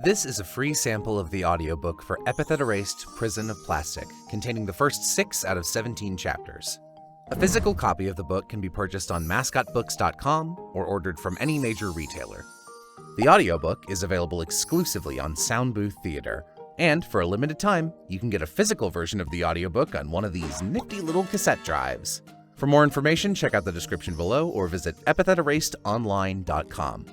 This is a free sample of the audiobook for Epithet Erased, Prison of Plastic, containing the first 6 out of 17 chapters. A physical copy of the book can be purchased on mascotbooks.com or ordered from any major retailer. The audiobook is available exclusively on Soundbooth Theater, and for a limited time, you can get a physical version of the audiobook on one of these nifty little cassette drives. For more information, check out the description below or visit epithetherasedonline.com.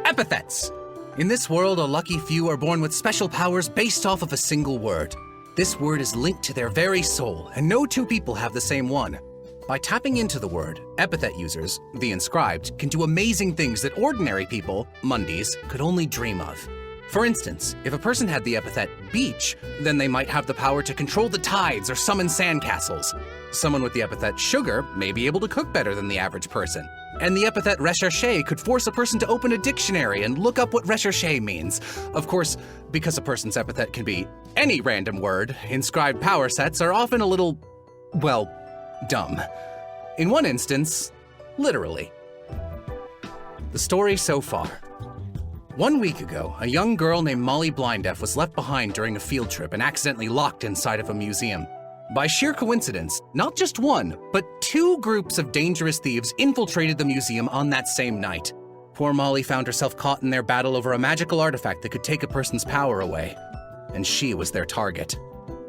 Epithets! In this world, a lucky few are born with special powers based off of a single word. This word is linked to their very soul, and no two people have the same one. By tapping into the word, epithet users, the inscribed, can do amazing things that ordinary people, mundies, could only dream of. For instance, if a person had the epithet beach, then they might have the power to control the tides or summon sandcastles. Someone with the epithet sugar may be able to cook better than the average person. And the epithet recherché could force a person to open a dictionary and look up what recherché means. Of course, because a person's epithet can be any random word, inscribed power sets are often a little, well, dumb. In one instance, literally. The story so far. 1 week ago, a young girl named Molly Blindef was left behind during a field trip and accidentally locked inside of a museum. By sheer coincidence, not just one, but 2 groups of dangerous thieves infiltrated the museum on that same night. Poor Molly found herself caught in their battle over a magical artifact that could take a person's power away. And she was their target.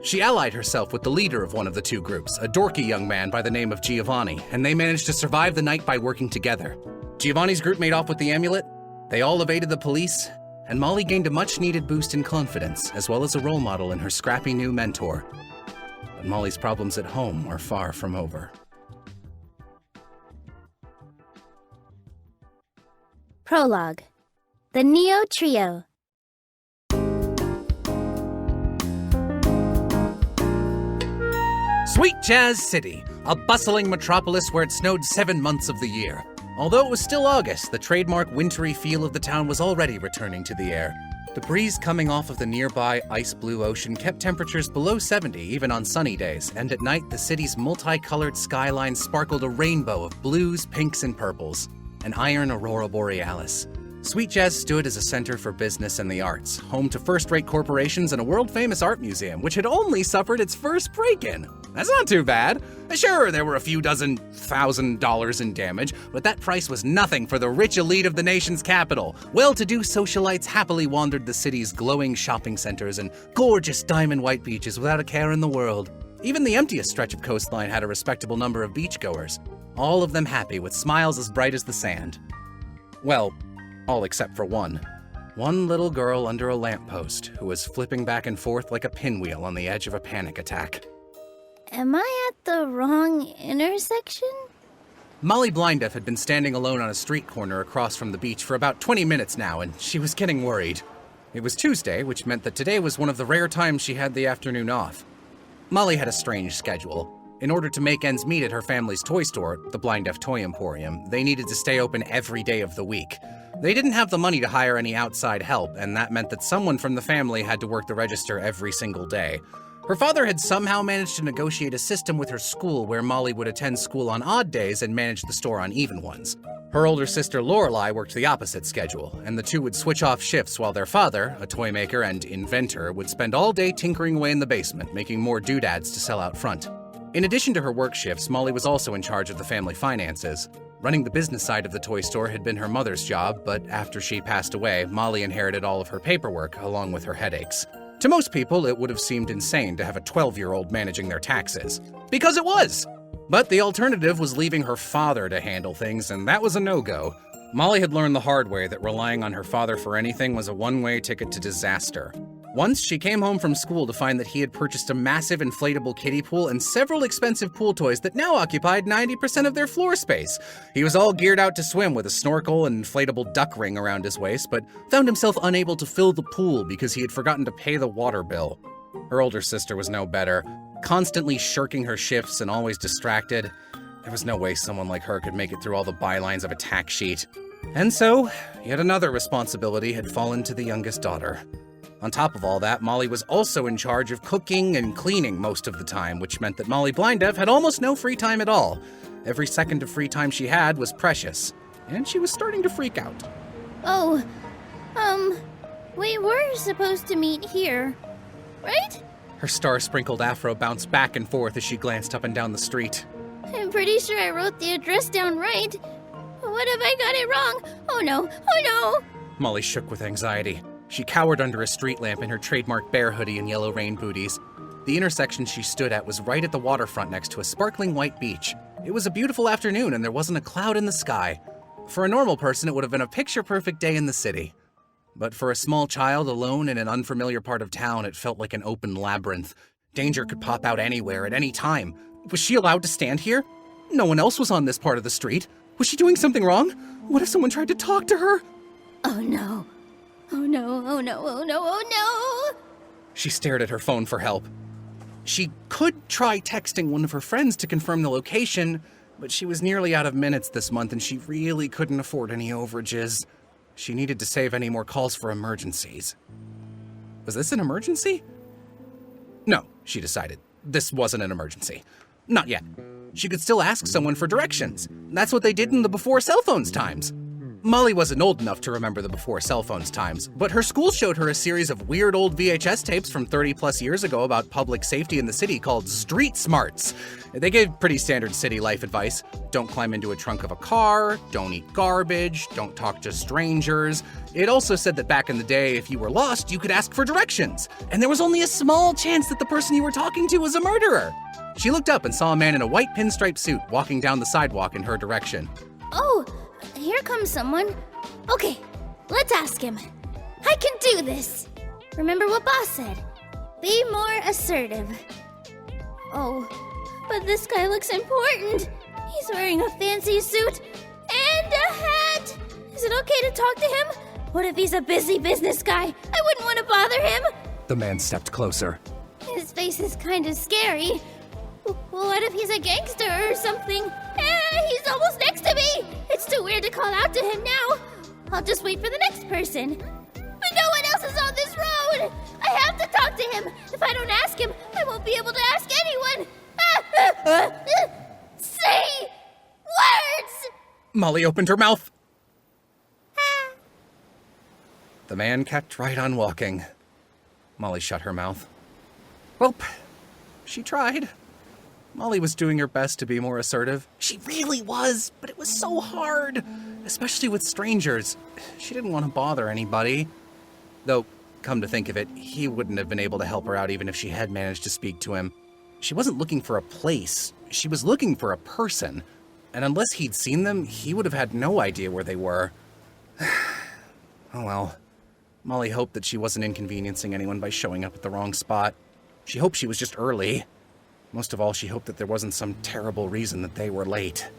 She allied herself with the leader of one of the 2 groups, a dorky young man by the name of Giovanni, and they managed to survive the night by working together. Giovanni's group made off with the amulet. They all evaded the police, and Molly gained a much-needed boost in confidence, as well as a role model in her scrappy new mentor. But Molly's problems at home are far from over. Prologue. The Neo Trio. Sweet Jazz City, a bustling metropolis where it snowed 7 months of the year. Although it was still August, the trademark wintry feel of the town was already returning to the air. The breeze coming off of the nearby ice-blue ocean kept temperatures below 70 even on sunny days, and at night the city's multicolored skyline sparkled a rainbow of blues, pinks, and purples, an iron aurora borealis. Sweet Jazz stood as a center for business and the arts, home to first-rate corporations and a world-famous art museum, which had only suffered its first break-in. That's not too bad. Sure, there were a few dozen $1,000 in damage, but that price was nothing for the rich elite of the nation's capital. Well-to-do socialites happily wandered the city's glowing shopping centers and gorgeous diamond-white beaches without a care in the world. Even the emptiest stretch of coastline had a respectable number of beachgoers, all of them happy with smiles as bright as the sand. Well, all except for one. One little girl under a lamppost who was flipping back and forth like a pinwheel on the edge of a panic attack. Am I at the wrong intersection? Molly Blindef had been standing alone on a street corner across from the beach for about 20 minutes now, and she was getting worried. It was Tuesday, which meant that today was one of the rare times she had the afternoon off. Molly had a strange schedule. In order to make ends meet at her family's toy store, the Blindef Toy Emporium, they needed to stay open every day of the week. They didn't have the money to hire any outside help, and that meant that someone from the family had to work the register every single day. Her father had somehow managed to negotiate a system with her school where Molly would attend school on odd days and manage the store on even ones. Her older sister Lorelai worked the opposite schedule, and the two would switch off shifts while their father, a toy maker and inventor, would spend all day tinkering away in the basement, making more doodads to sell out front. In addition to her work shifts, Molly was also in charge of the family finances. Running the business side of the toy store had been her mother's job, but after she passed away, Molly inherited all of her paperwork, along with her headaches. To most people, it would have seemed insane to have a 12-year-old managing their taxes. Because it was! But the alternative was leaving her father to handle things, and that was a no-go. Molly had learned the hard way that relying on her father for anything was a one-way ticket to disaster. Once, she came home from school to find that he had purchased a massive inflatable kiddie pool and several expensive pool toys that now occupied 90% of their floor space. He was all geared out to swim with a snorkel and inflatable duck ring around his waist, but found himself unable to fill the pool because he had forgotten to pay the water bill. Her older sister was no better, constantly shirking her shifts and always distracted. There was no way someone like her could make it through all the bylines of a tax sheet. And so, yet another responsibility had fallen to the youngest daughter. On top of all that, Molly was also in charge of cooking and cleaning most of the time, which meant that Molly Blindev had almost no free time at all. Every second of free time she had was precious, and she was starting to freak out. Oh, we were supposed to meet here, right? Her star-sprinkled afro bounced back and forth as she glanced up and down the street. I'm pretty sure I wrote the address down right. What if I got it wrong? Oh no! Molly shook with anxiety. She cowered under a street lamp in her trademark bear hoodie and yellow rain booties. The intersection she stood at was right at the waterfront next to a sparkling white beach. It was a beautiful afternoon and there wasn't a cloud in the sky. For a normal person, it would have been a picture-perfect day in the city. But for a small child alone in an unfamiliar part of town, it felt like an open labyrinth. Danger could pop out anywhere at any time. Was she allowed to stand here? No one else was on this part of the street. Was she doing something wrong? What if someone tried to talk to her? Oh no. Oh no, oh no, oh no, oh no! She stared at her phone for help. She could try texting one of her friends to confirm the location, but she was nearly out of minutes this month and she really couldn't afford any overages. She needed to save any more calls for emergencies. Was this an emergency? No, she decided. This wasn't an emergency. Not yet. She could still ask someone for directions. That's what they did in the before cell phones times. Molly wasn't old enough to remember the before cell phones times, but her school showed her a series of weird old VHS tapes from 30 plus years ago about public safety in the city called Street Smarts. They gave pretty standard city life advice. Don't climb into a trunk of a car, don't eat garbage, don't talk to strangers. It also said that back in the day, if you were lost, you could ask for directions, and there was only a small chance that the person you were talking to was a murderer. She looked up and saw a man in a white pinstripe suit walking down the sidewalk in her direction. Oh, here comes someone. Okay, let's ask him. I can do this. Remember what Boss said. Be more assertive. Oh, but this guy looks important. He's wearing a fancy suit and a hat. Is it okay to talk to him? What if he's a busy business guy? I wouldn't want to bother him. The man stepped closer. His face is kind of scary. What if he's a gangster or something? He's almost next to me! It's too weird to call out to him now. I'll just wait for the next person. But no one else is on this road! I have to talk to him! If I don't ask him, I won't be able to ask anyone! Say words! Molly opened her mouth. The man kept right on walking. Molly shut her mouth. Well, she tried. Molly was doing her best to be more assertive. She really was, but it was so hard, especially with strangers. She didn't want to bother anybody. Though, come to think of it, he wouldn't have been able to help her out even if she had managed to speak to him. She wasn't looking for a place, she was looking for a person. And unless he'd seen them, he would have had no idea where they were. Oh well. Molly hoped that she wasn't inconveniencing anyone by showing up at the wrong spot. She hoped she was just early. Most of all, she hoped that there wasn't some terrible reason that they were late.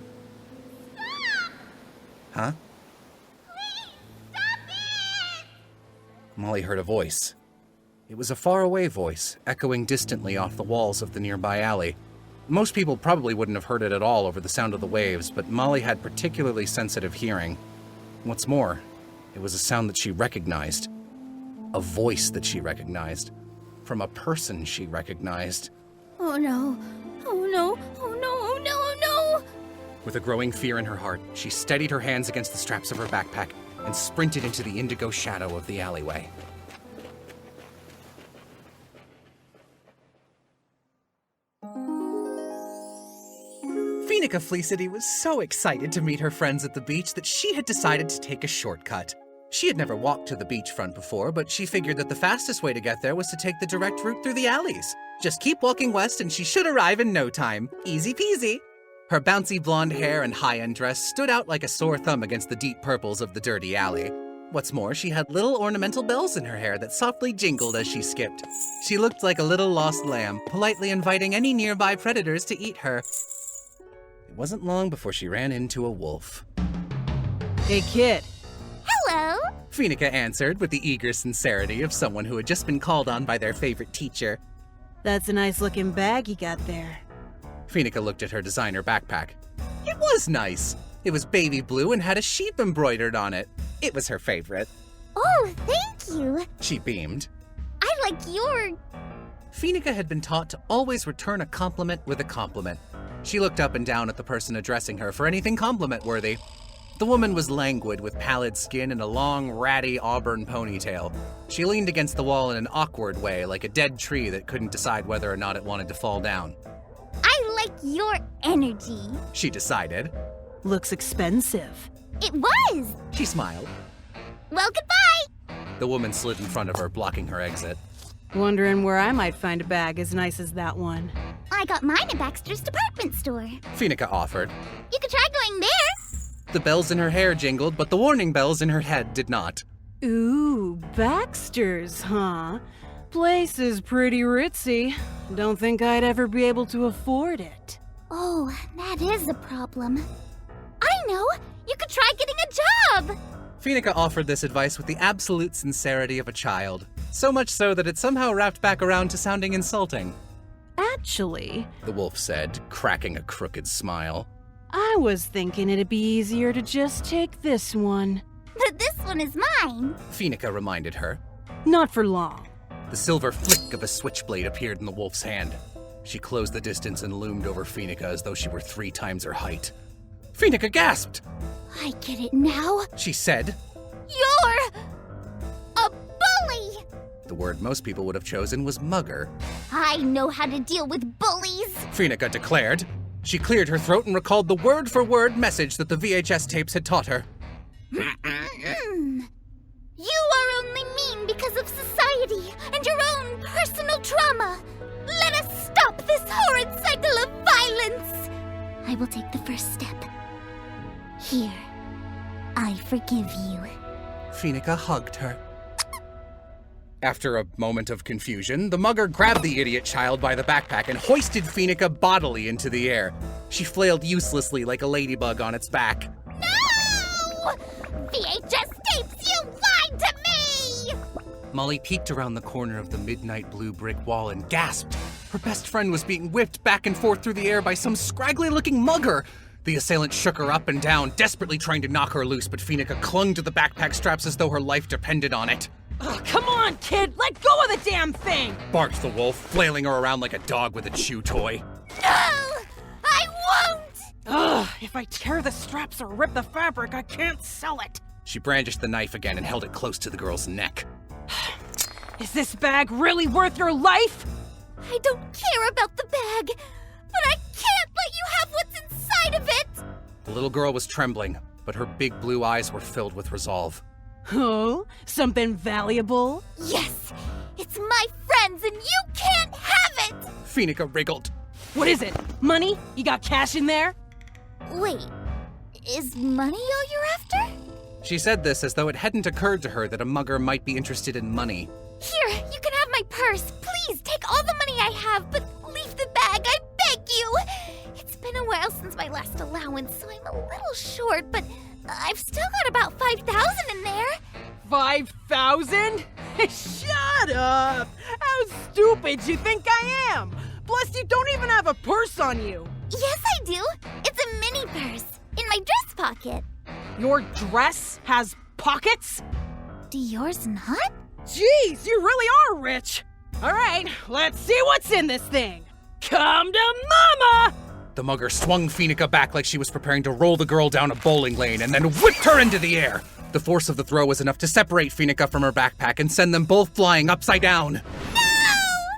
Huh? Please, stop it! Molly heard a voice. It was a faraway voice, echoing distantly off the walls of the nearby alley. Most people probably wouldn't have heard it at all over the sound of the waves, but Molly had particularly sensitive hearing. What's more, it was a sound that she recognized. A voice that she recognized. From a person she recognized. Oh no, oh no, oh no, oh no, oh no! With a growing fear in her heart, she steadied her hands against the straps of her backpack and sprinted into the indigo shadow of the alleyway. Phoenica Felicity was so excited to meet her friends at the beach that she had decided to take a shortcut. She had never walked to the beachfront before, but she figured that the fastest way to get there was to take the direct route through the alleys. Just keep walking west and she should arrive in no time. Easy peasy. Her bouncy blonde hair and high-end dress stood out like a sore thumb against the deep purples of the dirty alley. What's more, she had little ornamental bells in her hair that softly jingled as she skipped. She looked like a little lost lamb, politely inviting any nearby predators to eat her. It wasn't long before she ran into a wolf. Hey, kid. Hello! Phoenica answered with the eager sincerity of someone who had just been called on by their favorite teacher. That's a nice-looking bag you got there. Phoenica looked at her designer backpack. It was nice. It was baby blue and had a sheep embroidered on it. It was her favorite. Oh, thank you! She beamed. like you're... Phoenica had been taught to always return a compliment with a compliment. She looked up and down at the person addressing her for anything compliment-worthy. The woman was languid with pallid skin and a long, ratty auburn ponytail. She leaned against the wall in an awkward way, like a dead tree that couldn't decide whether or not it wanted to fall down. I like your energy. She decided. Looks expensive. It was! She smiled. Well, goodbye! The woman slid in front of her, blocking her exit. Wondering where I might find a bag as nice as that one. I got mine at Baxter's department store. Phoenica offered. You could try going there. The bells in her hair jingled, but the warning bells in her head did not. Ooh, Baxter's, huh? Place is pretty ritzy. Don't think I'd ever be able to afford it. Oh, that is a problem. I know! You could try getting a job! Phoenica offered this advice with the absolute sincerity of a child. So much so that it somehow wrapped back around to sounding insulting. Actually, The wolf said, cracking a crooked smile. I was thinking it'd be easier to just take this one. But this one is mine. Phoenica reminded her. Not for long. The silver flick of a switchblade appeared in the wolf's hand. She closed the distance and loomed over Phoenica as though she were 3 times her height. Phoenica gasped! I get it now. She said. You're a bully! The word most people would have chosen was mugger. I know how to deal with bullies. Phoenica declared. She cleared her throat and recalled the word-for-word message that the VHS tapes had taught her. You are only mean because of society and your own personal trauma. Let us stop this horrid cycle of violence. I will take the first step. Here, I forgive you. Phoenica hugged her. After a moment of confusion, the mugger grabbed the idiot child by the backpack and hoisted Phoenica bodily into the air. She flailed uselessly like a ladybug on its back. No! VHS tapes, you lied to me! Molly peeked around the corner of the midnight blue brick wall and gasped. Her best friend was being whipped back and forth through the air by some scraggly-looking mugger. The assailant shook her up and down, desperately trying to knock her loose, but Phoenica clung to the backpack straps as though her life depended on it. Oh, come on, kid! Let go of the damn thing! Barked the wolf, flailing her around like a dog with a chew toy. No! I won't! Ugh, if I tear the straps or rip the fabric, I can't sell it. She brandished the knife again and held it close to the girl's neck. Is this bag really worth your life? I don't care about the bag, but I can't let you have what's inside of it! The little girl was trembling, but her big blue eyes were filled with resolve. Oh, something valuable? Yes! It's my friend's and you can't have it! Phoenica wriggled. What is it? Money? You got cash in there? Wait, is money all you're after? She said this as though it hadn't occurred to her that a mugger might be interested in money. Here, you can have my purse. Please, take all the money I have, but leave the bag, I beg you! It's been a while since my last allowance, so I'm a little short, but I've still got about 5,000 in there. 5,000? Shut up! How stupid you think I am? Plus, you don't even have a purse on you. Yes, I do. It's a mini purse in my dress pocket. Your dress has pockets? Do yours not? Jeez, you really are rich. All right, let's see what's in this thing. Come to mama! The mugger swung Phoenica back like she was preparing to roll the girl down a bowling lane and then whipped her into the air. The force of the throw was enough to separate Phoenica from her backpack and send them both flying upside down. No!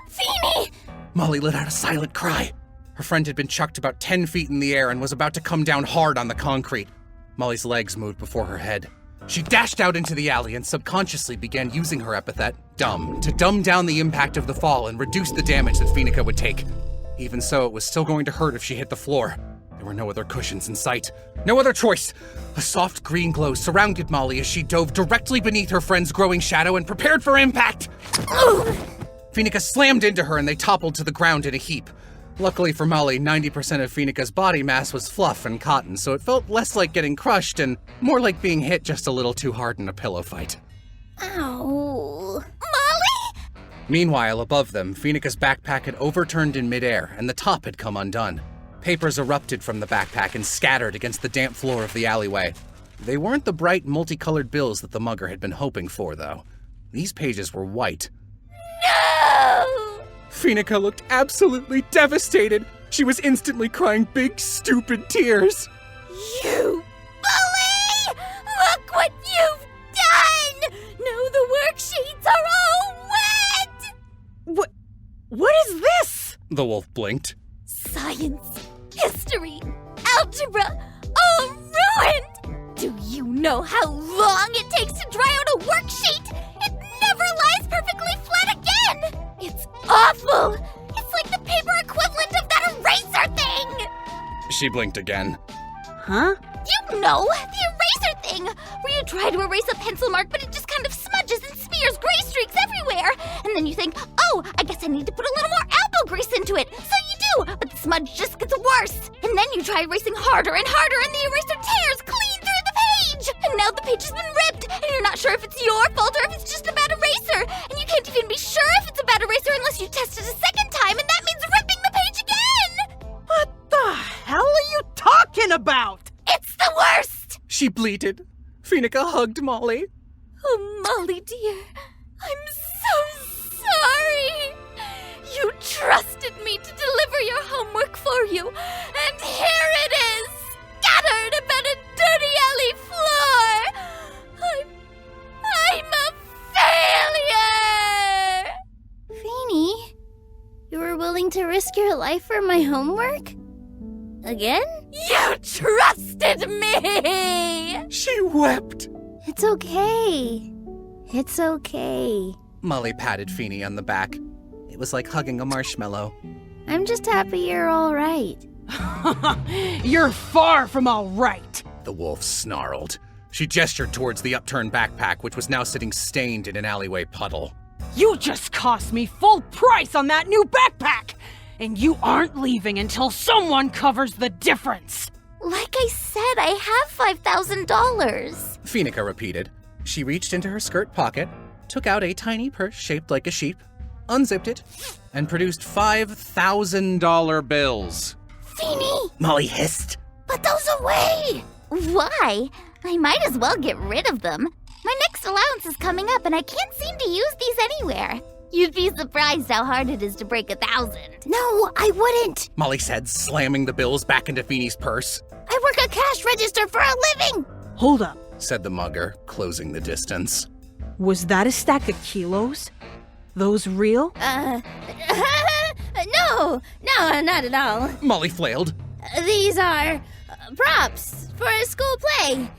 Phoebe! Molly let out a silent cry. Her friend had been chucked about 10 feet in the air and was about to come down hard on the concrete. Molly's legs moved before her head. She dashed out into the alley and subconsciously began using her epithet, dumb, to dumb down the impact of the fall and reduce the damage that Phoenica would take. Even so, it was still going to hurt if she hit the floor. There were no other cushions in sight. No other choice. A soft green glow surrounded Molly as she dove directly beneath her friend's growing shadow and prepared for impact. Phoenica slammed into her and they toppled to the ground in a heap. Luckily for Molly, 90% of Phoenica's body mass was fluff and cotton, so it felt less like getting crushed and more like being hit just a little too hard in a pillow fight. Ow. Molly? Meanwhile, above them, Phoenica's backpack had overturned in midair, and the top had come undone. Papers erupted from the backpack and scattered against the damp floor of the alleyway. They weren't the bright, multicolored bills that the mugger had been hoping for, though. These pages were white. No! Phoenica looked absolutely devastated. She was instantly crying big, stupid tears. You bully! Look what you've done! Now the worksheets are all wet! What is this? The wolf blinked. Science, history, algebra, all ruined! Do you know how long it takes to dry out a worksheet? It never lies perfectly flat again! It's awful! It's like the paper equivalent of that eraser thing! She blinked again. Huh? You know, the eraser thing! Where you try to erase a pencil mark, but it just kind of smudges and smears gray streaks everywhere! And then you think, oh, I guess I need to put a little more elbow grease into it! So you do, but the smudge just gets worse! And then you try erasing harder and harder, and the eraser tears clean through the page! And now the page has been ripped, and you're not sure if it's your fault or if it's just a bad eraser! And you can't even be sure if it's a bad eraser unless you test it a second time, and that means ripping the page again! What the hell are you talking about? It's the worst! She bleated. Phoenica hugged Molly. Oh, Molly dear, I'm so sorry. You trusted me to deliver your homework for you, and here it is, scattered about a dirty alley floor. I'm a failure. Feeny, you were willing to risk your life for my homework? Again? You trusted me! She wept. It's okay. It's okay. Molly patted Feeny on the back. It was like hugging a marshmallow. I'm just happy you're all right. You're far from all right. The wolf snarled. She gestured towards the upturned backpack, which was now sitting stained in an alleyway puddle. You just cost me full price on that new backpack! And you aren't leaving until someone covers the difference! Like I said, I have $5,000. Phoenica repeated. She reached into her skirt pocket, took out a tiny purse shaped like a sheep, unzipped it, and produced $5,000 bills. Feeny! Molly hissed. Put those away! Why? I might as well get rid of them. My next allowance is coming up and I can't seem to use these anywhere. You'd be surprised how hard it is to break 1,000. No, I wouldn't. Molly said, slamming the bills back into Feeny's purse. I work a cash register for a living. Hold up. Said the mugger, closing the distance. Was that a stack of kilos? Those real? No, not at all. Molly flailed. These are props for a school play.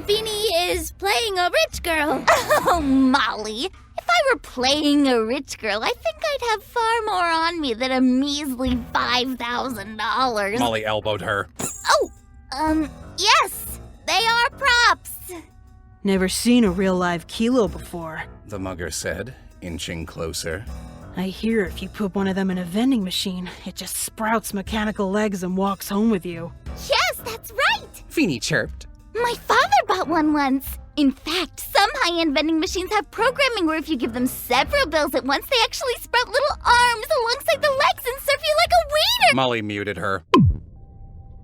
Feeny is playing a rich girl. Oh, Molly. If I were playing a rich girl, I think I'd have far more on me than a measly $5,000. Molly elbowed her. Oh, yes, they are props. Never seen a real live kilo before. The mugger said, inching closer. I hear if you put one of them in a vending machine, it just sprouts mechanical legs and walks home with you. Yes, that's right. Feeny chirped. My father bought one once. In fact, some high-end vending machines have programming where if you give them several bills at once, they actually sprout little arms alongside the legs and serve you like a waiter. Molly muted her.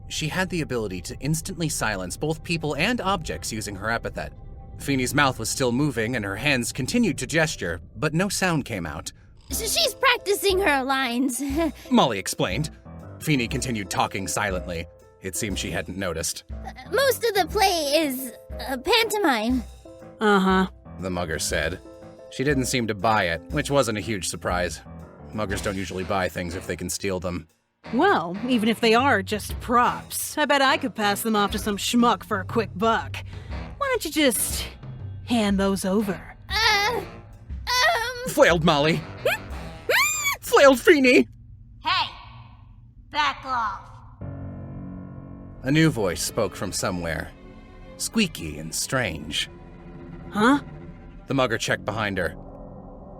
She had the ability to instantly silence both people and objects using her epithet. Feeny's mouth was still moving and her hands continued to gesture, but no sound came out. So she's practicing her lines. Molly explained. Feeny continued talking silently. It seemed she hadn't noticed. Most of the play is pantomime. Uh-huh. The mugger said. She didn't seem to buy it, which wasn't a huge surprise. Muggers don't usually buy things if they can steal them. Well, even if they are just props, I bet I could pass them off to some schmuck for a quick buck. Why don't you just hand those over? Flailed Molly. Flailed Feeny. Hey, back off. A new voice spoke from somewhere. Squeaky and strange. Huh? The mugger checked behind her.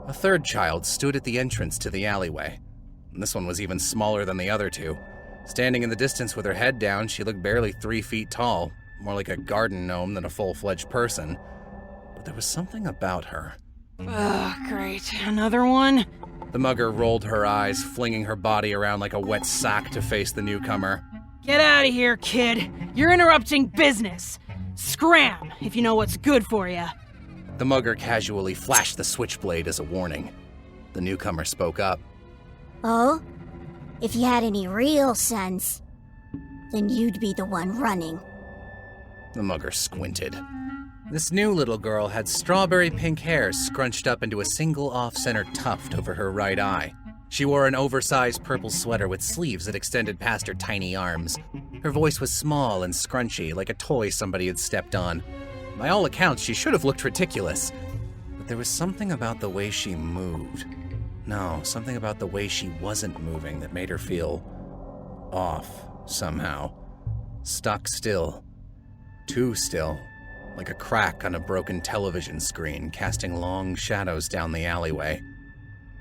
A third child stood at the entrance to the alleyway. This one was even smaller than the other two. Standing in the distance with her head down, she looked barely 3 feet tall, more like a garden gnome than a full-fledged person. But there was something about her. Ugh, great. Another one? The mugger rolled her eyes, flinging her body around like a wet sock to face the newcomer. Get out of here, kid. You're interrupting business. Scram, if you know what's good for you. The mugger casually flashed the switchblade as a warning. The newcomer spoke up. Oh? If you had any real sense, then you'd be the one running. The mugger squinted. This new little girl had strawberry pink hair scrunched up into a single off-center tuft over her right eye. She wore an oversized purple sweater with sleeves that extended past her tiny arms. Her voice was small and scrunchy, like a toy somebody had stepped on. By all accounts, she should have looked ridiculous. But there was something about the way she moved. No, something about the way she wasn't moving that made her feel off, somehow. Stuck still. Too still. Like a crack on a broken television screen, casting long shadows down the alleyway.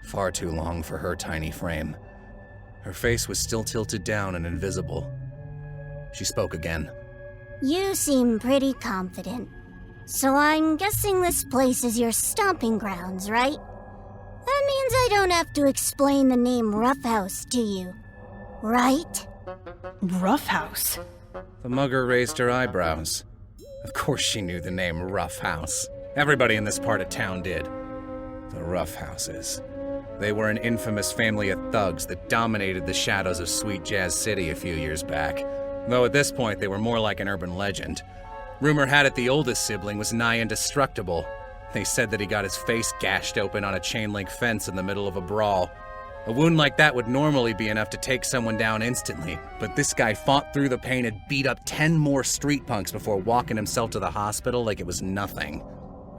Far too long for her tiny frame. Her face was still tilted down and invisible. She spoke again. You seem pretty confident. So I'm guessing this place is your stomping grounds, right? That means I don't have to explain the name Roughhouse to you, right? Roughhouse? The mugger raised her eyebrows. Of course she knew the name Roughhouse. Everybody in this part of town did. The Roughhouses. They were an infamous family of thugs that dominated the shadows of Sweet Jazz City a few years back. Though at this point they were more like an urban legend. Rumor had it the oldest sibling was nigh indestructible. They said that he got his face gashed open on a chain-link fence in the middle of a brawl. A wound like that would normally be enough to take someone down instantly, but this guy fought through the pain and beat up 10 more street punks before walking himself to the hospital like it was nothing.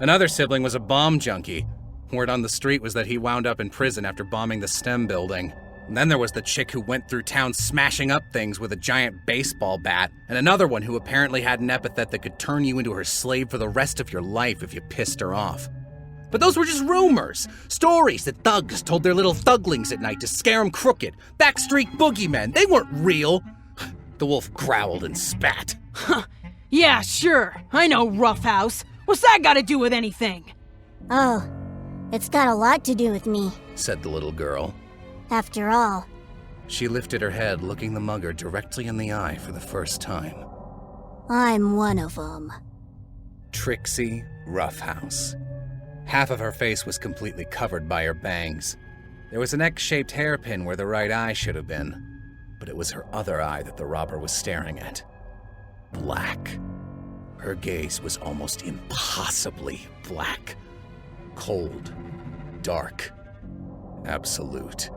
Another sibling was a bomb junkie. Word on the street was that he wound up in prison after bombing the STEM building. And then there was the chick who went through town smashing up things with a giant baseball bat, and another one who apparently had an epithet that could turn you into her slave for the rest of your life if you pissed her off. But those were just rumors, stories that thugs told their little thuglings at night to scare them crooked, backstreet boogeymen. They weren't real. The wolf growled and spat. Huh. Yeah, sure. I know Roughhouse. What's that got to do with anything? Oh, it's got a lot to do with me. Said the little girl. After all. She lifted her head, looking the mugger directly in the eye for the first time. I'm one of them. Trixie Roughhouse. Half of her face was completely covered by her bangs. There was an X-shaped hairpin where the right eye should have been, but it was her other eye that the robber was staring at. Black. Her gaze was almost impossibly black. Cold. Dark. Absolute.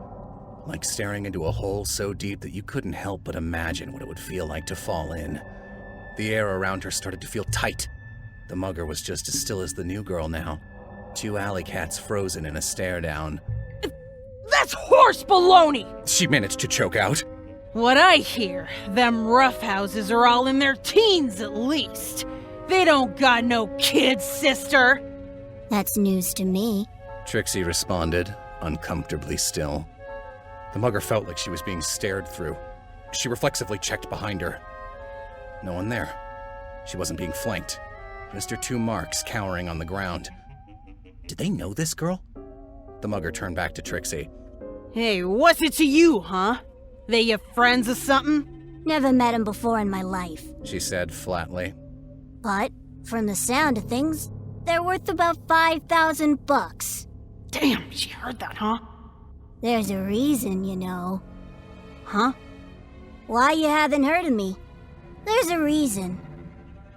Like staring into a hole so deep that you couldn't help but imagine what it would feel like to fall in. The air around her started to feel tight. The mugger was just as still as the new girl now. 2 alley cats frozen in a stare down. That's horse baloney! She managed to choke out. What I hear, them Roughhouses are all in their teens at least. They don't got no kids, sister. That's news to me. Trixie responded, uncomfortably still. The mugger felt like she was being stared through. She reflexively checked behind her. No one there. She wasn't being flanked. Just her 2 marks cowering on the ground. Did they know this girl? The mugger turned back to Trixie. Hey, what's it to you, huh? They your friends or something? Never met him before in my life. She said flatly. But, from the sound of things, they're worth about $5,000. Damn, she heard that, huh? There's a reason, you know. Huh? Why you haven't heard of me? There's a reason.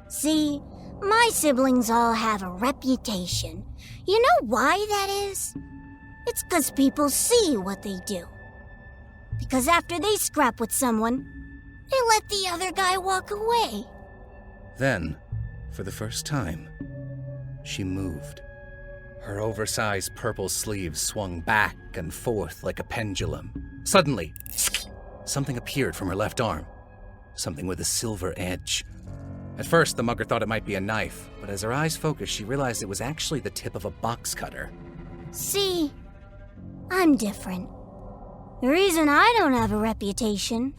See, my siblings all have a reputation. You know why that is? It's 'cause people see what they do. Because after they scrap with someone, they let the other guy walk away. Then, for the first time, she moved. Her oversized purple sleeves swung back and forth like a pendulum. Suddenly, something appeared from her left arm. Something with a silver edge. At first, the mugger thought it might be a knife, but as her eyes focused, she realized it was actually the tip of a box cutter. See, I'm different. The reason I don't have a reputation...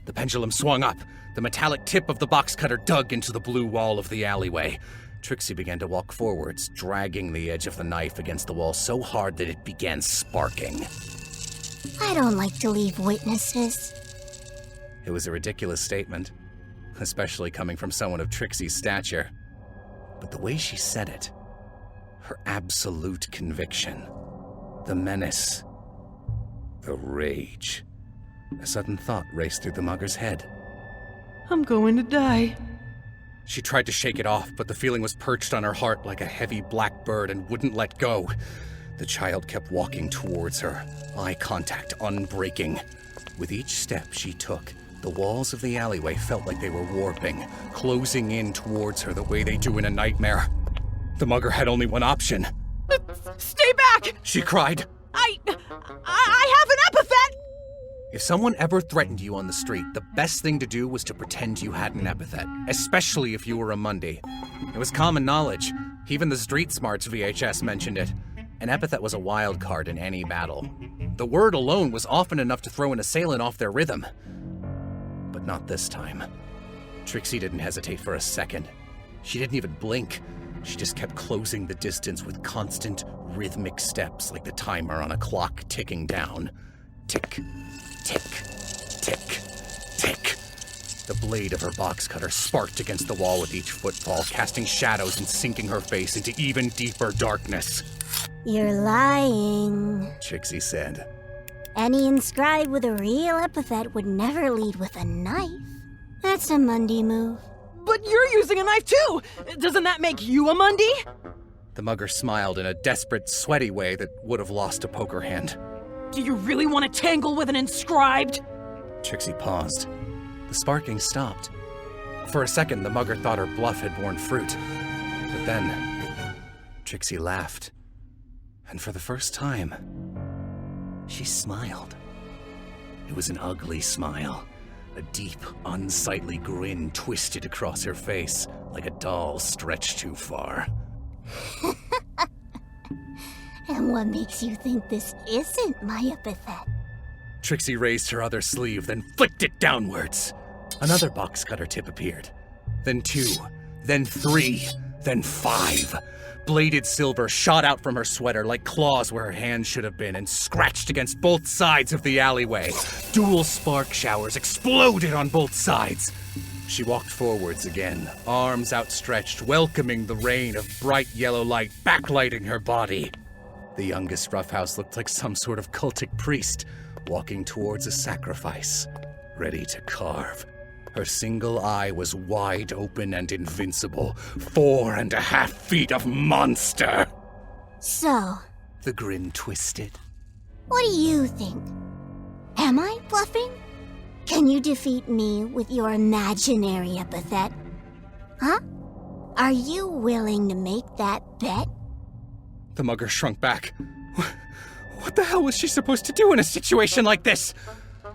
The pendulum swung up. The metallic tip of the box cutter dug into the blue wall of the alleyway. Trixie began to walk forwards, dragging the edge of the knife against the wall so hard that it began sparking. I don't like to leave witnesses. It was a ridiculous statement, especially coming from someone of Trixie's stature. But the way she said it, her absolute conviction, The menace. The rage. A sudden thought raced through the mugger's head. I'm going to die. She tried to shake it off, but the feeling was perched on her heart like a heavy black bird and wouldn't let go. The child kept walking towards her, eye contact unbreaking. With each step she took, the walls of the alleyway felt like they were warping, closing in towards her the way they do in a nightmare. The mugger had only one option. Stay back! She cried. I have an epithet! If someone ever threatened you on the street, the best thing to do was to pretend you had an epithet, especially if you were a Mundy. It was common knowledge. Even the Street Smarts VHS mentioned it. An epithet was a wild card in any battle. The word alone was often enough to throw an assailant off their rhythm. But not this time. Trixie didn't hesitate for a second. She didn't even blink. She just kept closing the distance with constant, rhythmic steps like the timer on a clock ticking down. Tick, tick, tick, tick. The blade of her box cutter sparked against the wall with each footfall, casting shadows and sinking her face into even deeper darkness. You're lying, Trixie said. Any inscribed with a real epithet would never lead with a knife. That's a Mundy move. But you're using a knife too! Doesn't that make you a Mundy? The mugger smiled in a desperate, sweaty way that would have lost a poker hand. Do you really want to tangle with an inscribed? Trixie paused. The sparking stopped. For a second, the mugger thought her bluff had borne fruit. But then, Trixie laughed. And for the first time, she smiled. It was an ugly smile. A deep, unsightly grin twisted across her face, like a doll stretched too far. And what makes you think this isn't my epithet? Trixie raised her other sleeve, then flicked it downwards. Another box cutter tip appeared. Then 2, then 3, then 5. Bladed silver shot out from her sweater like claws where her hands should have been and scratched against both sides of the alleyway. Dual spark showers exploded on both sides. She walked forwards again, arms outstretched, welcoming the rain of bright yellow light backlighting her body. The youngest Roughhouse looked like some sort of cultic priest, walking towards a sacrifice, ready to carve. Her single eye was wide open and invincible. 4.5 feet of monster! So, The grin twisted. what do you think? Am I bluffing? Can you defeat me with your imaginary epithet? Huh? Are you willing to make that bet? The mugger shrunk back. What the hell was she supposed to do in a situation like this?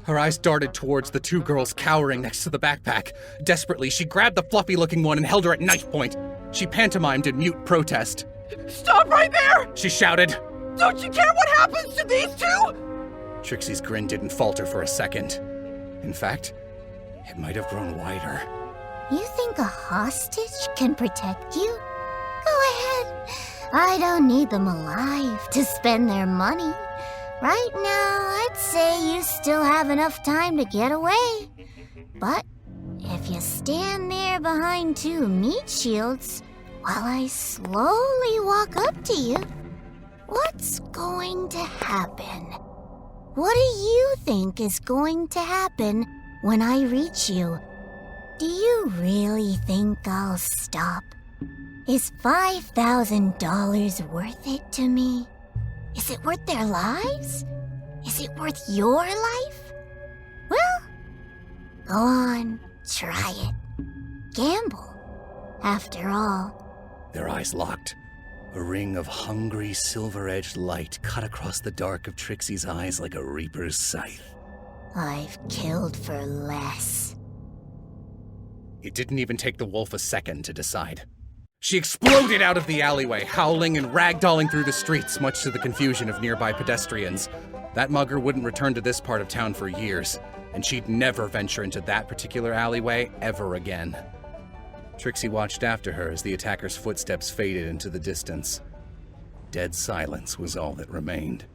Her eyes darted towards the 2 girls cowering next to the backpack. Desperately, she grabbed the fluffy-looking one and held her at knife point. She pantomimed in mute protest. Stop right there! She shouted. Don't you care what happens to these 2? Trixie's grin didn't falter for a second. In fact, it might have grown wider. You think a hostage can protect you? Go ahead. I don't need them alive to spend their money. Right now, I'd say you still have enough time to get away. But if you stand there behind 2 meat shields while I slowly walk up to you, what's going to happen? What do you think is going to happen when I reach you? Do you really think I'll stop? Is $5,000 worth it to me? Is it worth their lives? Is it worth your life? Well, go on, try it. Gamble. After all, Their eyes locked. A ring of hungry, silver-edged light cut across the dark of Trixie's eyes like a reaper's scythe. I've killed for less. It didn't even take the wolf a second to decide. She exploded out of the alleyway, howling and ragdolling through the streets, much to the confusion of nearby pedestrians. That mugger wouldn't return to this part of town for years, and she'd never venture into that particular alleyway ever again. Trixie watched after her as the attacker's footsteps faded into the distance. Dead silence was all that remained.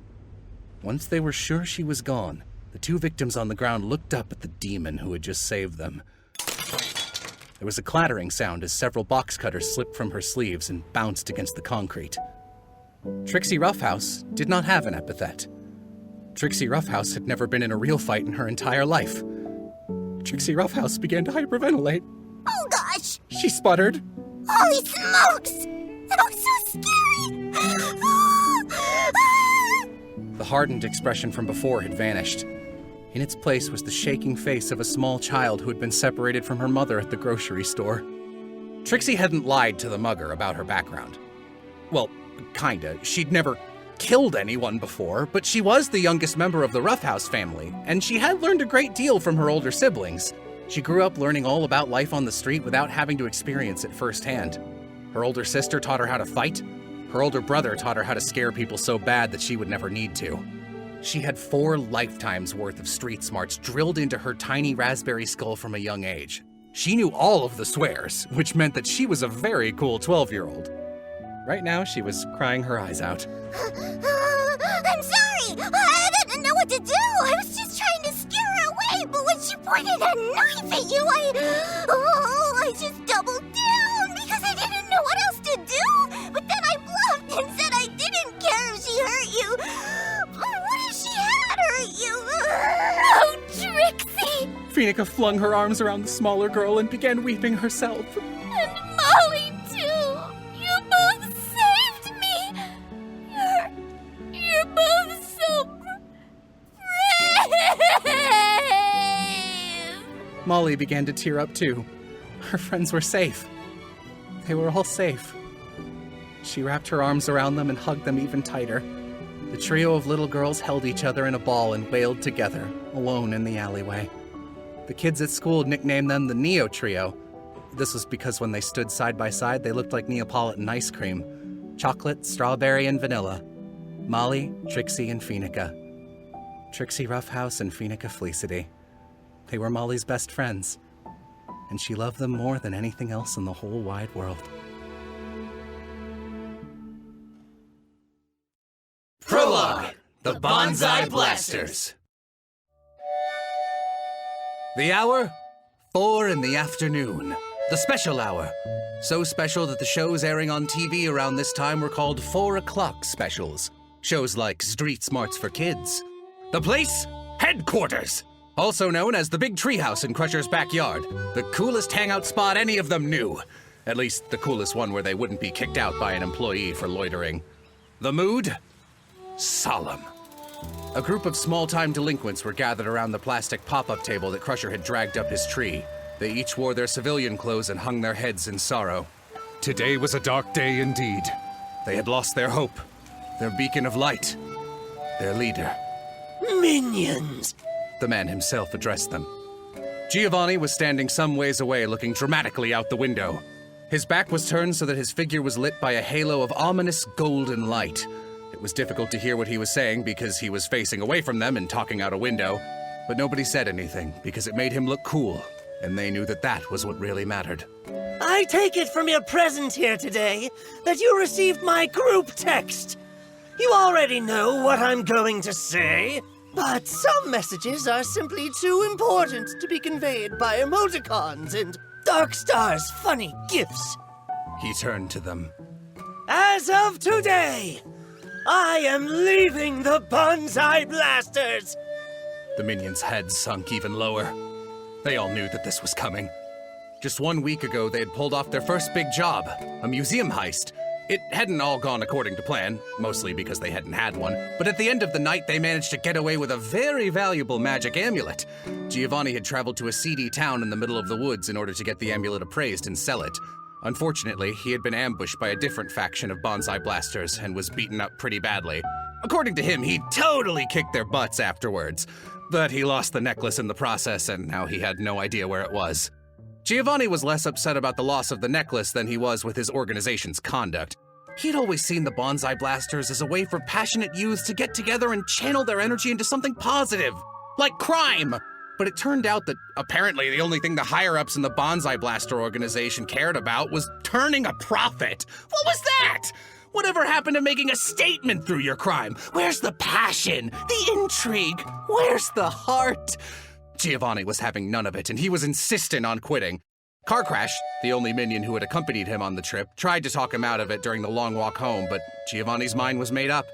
Once they were sure she was gone, the 2 victims on the ground looked up at the demon who had just saved them. There was a clattering sound as several box cutters slipped from her sleeves and bounced against the concrete. Trixie Roughhouse did not have an epithet. Trixie Roughhouse had never been in a real fight in her entire life. Trixie Roughhouse began to hyperventilate. Oh gosh! She sputtered. Holy smokes! That was so scary! The hardened expression from before had vanished. In its place was the shaking face of a small child who had been separated from her mother at the grocery store. Trixie hadn't lied to the mugger about her background. Well, kinda. She'd never killed anyone before, but she was the youngest member of the Roughhouse family, and she had learned a great deal from her older siblings. She grew up learning all about life on the street without having to experience it firsthand. Her older sister taught her how to fight. Her older brother taught her how to scare people so bad that she would never need to. She had 4 lifetimes worth of street smarts drilled into her tiny raspberry skull from a young age. She knew all of the swears, which meant that she was a very cool 12-year-old. Right now, she was crying her eyes out. I'm sorry! I didn't know what to do! I was just trying to scare her away, but when she pointed a knife at you, I just doubled down because I didn't know what else to do! But then I bluffed and said I didn't care if she hurt you! But what if she had hurt you? Oh, Trixie! Phoenica flung her arms around the smaller girl and began weeping herself. And Molly, too! You both saved me! You're both so brave! Molly began to tear up too. Her friends were safe. They were all safe. She wrapped her arms around them and hugged them even tighter. The trio of little girls held each other in a ball and wailed together, alone in the alleyway. The kids at school nicknamed them the Neo Trio. This was because when they stood side by side, they looked like Neapolitan ice cream. Chocolate, strawberry, and vanilla. Molly, Trixie, and Phoenica. Trixie Roughhouse and Phoenica Felicity. They were Molly's best friends, and she loved them more than anything else in the whole wide world. Prologue: The Bonsai Blasters. The hour? 4 in the afternoon. The special hour. So special that the shows airing on TV around this time were called 4 o'clock specials. Shows like Street Smarts for Kids. The place? Headquarters! Also known as the Big Treehouse in Crusher's backyard. The coolest hangout spot any of them knew. At least the coolest one where they wouldn't be kicked out by an employee for loitering. The mood? Solemn. A group of small-time delinquents were gathered around the plastic pop-up table that Crusher had dragged up his tree. They each wore their civilian clothes and hung their heads in sorrow. Today was a dark day indeed. They had lost their hope, their beacon of light, their leader. Minions! The man himself addressed them. Giovanni was standing some ways away, looking dramatically out the window. His back was turned so that his figure was lit by a halo of ominous golden light. It was difficult to hear what he was saying because he was facing away from them and talking out a window, but nobody said anything because it made him look cool, and they knew that that was what really mattered. I take it from your presence here today that you received my group text. You already know what I'm going to say, but some messages are simply too important to be conveyed by emoticons and Darkstar's funny gifs. He turned to them. As of today, I am leaving the Bonsai Blasters! The minions' heads sunk even lower. They all knew that this was coming. Just 1 week ago, they had pulled off their first big job, a museum heist. It hadn't all gone according to plan, mostly because they hadn't had one, but at the end of the night, they managed to get away with a very valuable magic amulet. Giovanni had traveled to a seedy town in the middle of the woods in order to get the amulet appraised and sell it. Unfortunately, he had been ambushed by a different faction of Bonsai Blasters and was beaten up pretty badly. According to him, he totally kicked their butts afterwards, but he lost the necklace in the process and now he had no idea where it was. Giovanni was less upset about the loss of the necklace than he was with his organization's conduct. He'd always seen the Bonsai Blasters as a way for passionate youths to get together and channel their energy into something positive, like crime. But it turned out that apparently the only thing the higher-ups in the Bonsai Blaster organization cared about was turning a profit. What was that? Whatever happened to making a statement through your crime? Where's the passion? The intrigue? Where's the heart? Giovanni was having none of it, and he was insistent on quitting. Car Crash, the only minion who had accompanied him on the trip, tried to talk him out of it during the long walk home, but Giovanni's mind was made up.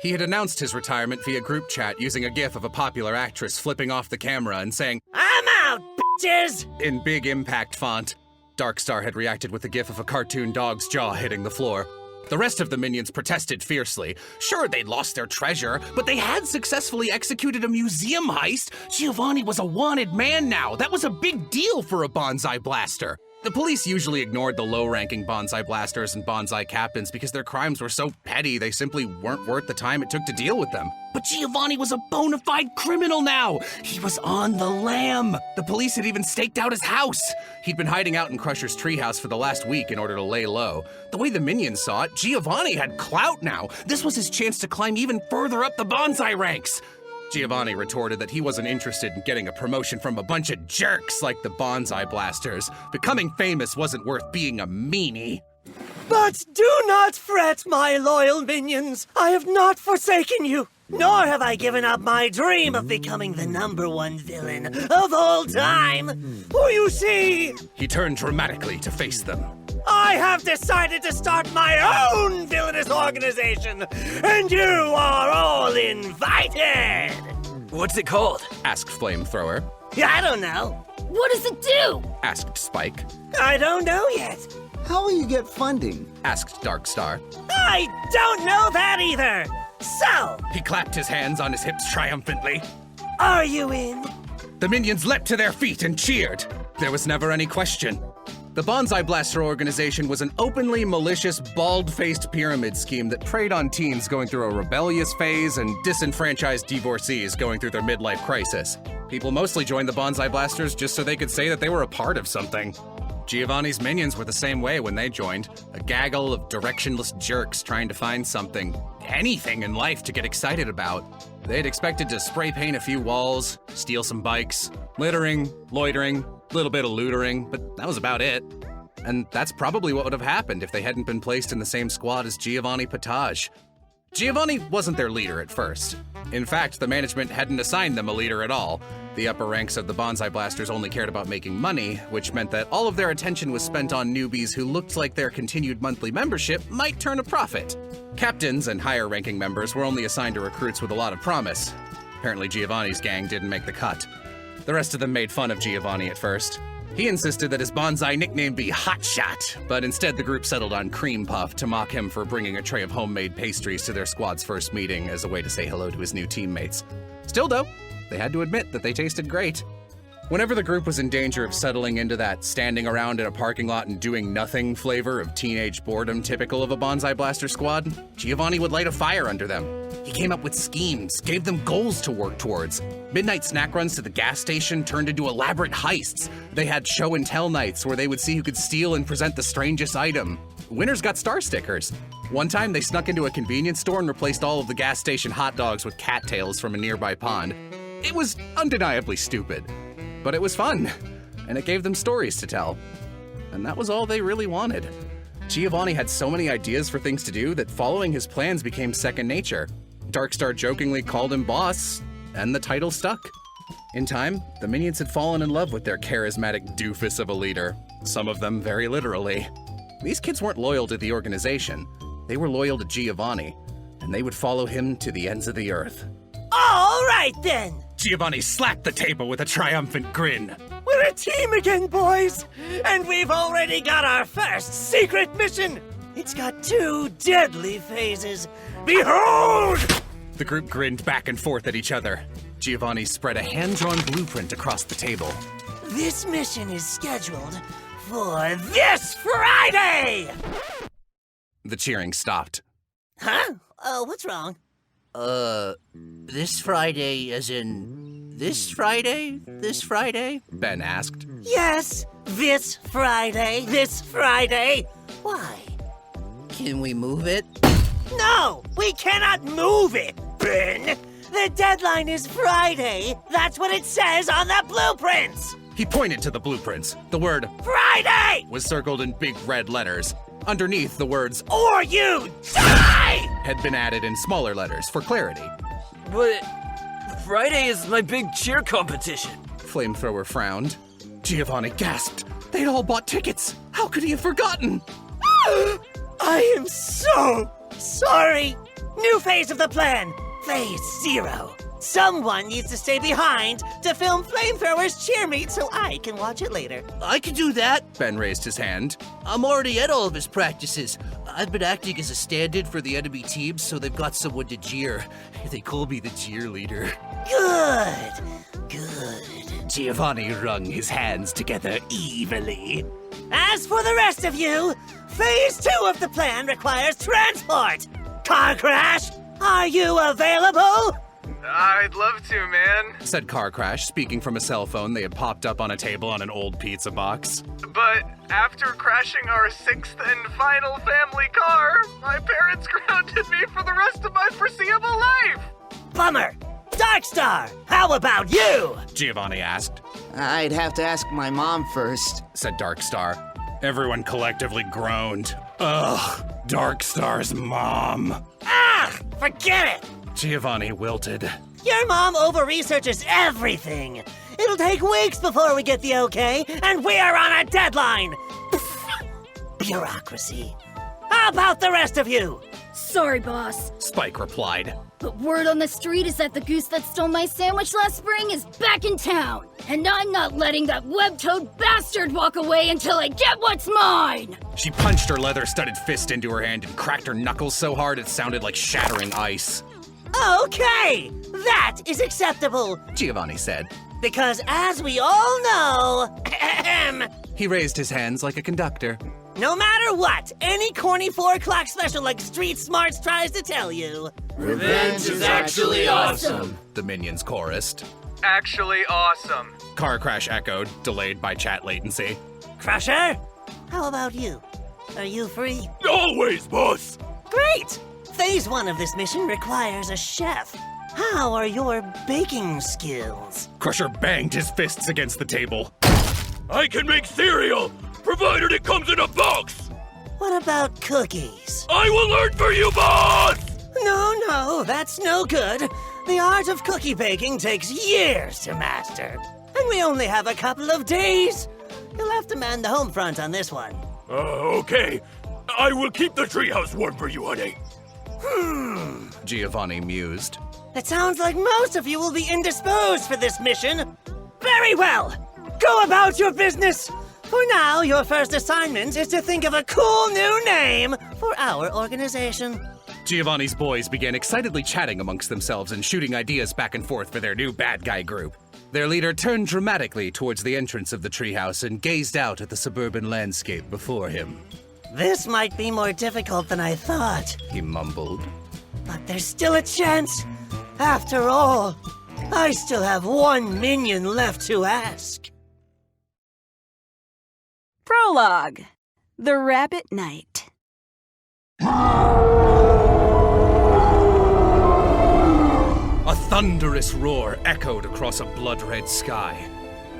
He had announced his retirement via group chat using a gif of a popular actress flipping off the camera and saying, "I'm out, bitches!" in big impact font. Darkstar had reacted with a gif of a cartoon dog's jaw hitting the floor. The rest of the minions protested fiercely. Sure, they'd lost their treasure, but they had successfully executed a museum heist. Giovanni was a wanted man now. That was a big deal for a bonsai blaster. The police usually ignored the low-ranking bonsai blasters and bonsai captains because their crimes were so petty they simply weren't worth the time it took to deal with them. But Giovanni was a bona fide criminal now! He was on the lam! The police had even staked out his house! He'd been hiding out in Crusher's treehouse for the last week in order to lay low. The way the minions saw it, Giovanni had clout now! This was his chance to climb even further up the bonsai ranks! Giovanni retorted that he wasn't interested in getting a promotion from a bunch of jerks like the bonsai blasters. Becoming famous wasn't worth being a meanie. But do not fret, my loyal minions. I have not forsaken you, nor have I given up my dream of becoming the #1 villain of all time. For you see, He turned dramatically to face them. I have decided to start my own villainous organization, and you are all invited. What's it called? Asked Flamethrower. I don't know. What does it do? Asked Spike. I don't know yet. How will you get funding? Asked Darkstar. I don't know that either. So, He clapped his hands on his hips triumphantly. are you in? The minions leapt to their feet and cheered. There was never any question. The Bonsai Blaster organization was an openly malicious, bald-faced pyramid scheme that preyed on teens going through a rebellious phase and disenfranchised divorcees going through their midlife crisis. People mostly joined the Bonsai Blasters just so they could say that they were a part of something. Giovanni's minions were the same way when they joined, a gaggle of directionless jerks trying to find something, anything in life to get excited about. They'd expected to spray paint a few walls, steal some bikes, littering, loitering, a little bit of lootering, but that was about it. And that's probably what would have happened if they hadn't been placed in the same squad as Giovanni Potage. Giovanni wasn't their leader at first. In fact, the management hadn't assigned them a leader at all. The upper ranks of the Bonsai Blasters only cared about making money, which meant that all of their attention was spent on newbies who looked like their continued monthly membership might turn a profit. Captains and higher-ranking members were only assigned to recruits with a lot of promise. Apparently Giovanni's gang didn't make the cut. The rest of them made fun of Giovanni at first. He insisted that his bonsai nickname be Hotshot, but instead the group settled on Cream Puff to mock him for bringing a tray of homemade pastries to their squad's first meeting as a way to say hello to his new teammates. Still though, they had to admit that they tasted great. Whenever the group was in danger of settling into that standing around in a parking lot and doing nothing flavor of teenage boredom typical of a Bonsai Blaster squad, Giovanni would light a fire under them. He came up with schemes, gave them goals to work towards. Midnight snack runs to the gas station turned into elaborate heists. They had show and tell nights where they would see who could steal and present the strangest item. Winners got star stickers. One time they snuck into a convenience store and replaced all of the gas station hot dogs with cattails from a nearby pond. It was undeniably stupid, but it was fun, and it gave them stories to tell. And that was all they really wanted. Giovanni had so many ideas for things to do that following his plans became second nature. Darkstar jokingly called him boss, and the title stuck. In time, the minions had fallen in love with their charismatic doofus of a leader, some of them very literally. These kids weren't loyal to the organization. They were loyal to Giovanni, and they would follow him to the ends of the earth. All right then. Giovanni slapped the table with a triumphant grin. We're a team again, boys. And we've already got our first secret mission. It's got 2 deadly phases. Behold! The group grinned back and forth at each other. Giovanni spread a hand-drawn blueprint across the table. This mission is scheduled for this Friday! The cheering stopped. Huh? What's wrong? This Friday as in this Friday? This Friday? Ben asked. Yes, this Friday. Why? Can we move it? No, we cannot move it, Bryn. The deadline is Friday. That's what it says on the blueprints. He pointed to the blueprints. The word Friday was circled in big red letters. Underneath, the words or you die had been added in smaller letters for clarity. But Friday is my big cheer competition. Flamethrower frowned. Giovanni gasped. They'd all bought tickets. How could he have forgotten? I am so sorry. New phase of the plan. Phase 0. Someone needs to stay behind to film Flamethrower's cheer meet so I can watch it later. I can do that. Ben raised his hand. I'm already at all of his practices. I've been acting as a stand-in for the enemy team, so they've got someone to jeer. They call me the cheer leader. Good. Giovanni wrung his hands together evilly. As for the rest of you, phase 2 of the plan requires transport. Car crash, are you available? I'd love to, man. Said Car Crash, speaking from a cell phone they had popped up on a table on an old pizza box. But after crashing our 6th and final family car, my parents grounded me for the rest of my foreseeable life. Bummer. Darkstar, how about you? Giovanni asked. I'd have to ask my mom first. Said Darkstar. Everyone collectively groaned. Ugh, Darkstar's mom. Forget it. Giovanni wilted. Your mom over-researches everything. It'll take weeks before we get the okay, and we're on a deadline. Bureaucracy. How about the rest of you? Sorry, boss. Spike replied. But word on the street is that the goose that stole my sandwich last spring is back in town. And I'm not letting that web-toed bastard walk away until I get what's mine! She punched her leather-studded fist into her hand and cracked her knuckles so hard it sounded like shattering ice. Okay, that is acceptable. Giovanni said. Because as we all know, He raised his hands like a conductor. no matter what any corny 4 o'clock special like Street Smarts tries to tell you, Revenge is actually awesome. The minions chorused. Actually awesome. Car Crash echoed, delayed by chat latency. Crusher, how about you? Are you free? Always, boss. Great! Phase 1 of this mission requires a chef. How are your baking skills? Crusher banged his fists against the table. I can make cereal, provided it comes in a box. What about cookies? I will learn for you, boss. No, that's no good. The art of cookie baking takes years to master. And we only have a couple of days. You'll have to man the home front on this one. Okay. I will keep the treehouse warm for you, honey. Giovanni mused. It sounds like most of you will be indisposed for this mission. Very well. Go about your business. For now, your first assignment is to think of a cool new name for our organization. Giovanni's boys began excitedly chatting amongst themselves and shooting ideas back and forth for their new bad guy group. Their leader turned dramatically towards the entrance of the treehouse and gazed out at the suburban landscape before him. This might be more difficult than I thought, He mumbled. but there's still a chance. After all, I still have 1 minion left to ask. Prologue: The Rabbit Knight. A thunderous roar echoed across a blood-red sky.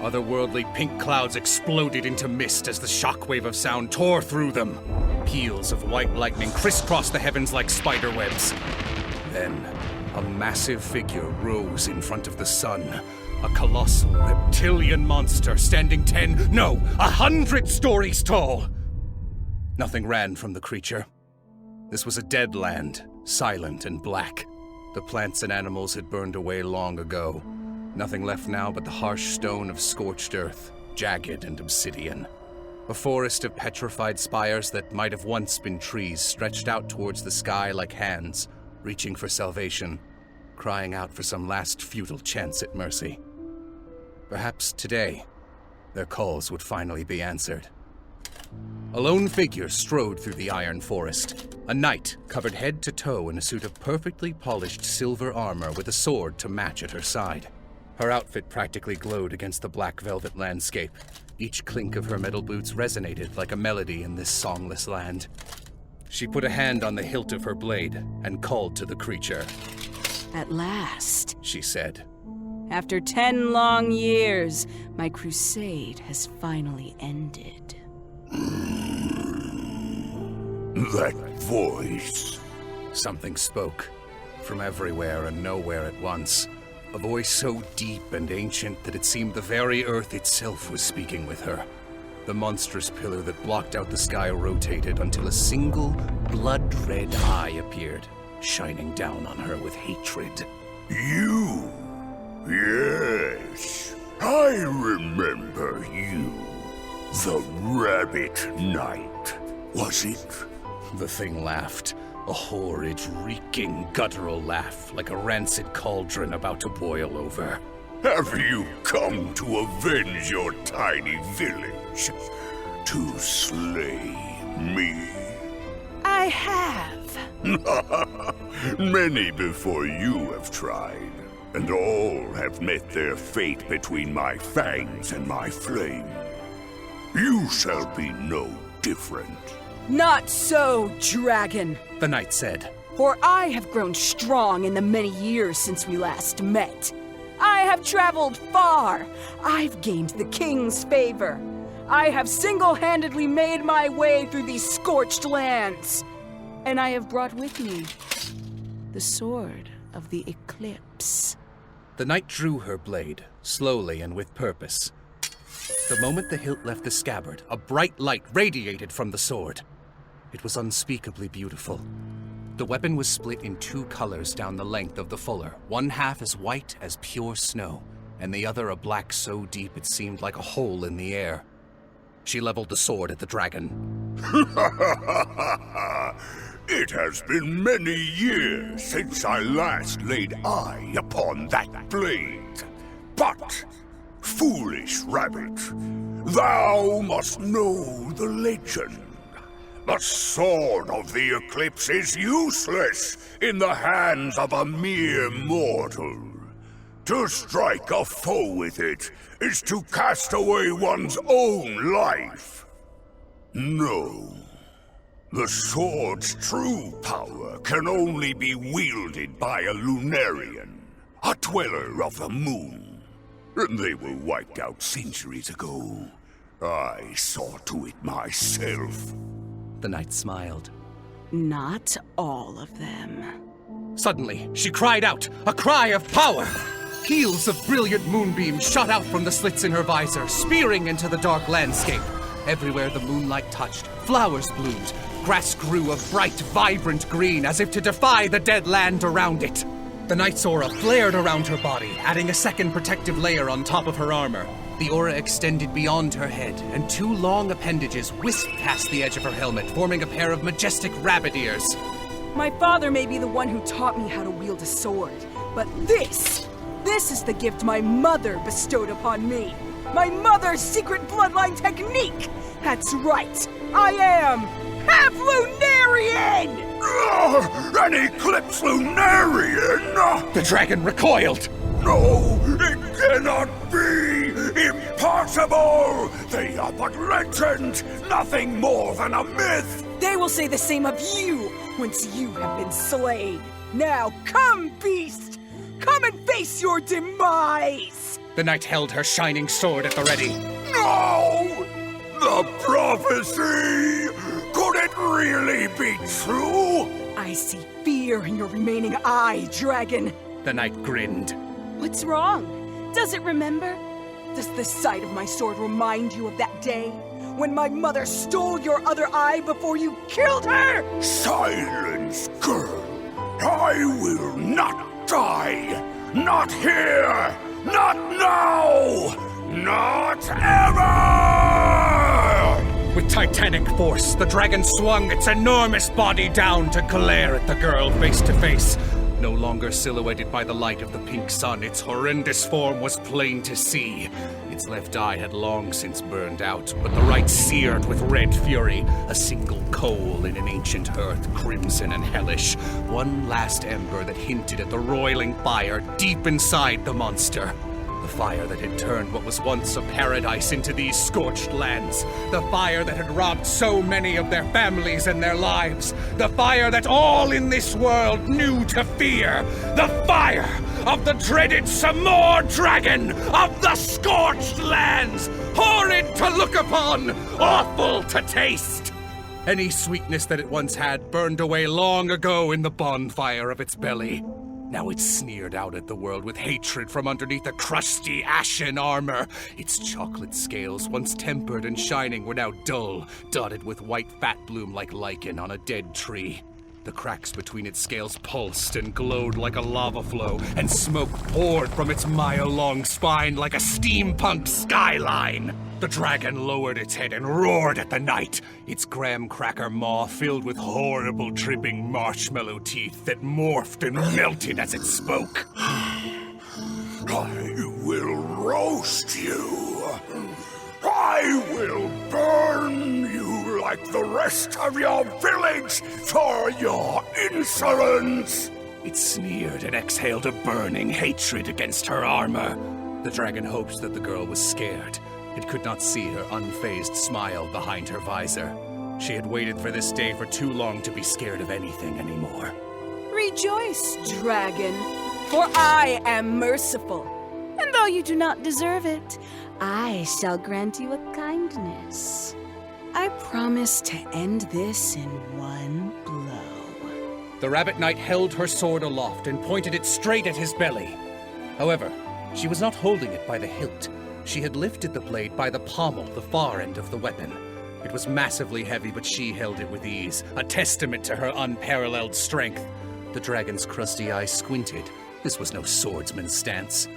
Otherworldly pink clouds exploded into mist as the shockwave of sound tore through them. Peals of white lightning crisscrossed the heavens like spiderwebs. Then, a massive figure rose in front of the sun. A colossal reptilian monster standing 100 stories tall. Nothing ran from the creature. This was a dead land, silent and black. The plants and animals had burned away long ago. Nothing left now but the harsh stone of scorched earth, jagged and obsidian. A forest of petrified spires that might have once been trees stretched out towards the sky like hands, reaching for salvation, crying out for some last futile chance at mercy. Perhaps today, their calls would finally be answered. A lone figure strode through the iron forest. A knight covered head to toe in a suit of perfectly polished silver armor with a sword to match at her side. Her outfit practically glowed against the black velvet landscape. Each clink of her metal boots resonated like a melody in this songless land. She put a hand on the hilt of her blade and called to the creature. At last, She said. after 10 long years, my crusade has finally ended. That voice. Something spoke, from everywhere and nowhere at once. A voice so deep and ancient that it seemed the very earth itself was speaking with her. The monstrous pillar that blocked out the sky rotated until a single blood-red eye appeared, shining down on her with hatred. You? Yes, I remember you. The Rabbit Knight, was it? The thing laughed, a horrid, reeking, guttural laugh, like a rancid cauldron about to boil over. Have you come to avenge your tiny village? To slay me? I have. Many before you have tried, and all have met their fate between my fangs and my flame. You shall be no different. Not so, dragon, the knight said. For I have grown strong in the many years since we last met. I have traveled far. I've gained the king's favor. I have single-handedly made my way through these scorched lands. And I have brought with me the sword of the eclipse. The knight drew her blade, slowly and with purpose. The moment the hilt left the scabbard, a bright light radiated from the sword. It was unspeakably beautiful. The weapon was split in 2 colors down the length of the fuller, one half as white as pure snow, and the other a black so deep it seemed like a hole in the air. She leveled the sword at the dragon. It has been many years since I last laid eye upon that blade. But, foolish rabbit, thou must know the legend. The sword of the eclipse is useless in the hands of a mere mortal. To strike a foe with it is to cast away one's own life. No. The sword's true power can only be wielded by a Lunarian, a dweller of the moon. And they were wiped out centuries ago. I saw to it myself. The knight smiled. Not all of them. Suddenly, she cried out, a cry of power! Peals of brilliant moonbeams shot out from the slits in her visor, spearing into the dark landscape. Everywhere the moonlight touched, flowers bloomed. Grass grew a bright, vibrant green, as if to defy the dead land around it. The knight's aura flared around her body, adding a second protective layer on top of her armor. The aura extended beyond her head, and 2 long appendages whisked past the edge of her helmet, forming a pair of majestic rabbit ears. My father may be the one who taught me how to wield a sword, but this is the gift my mother bestowed upon me. My mother's secret bloodline technique! That's right, I am half Lunarian! An Eclipse Lunarian? The dragon recoiled. No, it cannot be! Impossible! They are but legend, nothing more than a myth! They will say the same of you once you have been slain. Now come, beast! Come and face your demise! The knight held her shining sword at the ready. No! The prophecy! Could it really be true? I see fear in your remaining eye, dragon. The knight grinned. What's wrong? Does it remember? Does the sight of my sword remind you of that day? When my mother stole your other eye before you killed her? Silence, girl! I will not die! Not here! Not now! Not ever! With titanic force, the dragon swung its enormous body down to glare at the girl face to face. No longer silhouetted by the light of the pink sun, its horrendous form was plain to see. Its left eye had long since burned out, but the right seared with red fury, a single coal in an ancient hearth, crimson and hellish, one last ember that hinted at the roiling fire deep inside the monster. The fire that had turned what was once a paradise into these scorched lands. The fire that had robbed so many of their families and their lives. The fire that all in this world knew to fear. The fire of the dreaded Samor dragon of the scorched lands. Horrid to look upon, awful to taste. Any sweetness that it once had burned away long ago in the bonfire of its belly. Now it's sneered out at the world with hatred from underneath a crusty, ashen armor. Its chocolate scales, once tempered and shining, were now dull, dotted with white fat bloom like lichen on a dead tree. The cracks between its scales pulsed and glowed like a lava flow, and smoke poured from its mile-long spine like a steampunk skyline. The dragon lowered its head and roared at the night, its graham cracker maw filled with horrible dripping marshmallow teeth that morphed and melted as it spoke. I will roast you. I will burn you like the rest of your village for your insolence. It sneered and exhaled a burning hatred against her armor. The dragon hoped that the girl was scared. It could not see her unfazed smile behind her visor. She had waited for this day for too long to be scared of anything anymore. Rejoice, dragon, for I am merciful. And though you do not deserve it, I shall grant you a kindness. I promise to end this in one blow. The Rabbit Knight held her sword aloft and pointed it straight at his belly. However, she was not holding it by the hilt. She had lifted the blade by the pommel, the far end of the weapon. It was massively heavy, but she held it with ease, a testament to her unparalleled strength. The dragon's crusty eyes squinted. This was no swordsman's stance.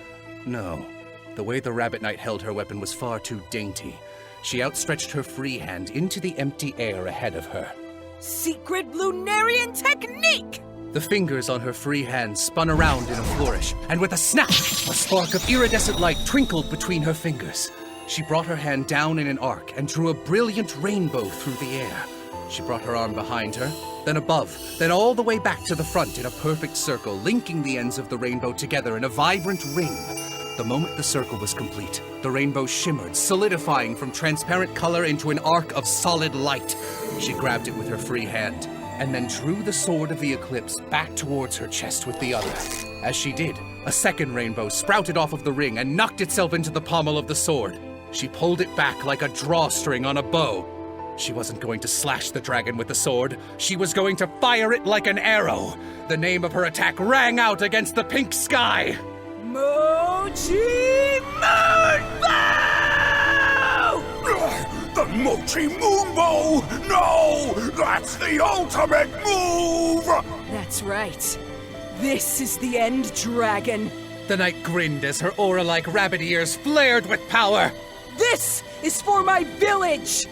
No, the way the Rabbit Knight held her weapon was far too dainty. She outstretched her free hand into the empty air ahead of her. Secret Lunarian technique! The fingers on her free hand spun around in a flourish, and with a snap, a spark of iridescent light twinkled between her fingers. She brought her hand down in an arc and drew a brilliant rainbow through the air. She brought her arm behind her, then above, then all the way back to the front in a perfect circle, linking the ends of the rainbow together in a vibrant ring. The moment the circle was complete, the rainbow shimmered, solidifying from transparent color into an arc of solid light. She grabbed it with her free hand, and then drew the sword of the eclipse back towards her chest with the other. As she did, a second rainbow sprouted off of the ring and knocked itself into the pommel of the sword. She pulled it back like a drawstring on a bow. She wasn't going to slash the dragon with the sword. She was going to fire it like an arrow. The name of her attack rang out against the pink sky. Mochi Moonbow! The Mochi Moonbow! No! That's the ultimate move! That's right. This is the end, dragon. The knight grinned as her aura like rabbit ears flared with power. This is for my village!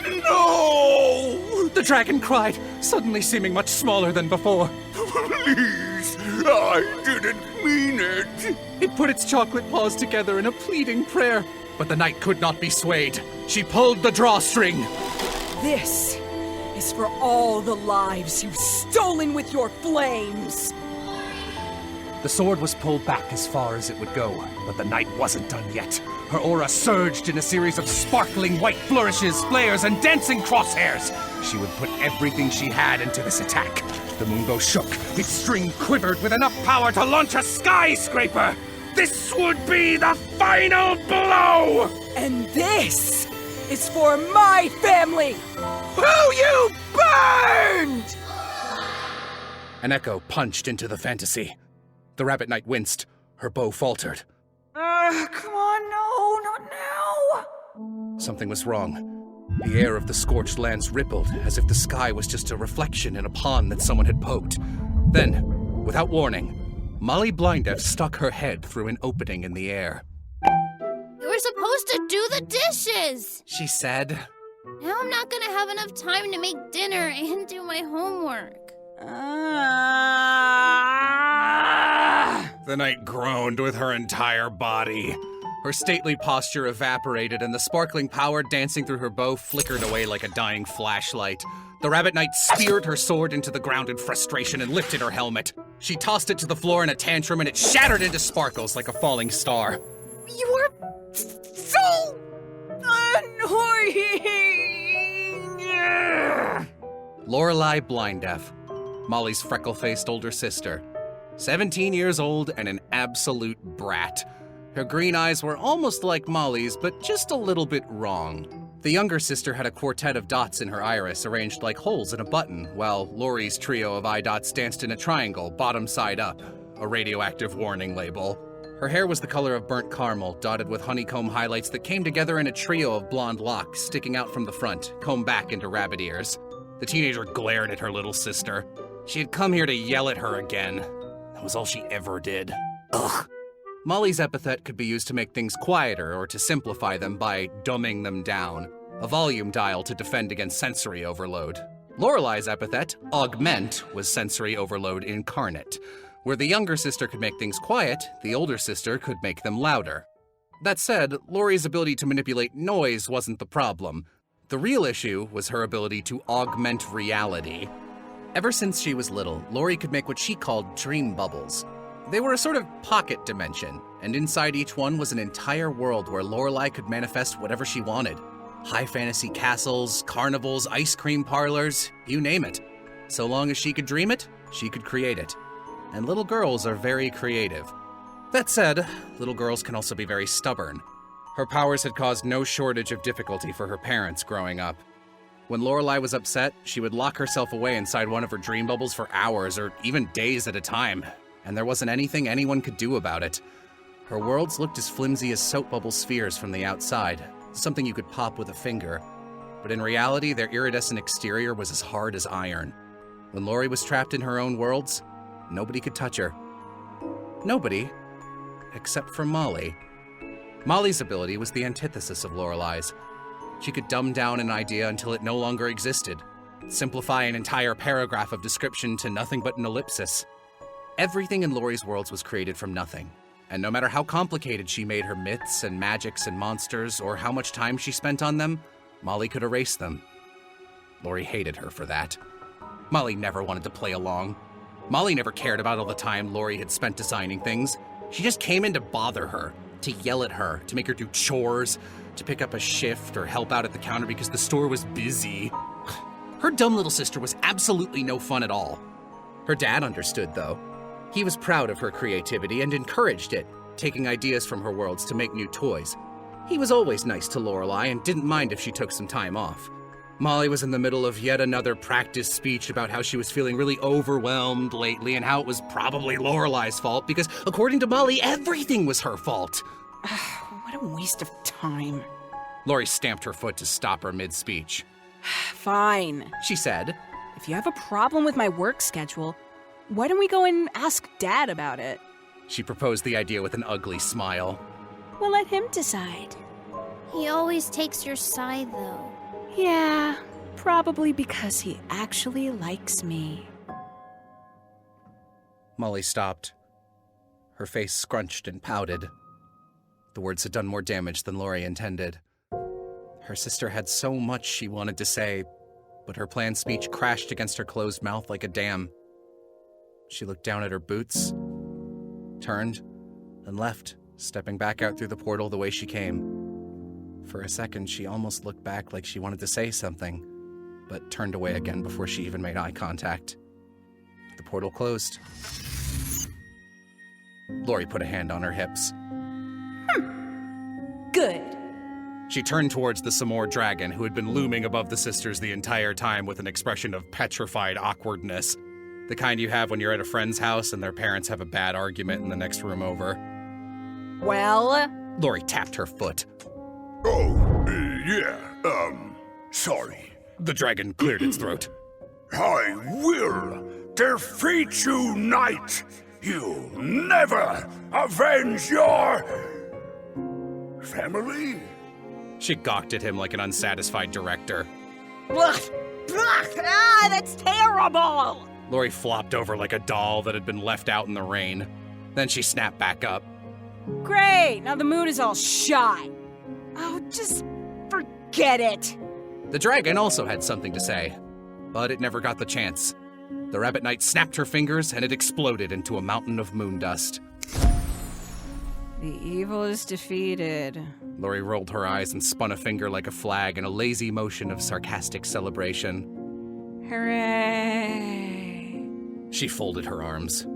No! The dragon cried, suddenly seeming much smaller than before. Please, I didn't mean it. It put its chocolate paws together in a pleading prayer, but the knight could not be swayed. She pulled the drawstring. This is for all the lives you've stolen with your flames. The sword was pulled back as far as it would go, but the knight wasn't done yet. Her aura surged in a series of sparkling white flourishes, flares, and dancing crosshairs. She would put everything she had into this attack. The moonbow shook. Its string quivered with enough power to launch a skyscraper. This would be the final blow! And this is for my family, who you burned! An echo punched into the fantasy. The Rabbit Knight winced. Her bow faltered. Come on, no, not now! Something was wrong. The air of the scorched lands rippled, as if the sky was just a reflection in a pond that someone had poked. Then, without warning, Molly Blindef stuck her head through an opening in the air. You were supposed to do the dishes! She said. Now I'm not gonna have enough time to make dinner and do my homework. The knight groaned with her entire body. Her stately posture evaporated, and the sparkling power dancing through her bow flickered away like a dying flashlight. The Rabbit Knight speared her sword into the ground in frustration and lifted her helmet. She tossed it to the floor in a tantrum, and it shattered into sparkles like a falling star. You're so annoying! Lorelai Blindef, Molly's freckle-faced older sister. 17 years old and an absolute brat. Her green eyes were almost like Molly's, but just a little bit wrong. The younger sister had a quartet of dots in her iris arranged like holes in a button, while Lori's trio of eye dots danced in a triangle, bottom side up, a radioactive warning label. Her hair was the color of burnt caramel, dotted with honeycomb highlights that came together in a trio of blonde locks sticking out from the front, combed back into rabbit ears. The teenager glared at her little sister. She had come here to yell at her again. That was all she ever did. Ugh. Molly's epithet could be used to make things quieter or to simplify them by dumbing them down, a volume dial to defend against sensory overload. Lorelai's epithet, augment, was sensory overload incarnate. Where the younger sister could make things quiet, the older sister could make them louder. That said, Lori's ability to manipulate noise wasn't the problem. The real issue was her ability to augment reality. Ever since she was little, Lori could make what she called dream bubbles. They were a sort of pocket dimension, and inside each one was an entire world where Lorelai could manifest whatever she wanted. High fantasy castles, carnivals, ice cream parlors, you name it. So long as she could dream it, she could create it. And little girls are very creative. That said, little girls can also be very stubborn. Her powers had caused no shortage of difficulty for her parents growing up. When Lorelai was upset, she would lock herself away inside one of her dream bubbles for hours or even days at a time, and there wasn't anything anyone could do about it. Her worlds looked as flimsy as soap bubble spheres from the outside, something you could pop with a finger. But in reality, their iridescent exterior was as hard as iron. When Lori was trapped in her own worlds, nobody could touch her. Nobody, except for Molly. Molly's ability was the antithesis of Lorelai's. She could dumb down an idea until it no longer existed, simplify an entire paragraph of description to nothing but an ellipsis. Everything in Lori's worlds was created from nothing, and no matter how complicated she made her myths and magics and monsters, or how much time she spent on them, Molly could erase them. Lori hated her for that. Molly never wanted to play along. Molly never cared about all the time Lori had spent designing things. She just came in to bother her, to yell at her, to make her do chores, to pick up a shift or help out at the counter because the store was busy. Her dumb little sister was absolutely no fun at all. Her dad understood, though. He was proud of her creativity and encouraged it, taking ideas from her worlds to make new toys. He was always nice to Lorelai and didn't mind if she took some time off. Molly was in the middle of yet another practice speech about how she was feeling really overwhelmed lately and how it was probably Lorelai's fault because, according to Molly, everything was her fault. What a waste of time. Lori stamped her foot to stop her mid-speech. Fine, she said. If you have a problem with my work schedule, why don't we go and ask Dad about it? She proposed the idea with an ugly smile. We'll let him decide. He always takes your side, though. Yeah, probably because he actually likes me. Molly stopped. Her face scrunched and pouted. The words had done more damage than Lori intended. Her sister had so much she wanted to say, but her planned speech crashed against her closed mouth like a dam. She looked down at her boots, turned, and left, stepping back out through the portal the way she came. For a second, she almost looked back like she wanted to say something, but turned away again before she even made eye contact. The portal closed. Lori put a hand on her hips. Good. She turned towards the Samor dragon, who had been looming above the sisters the entire time with an expression of petrified awkwardness. The kind you have when you're at a friend's house and their parents have a bad argument in the next room over. Well? Lori tapped her foot. Sorry. The dragon cleared its throat. I will defeat you, knight. You'll never avenge your family? She gawked at him like an unsatisfied director. Bluff! Bluff! Ah, that's terrible! Lori flopped over like a doll that had been left out in the rain. Then she snapped back up. Great! Now the mood is all shot. Oh, just forget it. The dragon also had something to say, but it never got the chance. The rabbit knight snapped her fingers and it exploded into a mountain of moon dust. The evil is defeated. Lori rolled her eyes and spun a finger like a flag in a lazy motion of sarcastic celebration. Hooray! She folded her arms.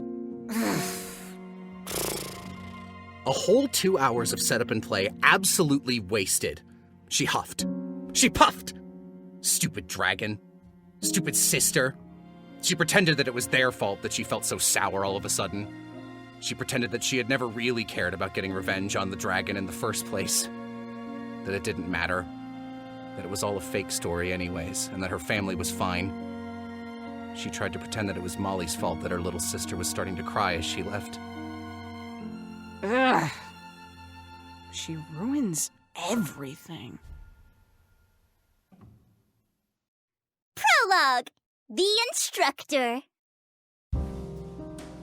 A whole 2 hours of setup and play absolutely wasted. She huffed. She puffed! Stupid dragon. Stupid sister. She pretended that it was their fault that she felt so sour all of a sudden. She pretended that she had never really cared about getting revenge on the dragon in the first place. That it didn't matter. That it was all a fake story anyways, and that her family was fine. She tried to pretend that it was Molly's fault that her little sister was starting to cry as she left. Ugh. She ruins everything. Prologue. The Instructor.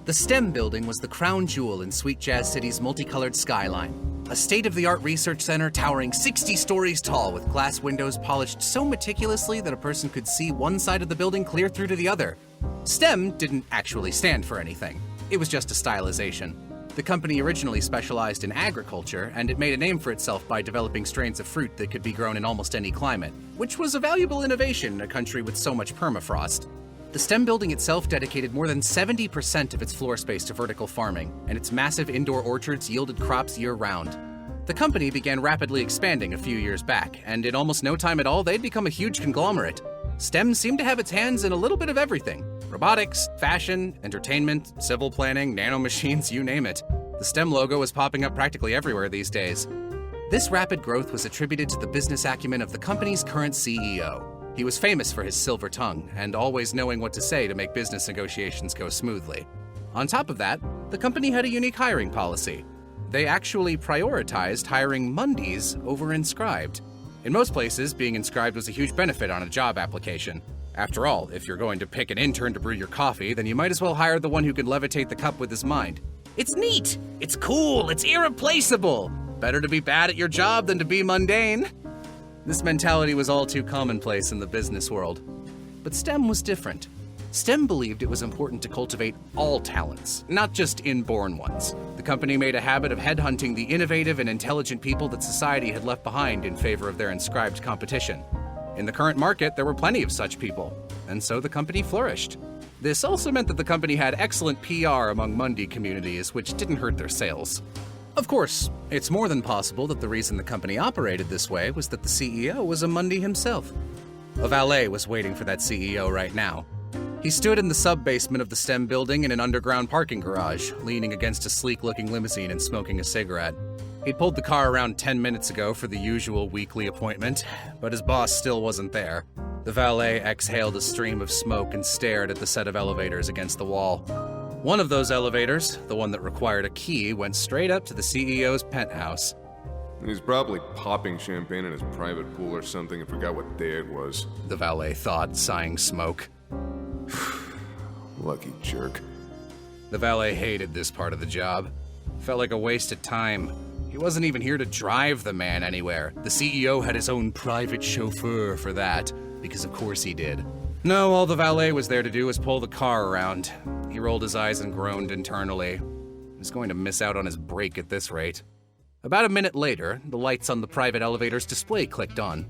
The STEM building was the crown jewel in Sweet Jazz City's multicolored skyline. A state-of-the-art research center towering 60 stories tall with glass windows polished so meticulously that a person could see one side of the building clear through to the other. STEM didn't actually stand for anything. It was just a stylization. The company originally specialized in agriculture, and it made a name for itself by developing strains of fruit that could be grown in almost any climate, which was a valuable innovation in a country with so much permafrost. The STEM building itself dedicated more than 70% of its floor space to vertical farming, and its massive indoor orchards yielded crops year-round. The company began rapidly expanding a few years back, and in almost no time at all, they'd become a huge conglomerate. STEM seemed to have its hands in a little bit of everything. Robotics, fashion, entertainment, civil planning, nanomachines, you name it. The STEM logo was popping up practically everywhere these days. This rapid growth was attributed to the business acumen of the company's current CEO. He was famous for his silver tongue and always knowing what to say to make business negotiations go smoothly. On top of that, the company had a unique hiring policy. They actually prioritized hiring Mondays over inscribed. In most places, being inscribed was a huge benefit on a job application. After all, if you're going to pick an intern to brew your coffee, then you might as well hire the one who can levitate the cup with his mind. It's neat! It's cool! It's irreplaceable! Better to be bad at your job than to be mundane. This mentality was all too commonplace in the business world. But STEM was different. STEM believed it was important to cultivate all talents, not just inborn ones. The company made a habit of headhunting the innovative and intelligent people that society had left behind in favor of their inscribed competition. In the current market, there were plenty of such people, and so the company flourished. This also meant that the company had excellent PR among Mundi communities, which didn't hurt their sales. Of course, it's more than possible that the reason the company operated this way was that the CEO was a Mundi himself. A valet was waiting for that CEO right now. He stood in the sub-basement of the STEM building in an underground parking garage, leaning against a sleek-looking limousine and smoking a cigarette. He'd pulled the car around 10 minutes ago for the usual weekly appointment, but his boss still wasn't there. The valet exhaled a stream of smoke and stared at the set of elevators against the wall. One of those elevators, the one that required a key, went straight up to the CEO's penthouse. He's probably popping champagne in his private pool or something and forgot what day it was. The valet thought, sighing smoke. Lucky jerk. The valet hated this part of the job. Felt like a waste of time. He wasn't even here to drive the man anywhere. The CEO had his own private chauffeur for that, because of course he did. No, all the valet was there to do was pull the car around. He rolled his eyes and groaned internally. He was going to miss out on his break at this rate. About a minute later, the lights on the private elevator's display clicked on.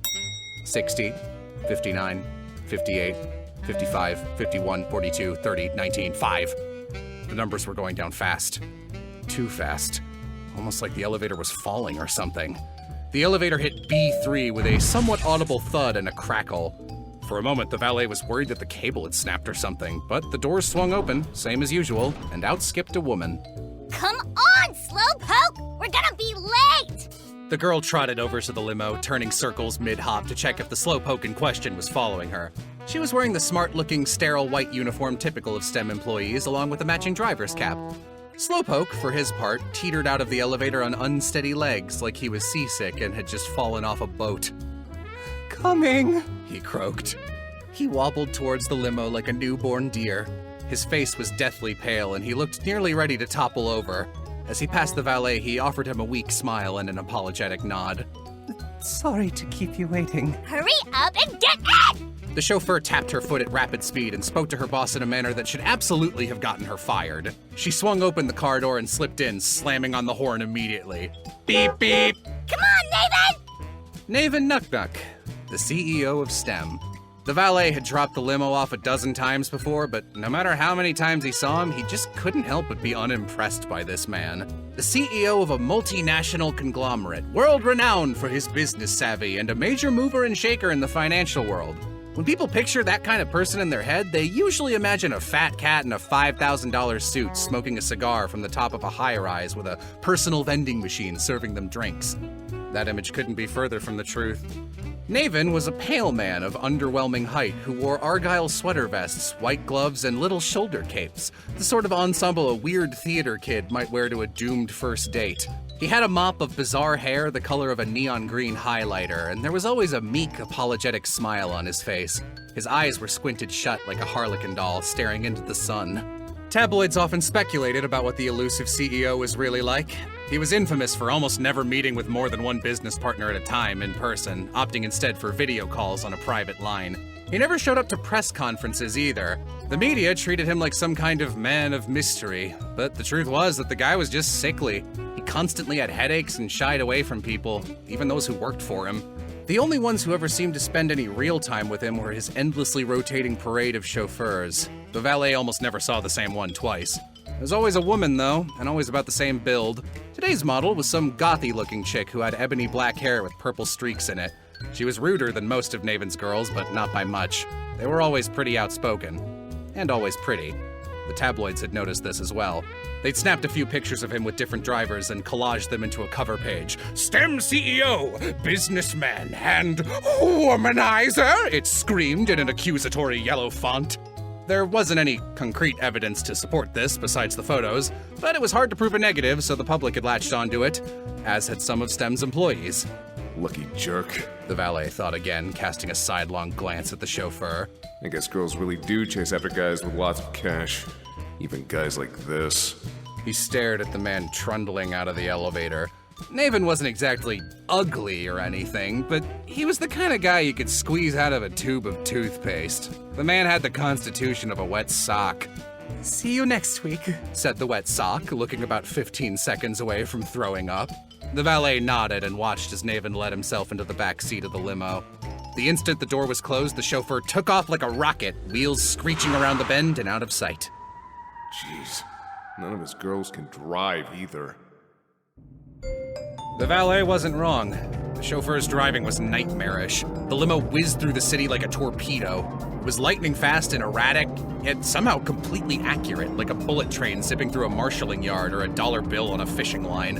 60, 59, 58, 55, 51, 42, 30, 19, 5. The numbers were going down fast. Too fast. Almost like the elevator was falling or something. The elevator hit B3 with a somewhat audible thud and a crackle. For a moment, the valet was worried that the cable had snapped or something, but the doors swung open, same as usual, and out skipped a woman. Come on, Slowpoke! We're gonna be late! The girl trotted over to the limo, turning circles mid-hop to check if the slowpoke in question was following her. She was wearing the smart-looking, sterile white uniform typical of STEM employees, along with a matching driver's cap. Slowpoke, for his part, teetered out of the elevator on unsteady legs like he was seasick and had just fallen off a boat. "Coming," he croaked. He wobbled towards the limo like a newborn deer. His face was deathly pale and he looked nearly ready to topple over. As he passed the valet, he offered him a weak smile and an apologetic nod. "Sorry to keep you waiting." Hurry up and get in! The chauffeur tapped her foot at rapid speed and spoke to her boss in a manner that should absolutely have gotten her fired. She swung open the car door and slipped in, slamming on the horn immediately. Beep, beep! Come on, Naven! Naven Nuck-Nuck, the CEO of STEM. The valet had dropped the limo off a dozen times before, but no matter how many times he saw him, he just couldn't help but be unimpressed by this man. the CEO of a multinational conglomerate, world-renowned for his business savvy and a major mover and shaker in the financial world. When people picture that kind of person in their head, they usually imagine a fat cat in a $5,000 suit smoking a cigar from the top of a high-rise with a personal vending machine serving them drinks. That image couldn't be further from the truth. Naven was a pale man of underwhelming height who wore Argyle sweater vests, white gloves, and little shoulder capes, the sort of ensemble a weird theater kid might wear to a doomed first date. He had a mop of bizarre hair the color of a neon green highlighter, and there was always a meek, apologetic smile on his face. His eyes were squinted shut like a harlequin doll staring into the sun. Tabloids often speculated about what the elusive CEO was really like. He was infamous for almost never meeting with more than one business partner at a time in person, opting instead for video calls on a private line. He never showed up to press conferences either. The media treated him like some kind of man of mystery, but the truth was that the guy was just sickly. He constantly had headaches and shied away from people, even those who worked for him. The only ones who ever seemed to spend any real time with him were his endlessly rotating parade of chauffeurs. The valet almost never saw the same one twice. There's always a woman, though, and always about the same build. Today's model was some gothy-looking chick who had ebony black hair with purple streaks in it. She was ruder than most of Naven's girls, but not by much. They were always pretty outspoken. And always pretty. The tabloids had noticed this as well. They'd snapped a few pictures of him with different drivers and collaged them into a cover page. STEM CEO, businessman, and womanizer, it screamed in an accusatory yellow font. There wasn't any concrete evidence to support this besides the photos, but it was hard to prove a negative, so the public had latched onto it, as had some of STEM's employees. Lucky jerk, the valet thought again, casting a sidelong glance at the chauffeur. I guess girls really do chase after guys with lots of cash. Even guys like this. He stared at the man trundling out of the elevator. Naven wasn't exactly ugly or anything, but he was the kind of guy you could squeeze out of a tube of toothpaste. The man had the constitution of a wet sock. "See you next week," said the wet sock, looking about 15 seconds away from throwing up. The valet nodded and watched as Naven let himself into the back seat of the limo. The instant the door was closed, the chauffeur took off like a rocket, wheels screeching around the bend and out of sight. Jeez, none of his girls can drive either. The valet wasn't wrong. The chauffeur's driving was nightmarish. The limo whizzed through the city like a torpedo. It was lightning fast and erratic, yet somehow completely accurate, like a bullet train zipping through a marshalling yard or a dollar bill on a fishing line.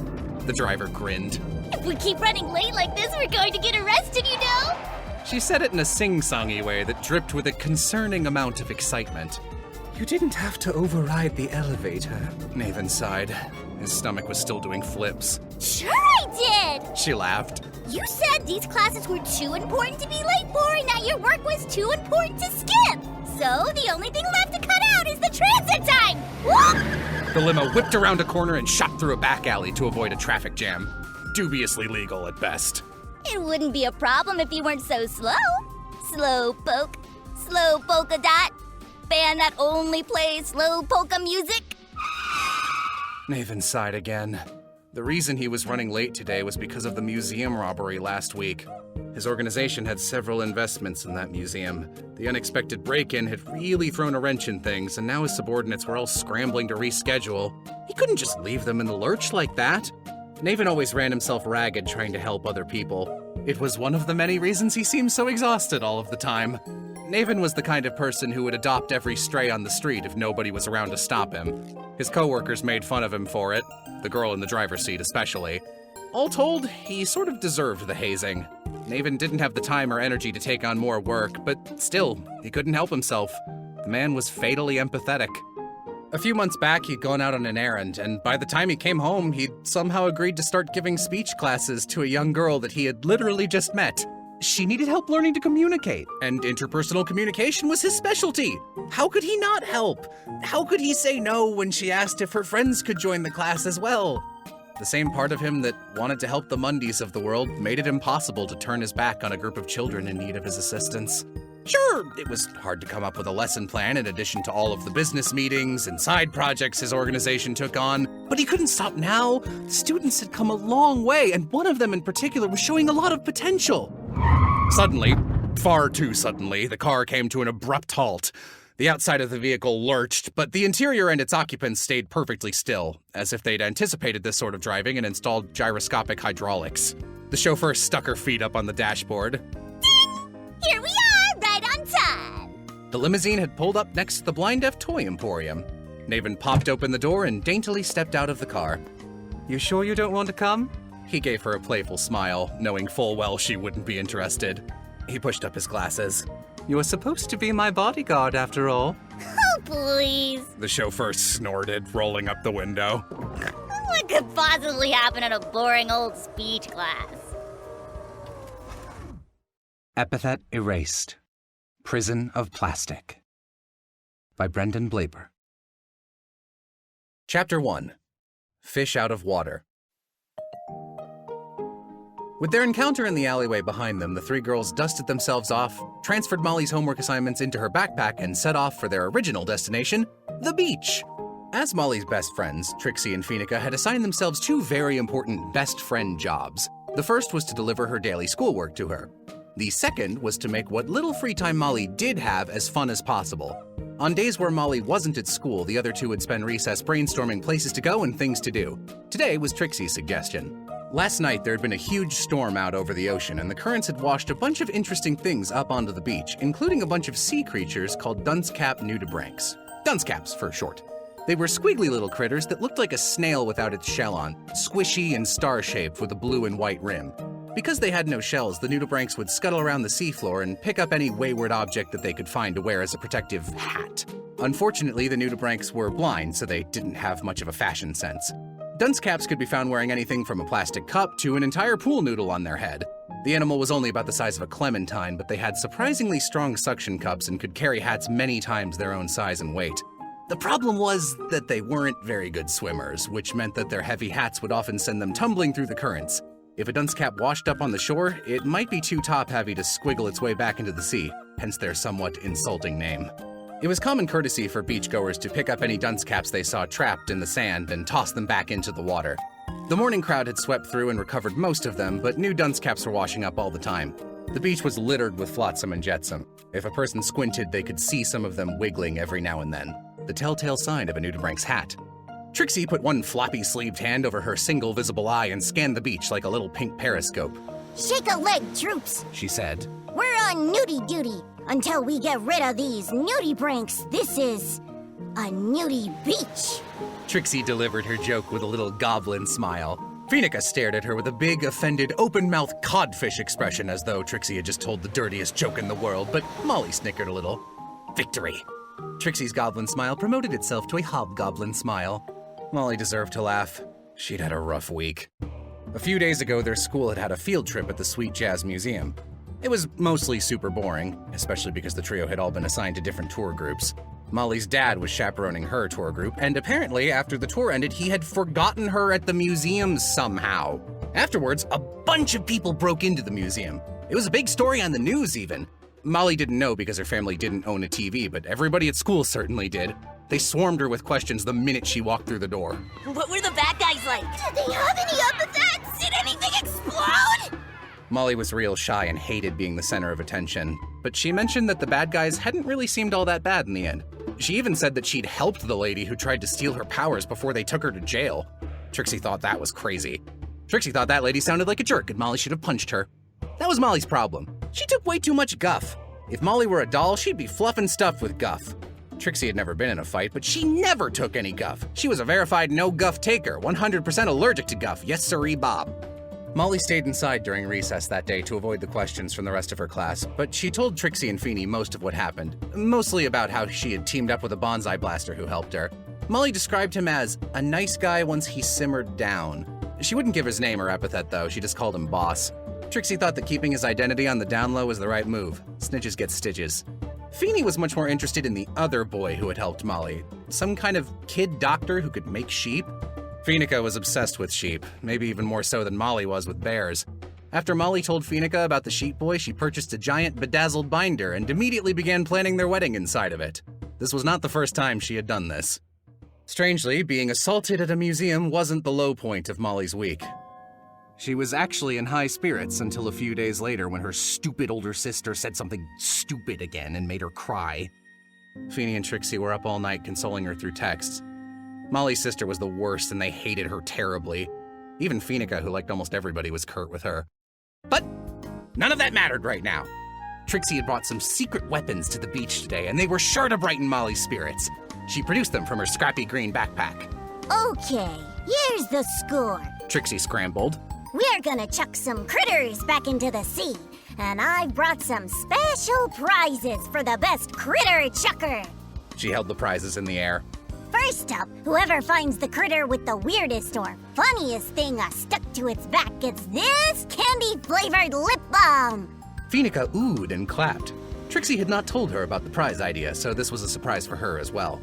The driver grinned. "If we keep running late like this, we're going to get arrested, you know?" She said it in a sing-songy way that dripped with a concerning amount of excitement. "You didn't have to override the elevator," Naven sighed. His stomach was still doing flips. "Sure I did!" She laughed. "You said these classes were too important to be late for and that your work was too important to skip. So the only thing left to cut out is the transit time! Whoop!" The limo whipped around a corner and shot through a back alley to avoid a traffic jam. Dubiously legal at best. "It wouldn't be a problem if you weren't so slow. Slow poke. Slow polka dot. Band that only plays slow polka music." Naven sighed again. The reason he was running late today was because of the museum robbery last week. His organization had several investments in that museum. The unexpected break-in had really thrown a wrench in things, and now his subordinates were all scrambling to reschedule. He couldn't just leave them in the lurch like that. Naven always ran himself ragged trying to help other people. It was one of the many reasons he seemed so exhausted all of the time. Naven was the kind of person who would adopt every stray on the street if nobody was around to stop him. His coworkers made fun of him for it, the girl in the driver's seat especially. All told, he sort of deserved the hazing. Naven didn't have the time or energy to take on more work, but still, he couldn't help himself. The man was fatally empathetic. A few months back, he'd gone out on an errand, and by the time he came home, he'd somehow agreed to start giving speech classes to a young girl that he had literally just met. She needed help learning to communicate, and interpersonal communication was his specialty. How could he not help? How could he say no when she asked if her friends could join the class as well? The same part of him that wanted to help the Mundys of the world made it impossible to turn his back on a group of children in need of his assistance. Sure, it was hard to come up with a lesson plan in addition to all of the business meetings and side projects his organization took on, but he couldn't stop now. The students had come a long way, and one of them in particular was showing a lot of potential. Suddenly, far too suddenly, the car came to an abrupt halt. The outside of the vehicle lurched, but the interior and its occupants stayed perfectly still, as if they'd anticipated this sort of driving and installed gyroscopic hydraulics. The chauffeur stuck her feet up on the dashboard. Ding! Here we are, right on time! The limousine had pulled up next to the Blind Deaf Toy Emporium. Naven popped open the door and daintily stepped out of the car. "You sure you don't want to come?" He gave her a playful smile, knowing full well she wouldn't be interested. He pushed up his glasses. "You're supposed to be my bodyguard, after all." Oh, please. The chauffeur snorted, rolling up the window. What could possibly happen in a boring old speech class? Epithet Erased, Prison of Plastic, by Brendan Blaber. Chapter 1. Fish Out of Water. With their encounter in the alleyway behind them, the three girls dusted themselves off, transferred Molly's homework assignments into her backpack, and set off for their original destination, the beach. As Molly's best friends, Trixie and Phoenica had assigned themselves two very important best friend jobs. The first was to deliver her daily schoolwork to her. The second was to make what little free time Molly did have as fun as possible. On days where Molly wasn't at school, the other two would spend recess brainstorming places to go and things to do. Today was Trixie's suggestion. Last night, there had been a huge storm out over the ocean, and the currents had washed a bunch of interesting things up onto the beach, including a bunch of sea creatures called dunce-cap nudibranchs. Dunce-caps, for short. They were squiggly little critters that looked like a snail without its shell on, squishy and star-shaped with a blue and white rim. Because they had no shells, the nudibranchs would scuttle around the seafloor and pick up any wayward object that they could find to wear as a protective hat. Unfortunately, the nudibranchs were blind, so they didn't have much of a fashion sense. Dunce caps could be found wearing anything from a plastic cup to an entire pool noodle on their head. The animal was only about the size of a clementine, but they had surprisingly strong suction cups and could carry hats many times their own size and weight. The problem was that they weren't very good swimmers, which meant that their heavy hats would often send them tumbling through the currents. If a dunce cap washed up on the shore, it might be too top-heavy to squiggle its way back into the sea, hence their somewhat insulting name. It was common courtesy for beachgoers to pick up any dunce caps they saw trapped in the sand and toss them back into the water. The morning crowd had swept through and recovered most of them, but new dunce caps were washing up all the time. The beach was littered with flotsam and jetsam. If a person squinted, they could see some of them wiggling every now and then, the telltale sign of a nudibranch's hat. Trixie put one floppy-sleeved hand over her single visible eye and scanned the beach like a little pink periscope. "Shake a leg, troops," she said. "We're on nudie duty. Until we get rid of these nudibranchs, this is a nudie beach." Trixie delivered her joke with a little goblin smile. Phoenica stared at her with a big, offended, open-mouthed codfish expression as though Trixie had just told the dirtiest joke in the world, but Molly snickered a little. Victory! Trixie's goblin smile promoted itself to a hobgoblin smile. Molly deserved to laugh. She'd had a rough week. A few days ago, their school had a field trip at the Sweet Jazz Museum. It was mostly super boring, especially because the trio had all been assigned to different tour groups. Molly's dad was chaperoning her tour group, and apparently after the tour ended, he had forgotten her at the museum somehow. Afterwards, a bunch of people broke into the museum. It was a big story on the news even. Molly didn't know because her family didn't own a TV, but everybody at school certainly did. They swarmed her with questions the minute she walked through the door. "What were the bad guys like? Did they have any epithets? Did anything explode?" Molly was real shy and hated being the center of attention, but she mentioned that the bad guys hadn't really seemed all that bad in the end. She even said that she'd helped the lady who tried to steal her powers before they took her to jail. Trixie thought that was crazy. Trixie thought that lady sounded like a jerk and Molly should have punched her. That was Molly's problem. She took way too much guff. If Molly were a doll, she'd be fluffing stuff with guff. Trixie had never been in a fight, but she never took any guff. She was a verified no-guff taker, 100% allergic to guff, yes sirree Bob. Molly stayed inside during recess that day to avoid the questions from the rest of her class, but she told Trixie and Feeny most of what happened, mostly about how she had teamed up with a bonsai blaster who helped her. Molly described him as a nice guy once he simmered down. She wouldn't give his name or epithet though, she just called him Boss. Trixie thought that keeping his identity on the down low was the right move. Snitches get stitches. Feeny was much more interested in the other boy who had helped Molly, some kind of kid doctor who could make sheep. Phoenica was obsessed with sheep, maybe even more so than Molly was with bears. After Molly told Phoenica about the sheep boy, she purchased a giant bedazzled binder and immediately began planning their wedding inside of it. This was not the first time she had done this. Strangely, being assaulted at a museum wasn't the low point of Molly's week. She was actually in high spirits until a few days later when her stupid older sister said something stupid again and made her cry. Phoene and Trixie were up all night consoling her through texts. Molly's sister was the worst and they hated her terribly. Even Phoenica, who liked almost everybody, was curt with her. But none of that mattered right now. Trixie had brought some secret weapons to the beach today, and they were sure to brighten Molly's spirits. She produced them from her scrappy green backpack. Okay, here's the score. Trixie scrambled. We're gonna chuck some critters back into the sea, and I've brought some special prizes for the best critter chucker. She held the prizes in the air. First up, whoever finds the critter with the weirdest or funniest thing stuck to its back gets this candy-flavored lip balm. Phoenica oohed and clapped. Trixie had not told her about the prize idea, so this was a surprise for her as well.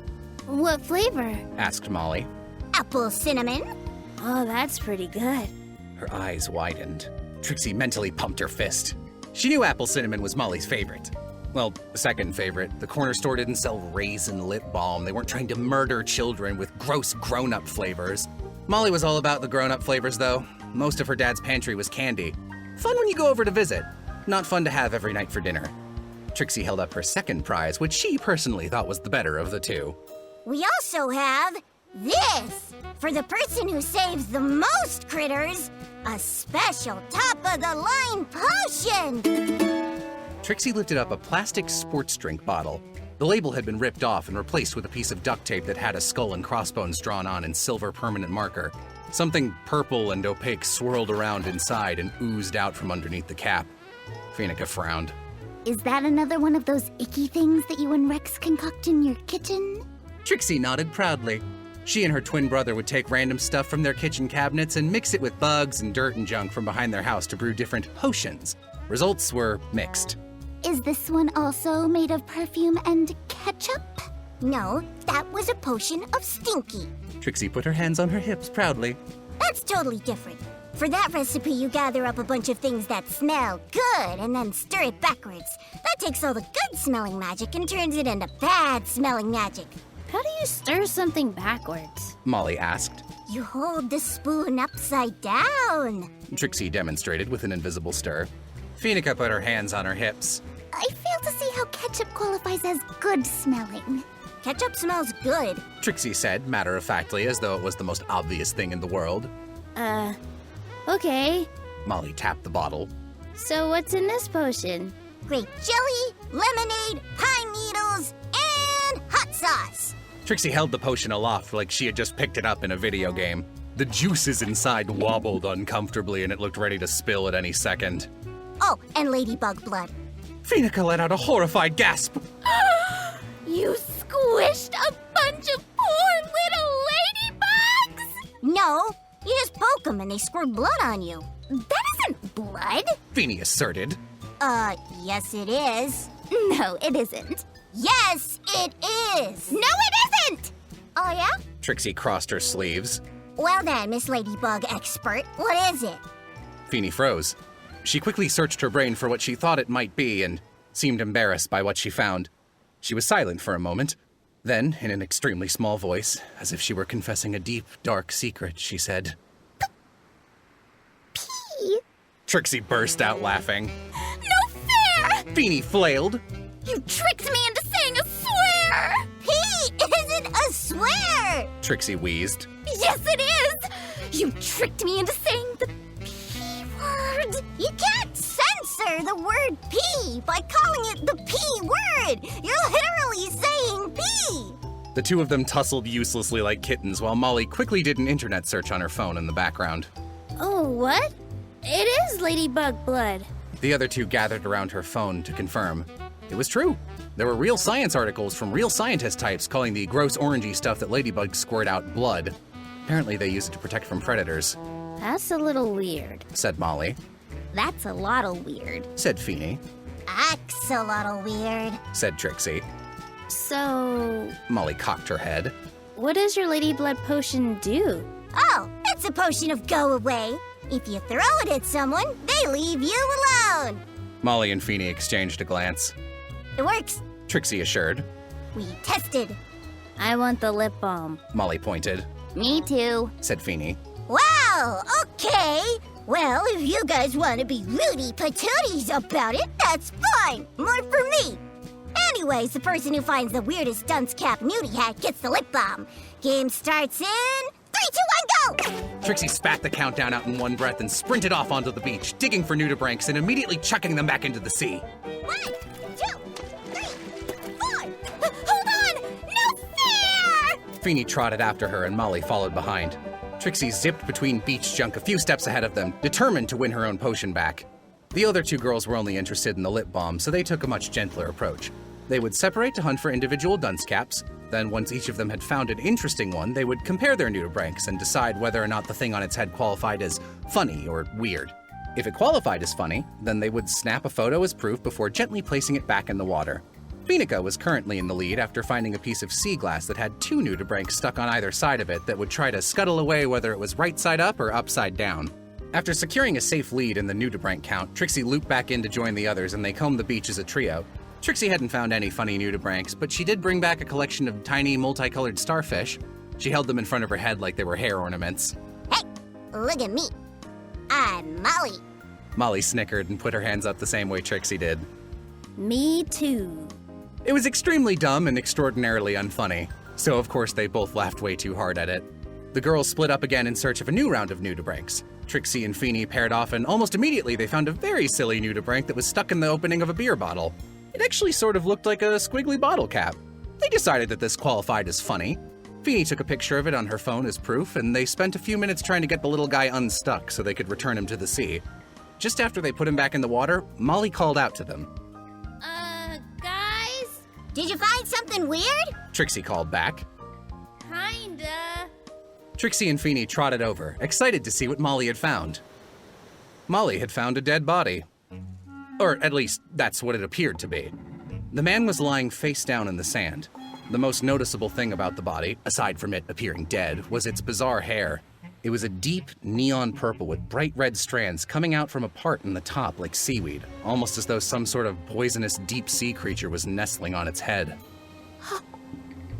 What flavor? Asked Molly. Apple cinnamon. Oh, that's pretty good. Her eyes widened. Trixie mentally pumped her fist. She knew apple cinnamon was Molly's favorite. Well, second favorite. The corner store didn't sell raisin lip balm. They weren't trying to murder children with gross grown-up flavors. Molly was all about the grown-up flavors, though. Most of her dad's pantry was candy. Fun when you go over to visit. Not fun to have every night for dinner. Trixie held up her second prize, which she personally thought was the better of the two. We also have this. For the person who saves the most critters, a special top-of-the-line potion! Trixie lifted up a plastic sports drink bottle. The label had been ripped off and replaced with a piece of duct tape that had a skull and crossbones drawn on in silver permanent marker. Something purple and opaque swirled around inside and oozed out from underneath the cap. Phoenica frowned. Is that another one of those icky things that you and Rex concoct in your kitchen? Trixie nodded proudly. She and her twin brother would take random stuff from their kitchen cabinets and mix it with bugs and dirt and junk from behind their house to brew different potions. Results were mixed. Is this one also made of perfume and ketchup? No, that was a potion of stinky. Trixie put her hands on her hips proudly. That's totally different. For that recipe, you gather up a bunch of things that smell good and then stir it backwards. That takes all the good-smelling magic and turns it into bad-smelling magic. How do you stir something backwards? Molly asked. You hold the spoon upside down. Trixie demonstrated with an invisible stir. Phoenica put her hands on her hips. I fail to see how ketchup qualifies as good smelling. Ketchup smells good, Trixie said, matter-of-factly, as though it was the most obvious thing in the world. Okay. Molly tapped the bottle. So what's in this potion? Grape jelly, lemonade, pine needles, and hot sauce. Trixie held the potion aloft like she had just picked it up in a video game. The juices inside wobbled uncomfortably and it looked ready to spill at any second. Oh, and ladybug blood. Phoenica let out a horrified gasp. You squished a bunch of poor little ladybugs? No, you just poke them and they squirt blood on you. That isn't blood. Phoene asserted. Yes it is. No, it isn't. Yes, it is. No, it isn't! Oh, yeah? Trixie crossed her sleeves. Well then, Miss Ladybug expert, what is it? Phoene froze. She quickly searched her brain for what she thought it might be and seemed embarrassed by what she found. She was silent for a moment. Then, in an extremely small voice, as if she were confessing a deep, dark secret, she said, Pee. Trixie burst out laughing. No fair! Phoene flailed. You tricked me into saying a swear! Pee isn't a swear! Trixie wheezed. Yes, it is! You tricked me into saying the P word! You can't censor the word pee by calling it the P word! You're literally saying pee! The two of them tussled uselessly like kittens while Molly quickly did an internet search on her phone in the background. Oh, what? It is ladybug blood. The other two gathered around her phone to confirm. It was true. There were real science articles from real scientist types calling the gross orangey stuff that ladybugs squirt out blood. Apparently they use it to protect from predators. That's a little weird, said Molly. That's a lot of weird, said Phoene. Axolotl weird, said Trixie. So... Molly cocked her head. What does your lady blood potion do? Oh, it's a potion of go away. If you throw it at someone, they leave you alone. Molly and Phoene exchanged a glance. It works, Trixie assured. We tested. I want the lip balm. Molly pointed. Me too, said Phoene. Wow, okay. Well, if you guys want to be Rudy Patooties about it, that's fine. More for me. Anyways, the person who finds the weirdest dunce cap nudie hat gets the lip balm. Game starts in 3, 2, 1, go! Trixie spat the countdown out in one breath and sprinted off onto the beach, digging for nudibranchs and immediately chucking them back into the sea. 1, 2, 3, 4. Hold on! No fair! Feeney trotted after her and Molly followed behind. Trixie zipped between beach junk a few steps ahead of them, determined to win her own potion back. The other two girls were only interested in the lip balm, so they took a much gentler approach. They would separate to hunt for individual dunce caps. Then once each of them had found an interesting one, they would compare their nudibranchs and decide whether or not the thing on its head qualified as funny or weird. If it qualified as funny, then they would snap a photo as proof before gently placing it back in the water. Phoenica was currently in the lead after finding a piece of sea glass that had 2 nudibranchs stuck on either side of it that would try to scuttle away whether it was right side up or upside down. After securing a safe lead in the nudibranch count, Trixie looped back in to join the others and they combed the beach as a trio. Trixie hadn't found any funny nudibranchs, but she did bring back a collection of tiny, multicolored starfish. She held them in front of her head like they were hair ornaments. Hey, look at me. I'm Molly. Molly snickered and put her hands up the same way Trixie did. Me too. It was extremely dumb and extraordinarily unfunny, so of course they both laughed way too hard at it. The girls split up again in search of a new round of nudibranchs. Trixie and Feeney paired off and almost immediately they found a very silly nudibranch that was stuck in the opening of a beer bottle. It actually sort of looked like a squiggly bottle cap. They decided that this qualified as funny. Feeney took a picture of it on her phone as proof, and they spent a few minutes trying to get the little guy unstuck so they could return him to the sea. Just after they put him back in the water, Molly called out to them. Guys? Did you find something weird? Trixie called back. Kinda. Trixie and Feeney trotted over, excited to see what Molly had found. Molly had found a dead body. Or at least, that's what it appeared to be. The man was lying face down in the sand. The most noticeable thing about the body, aside from it appearing dead, was its bizarre hair. It was a deep neon purple with bright red strands coming out from a part in the top like seaweed, almost as though some sort of poisonous deep sea creature was nestling on its head.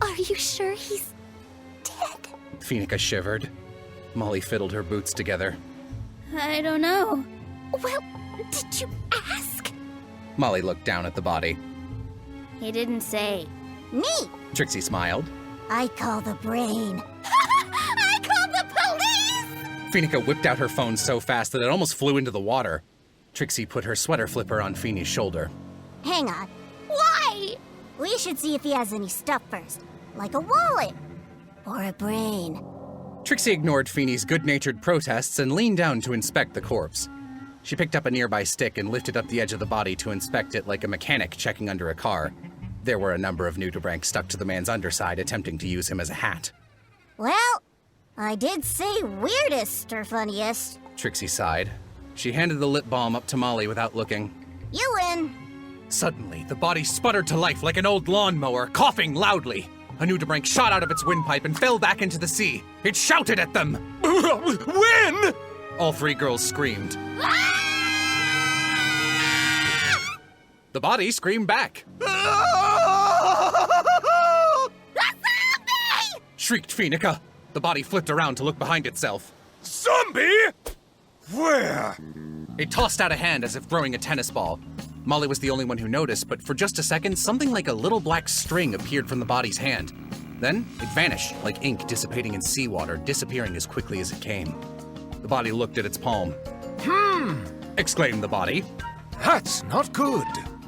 Are you sure he's dead? Phoenica shivered. Molly fiddled her boots together. I don't know. Well, did you ask? Molly looked down at the body. He didn't say. Me? Trixie smiled. I call the brain. I call the police! Phoenica whipped out her phone so fast that it almost flew into the water. Trixie put her sweater flipper on Feeney's shoulder. Hang on. Why? We should see if he has any stuff first, like a wallet or a brain. Trixie ignored Feeney's good-natured protests and leaned down to inspect the corpse. She picked up a nearby stick and lifted up the edge of the body to inspect it like a mechanic checking under a car. There were a number of nudibranchs stuck to the man's underside, attempting to use him as a hat. Well, I did say weirdest or funniest. Trixie sighed. She handed the lip balm up to Molly without looking. You win. Suddenly, the body sputtered to life like an old lawnmower, coughing loudly. A nudibranch shot out of its windpipe and fell back into the sea. It shouted at them. When? All 3 girls screamed. The body screamed back. A zombie! Shrieked Phoenica. The body flipped around to look behind itself. Zombie? Where? It tossed out a hand as if throwing a tennis ball. Molly was the only one who noticed, but for just a second, something like a little black string appeared from the body's hand. Then it vanished, like ink dissipating in seawater, disappearing as quickly as it came. The body looked at its palm. Exclaimed the body. That's not good.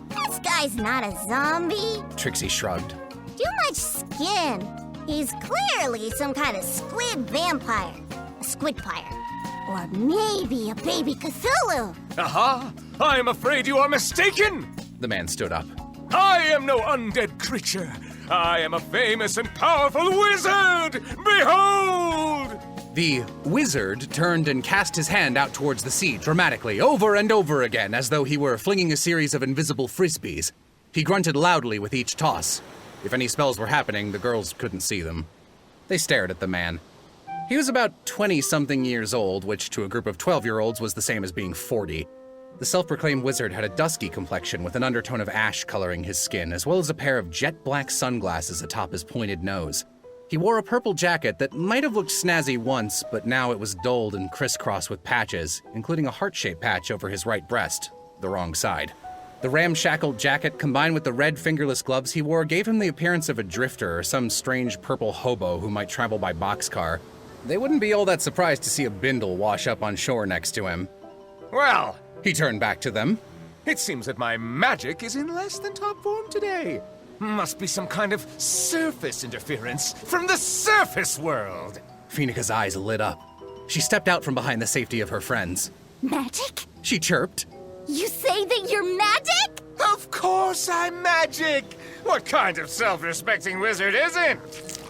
This guy's not a zombie. Trixie shrugged. Too much skin. He's clearly some kind of squid vampire. A squidpire. Or maybe a baby Cthulhu. Aha! I am afraid you are mistaken! The man stood up. I am no undead creature. I am a famous and powerful wizard! Behold! The wizard turned and cast his hand out towards the sea dramatically, over and over again, as though he were flinging a series of invisible frisbees. He grunted loudly with each toss. If any spells were happening, the girls couldn't see them. They stared at the man. He was about 20-something years old, which to a group of 12-year-olds was the same as being 40. The self-proclaimed wizard had a dusky complexion with an undertone of ash coloring his skin, as well as a pair of jet-black sunglasses atop his pointed nose. He wore a purple jacket that might have looked snazzy once, but now it was dulled and crisscrossed with patches, including a heart-shaped patch over his right breast, the wrong side. The ramshackle jacket combined with the red fingerless gloves he wore gave him the appearance of a drifter or some strange purple hobo who might travel by boxcar. They wouldn't be all that surprised to see a bindle wash up on shore next to him. Well, He turned back to them. it seems that my magic is in less than top form today. Must be some kind of surface interference from the surface world. Phoenica's eyes lit up. She stepped out from behind the safety of her friends. Magic? She chirped. You say that you're magic? Of course I'm magic! What kind of self-respecting wizard isn't?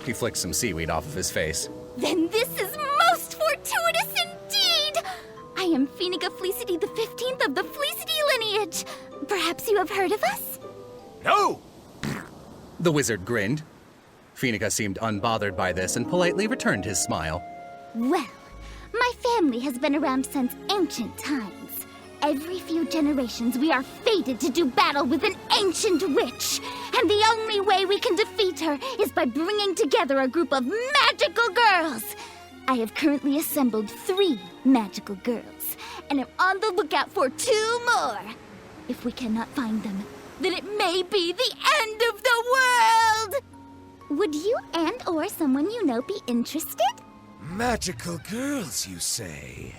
He flicked some seaweed off of his face. Then this is most fortuitous indeed! I am Phoenica Felicity the 15th of the Felicity lineage. Perhaps you have heard of us? No! The wizard grinned. Phoenica seemed unbothered by this and politely returned his smile. Well, my family has been around since ancient times. Every few generations, we are fated to do battle with an ancient witch. And the only way we can defeat her is by bringing together a group of magical girls. I have currently assembled 3 magical girls, and am on the lookout for 2 more. If we cannot find them, then it may be the end of the world! Would you and or someone you know be interested? Magical girls, you say?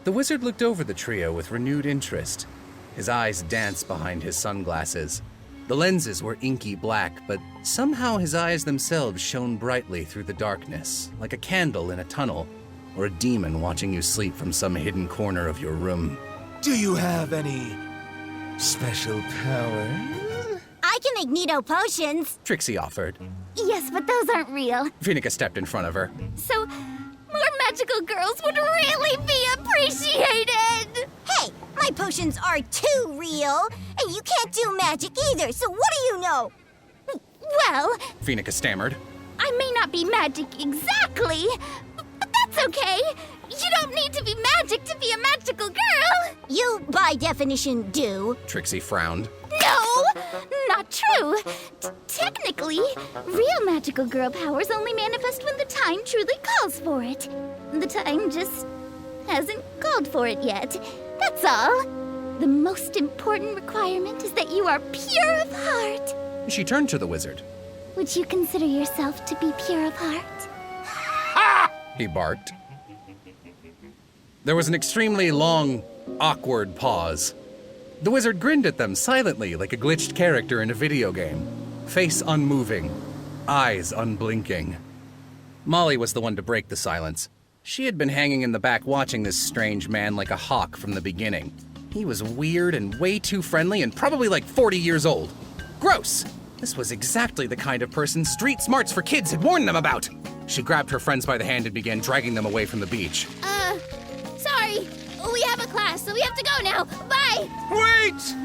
The wizard looked over the trio with renewed interest. His eyes danced behind his sunglasses. The lenses were inky black, but somehow his eyes themselves shone brightly through the darkness, like a candle in a tunnel, or a demon watching you sleep from some hidden corner of your room. Do you have any special powers? I can make Nido potions. Trixie offered. Yes, but those aren't real. Phoenica stepped in front of her. So, more magical girls would really be appreciated! Hey, my potions are too real, and you can't do magic either, so what do you know? Well, Phoenica stammered. I may not be magic exactly, but that's okay. You don't need to be magic to be a magical girl. You, by definition, do. Trixie frowned. No, not true. Technically, real magical girl powers only manifest when the time truly calls for it. The time just hasn't called for it yet. That's all. The most important requirement is that you are pure of heart. She turned to the wizard. Would you consider yourself to be pure of heart? Ha! He barked. There was an extremely long, awkward pause. The wizard grinned at them silently like a glitched character in a video game. Face unmoving, eyes unblinking. Molly was the one to break the silence. She had been hanging in the back watching this strange man like a hawk from the beginning. He was weird and way too friendly and probably like 40 years old. Gross! This was exactly the kind of person Street Smarts for Kids had warned them about. She grabbed her friends by the hand and began dragging them away from the beach. Sorry. We have a class, so we have to go now. Bye! Wait!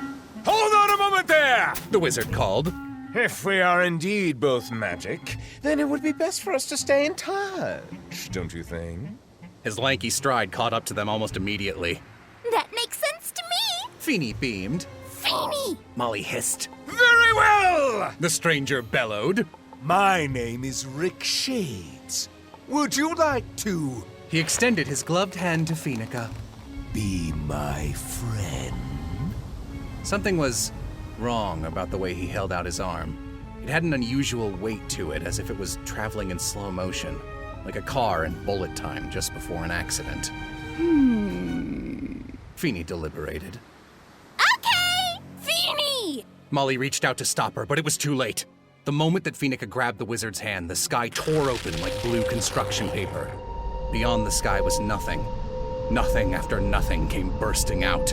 Hold on a moment there! The wizard called. If we are indeed both magic, then it would be best for us to stay in touch, don't you think? His lanky stride caught up to them almost immediately. That makes sense to me! Feeny beamed. Feeny! Molly hissed. Very well! The stranger bellowed. My name is Rick Shades. Would you like to... He extended his gloved hand to Phoenica. Be my friend? Something was wrong about the way he held out his arm. It had an unusual weight to it, as if it was traveling in slow motion, like a car in bullet time just before an accident. Feeny deliberated. Okay! Feeny! Molly reached out to stop her, but it was too late. The moment that Phoenica grabbed the wizard's hand, the sky tore open like blue construction paper. Beyond the sky was nothing. Nothing after nothing came bursting out.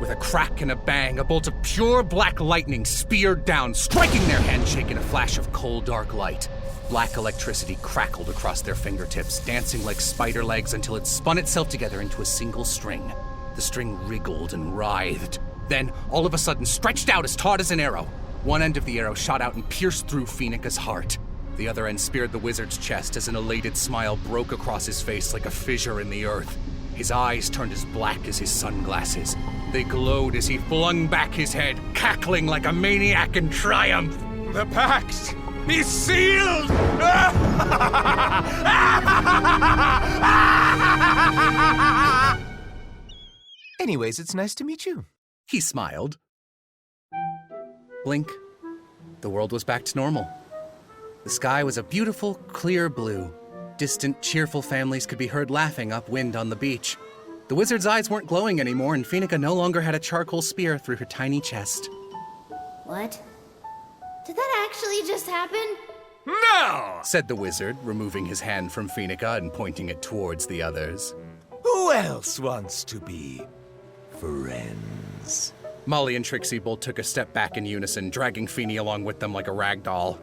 With a crack and a bang, a bolt of pure black lightning speared down, striking their handshake in a flash of cold, dark light. Black electricity crackled across their fingertips, dancing like spider legs until it spun itself together into a single string. The string wriggled and writhed, then, all of a sudden, stretched out as taut as an arrow. One end of the arrow shot out and pierced through Phoenica's heart. The other end speared the wizard's chest as an elated smile broke across his face like a fissure in the earth. His eyes turned as black as his sunglasses. They glowed as he flung back his head, cackling like a maniac in triumph. The pact is sealed! Anyways, it's nice to meet you. He smiled. Blink. The world was back to normal. The sky was a beautiful, clear blue. Distant, cheerful families could be heard laughing upwind on the beach. The wizard's eyes weren't glowing anymore, and Phoenica no longer had a charcoal spear through her tiny chest. What? Did that actually just happen? No! Said the wizard, removing his hand from Phoenica and pointing it towards the others. Who else wants to be friends? Molly and Trixie both took a step back in unison, dragging Feeny along with them like a rag doll.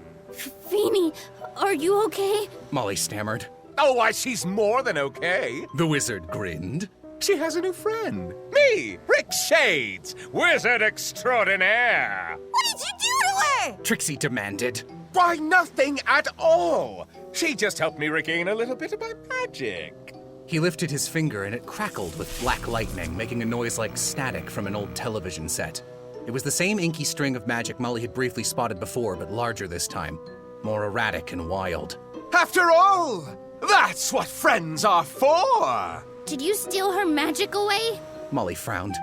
Feeny, are you okay? Molly stammered. Oh, why, she's more than okay. The wizard grinned. She has a new friend. Me, Rick Shades, wizard extraordinaire. What did you do to her? Trixie demanded. Why, nothing at all. She just helped me regain a little bit of my magic. He lifted his finger and it crackled with black lightning, making a noise like static from an old television set. It was the same inky string of magic Molly had briefly spotted before, but larger this time. More erratic and wild. After all, that's what friends are for! Did you steal her magic away? Molly frowned.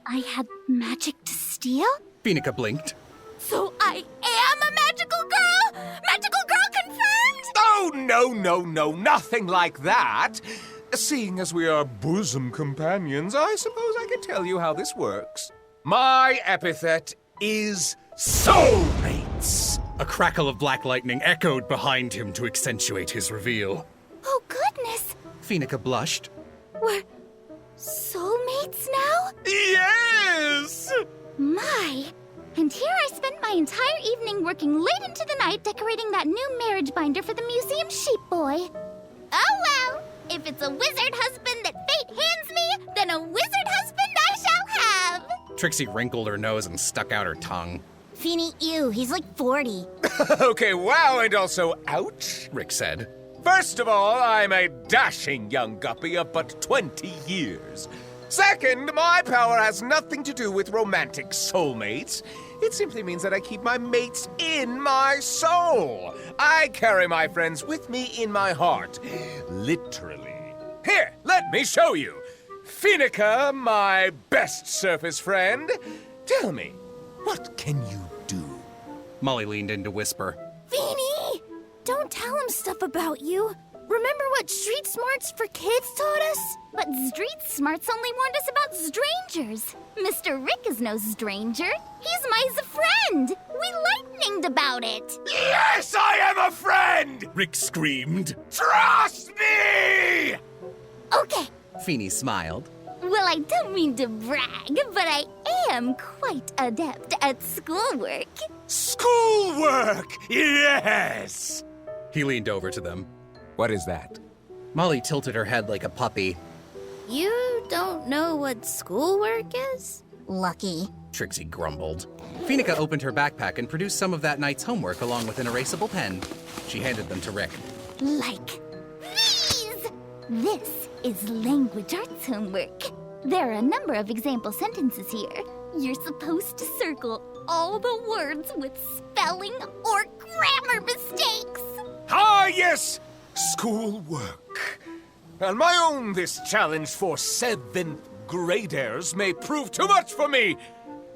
I had magic to steal? Phoenica blinked. So I am a magical girl? Magical girl confirmed? Oh, no, nothing like that. Seeing as we are bosom companions, I suppose I can tell you how this works. My epithet is soulmates. A crackle of black lightning echoed behind him to accentuate his reveal. Oh, goodness. Phoenica blushed. We're soulmates now? Yes! My. And here I spent my entire evening working late into the night decorating that new marriage binder for the museum sheep boy. Oh well, if it's a wizard husband that fate hands me, then a wizard husband I shall have. Trixie wrinkled her nose and stuck out her tongue. Feeny, ew, he's like 40. Okay, wow, and also ouch, Rick said. First of all, I'm a dashing young guppy of but 20 years. Second, my power has nothing to do with romantic soulmates. It simply means that I keep my mates in my soul. I carry my friends with me in my heart. Literally. Here, let me show you. Phoenica, my best surface friend. Tell me, what can you do? Molly leaned in to whisper. Feeny! Don't tell him stuff about you. Remember what street smarts for kids taught us? But street smarts only warned us about strangers. Mr. Rick is no stranger. He's my friend. We lightninged about it. Yes, I am a friend! Rick screamed. Trust me! Okay. Feeny smiled. Well, I don't mean to brag, but I am quite adept at schoolwork. Schoolwork! Yes! He leaned over to them. What is that? Molly tilted her head like a puppy. You don't know what schoolwork is? Lucky. Trixie grumbled. Phoenica opened her backpack and produced some of that night's homework along with an erasable pen. She handed them to Rick. Like these! This is language arts homework. There are a number of example sentences here. You're supposed to circle all the words with spelling or grammar mistakes. Ah, yes! Schoolwork. On my own, this challenge for 7th graders may prove too much for me.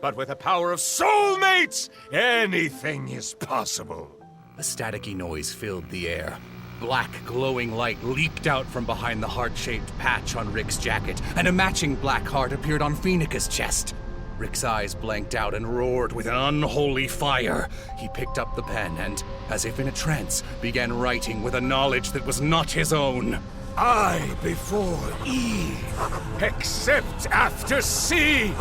But with the power of soulmates, anything is possible. A staticky noise filled the air. Black, glowing light leaked out from behind the heart-shaped patch on Rick's jacket, and a matching black heart appeared on Phoenica's chest. Rick's eyes blanked out and roared with an unholy fire. He picked up the pen and, as if in a trance, began writing with a knowledge that was not his own. I before E, except after C,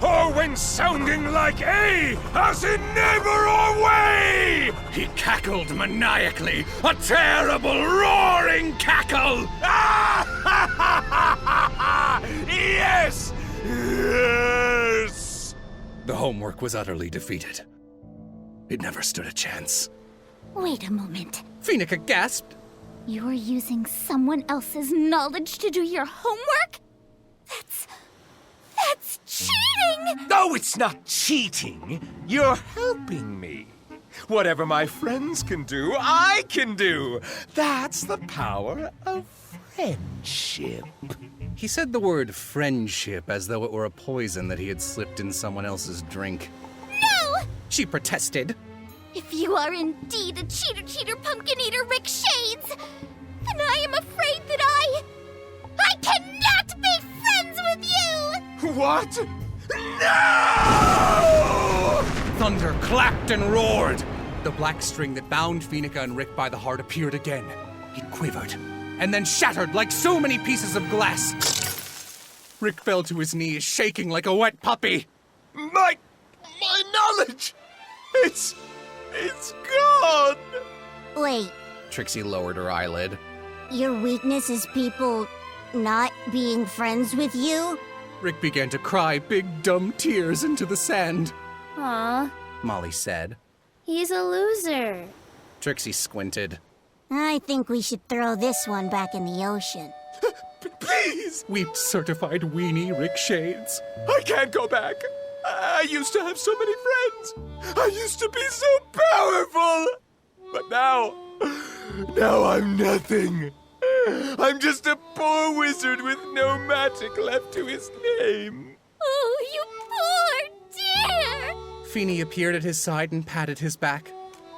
or when sounding like A, as in never or way! He cackled maniacally, a terrible roaring cackle! Yes! Yes! The homework was utterly defeated. It never stood a chance. Wait a moment. Phoenica gasped. You're using someone else's knowledge to do your homework? That's cheating! No, it's not cheating. You're helping me. Whatever my friends can do, I can do. That's the power of friendship. He said the word friendship as though it were a poison that he had slipped in someone else's drink. No! she protested. If you are indeed a cheater, pumpkin eater, Rick Shades, then I am afraid that I cannot be friends with you! What? No! Thunder clapped and roared. The black string that bound Phoenica and Rick by the heart appeared again. It quivered, and then shattered like so many pieces of glass. Rick fell to his knees, shaking like a wet puppy. My knowledge! It's gone! Wait, Trixie lowered her eyelid. your weakness is people not being friends with you? Rick began to cry big dumb tears into the sand. Aw, Molly said. he's a loser. Trixie squinted. I think we should throw this one back in the ocean. Please! Weeped certified weenie Rick Shades. I can't go back. I used to have so many friends. I used to be so powerful. But now I'm nothing. I'm just a poor wizard with no magic left to his name. Oh, you poor dear! Feeny appeared at his side and patted his back.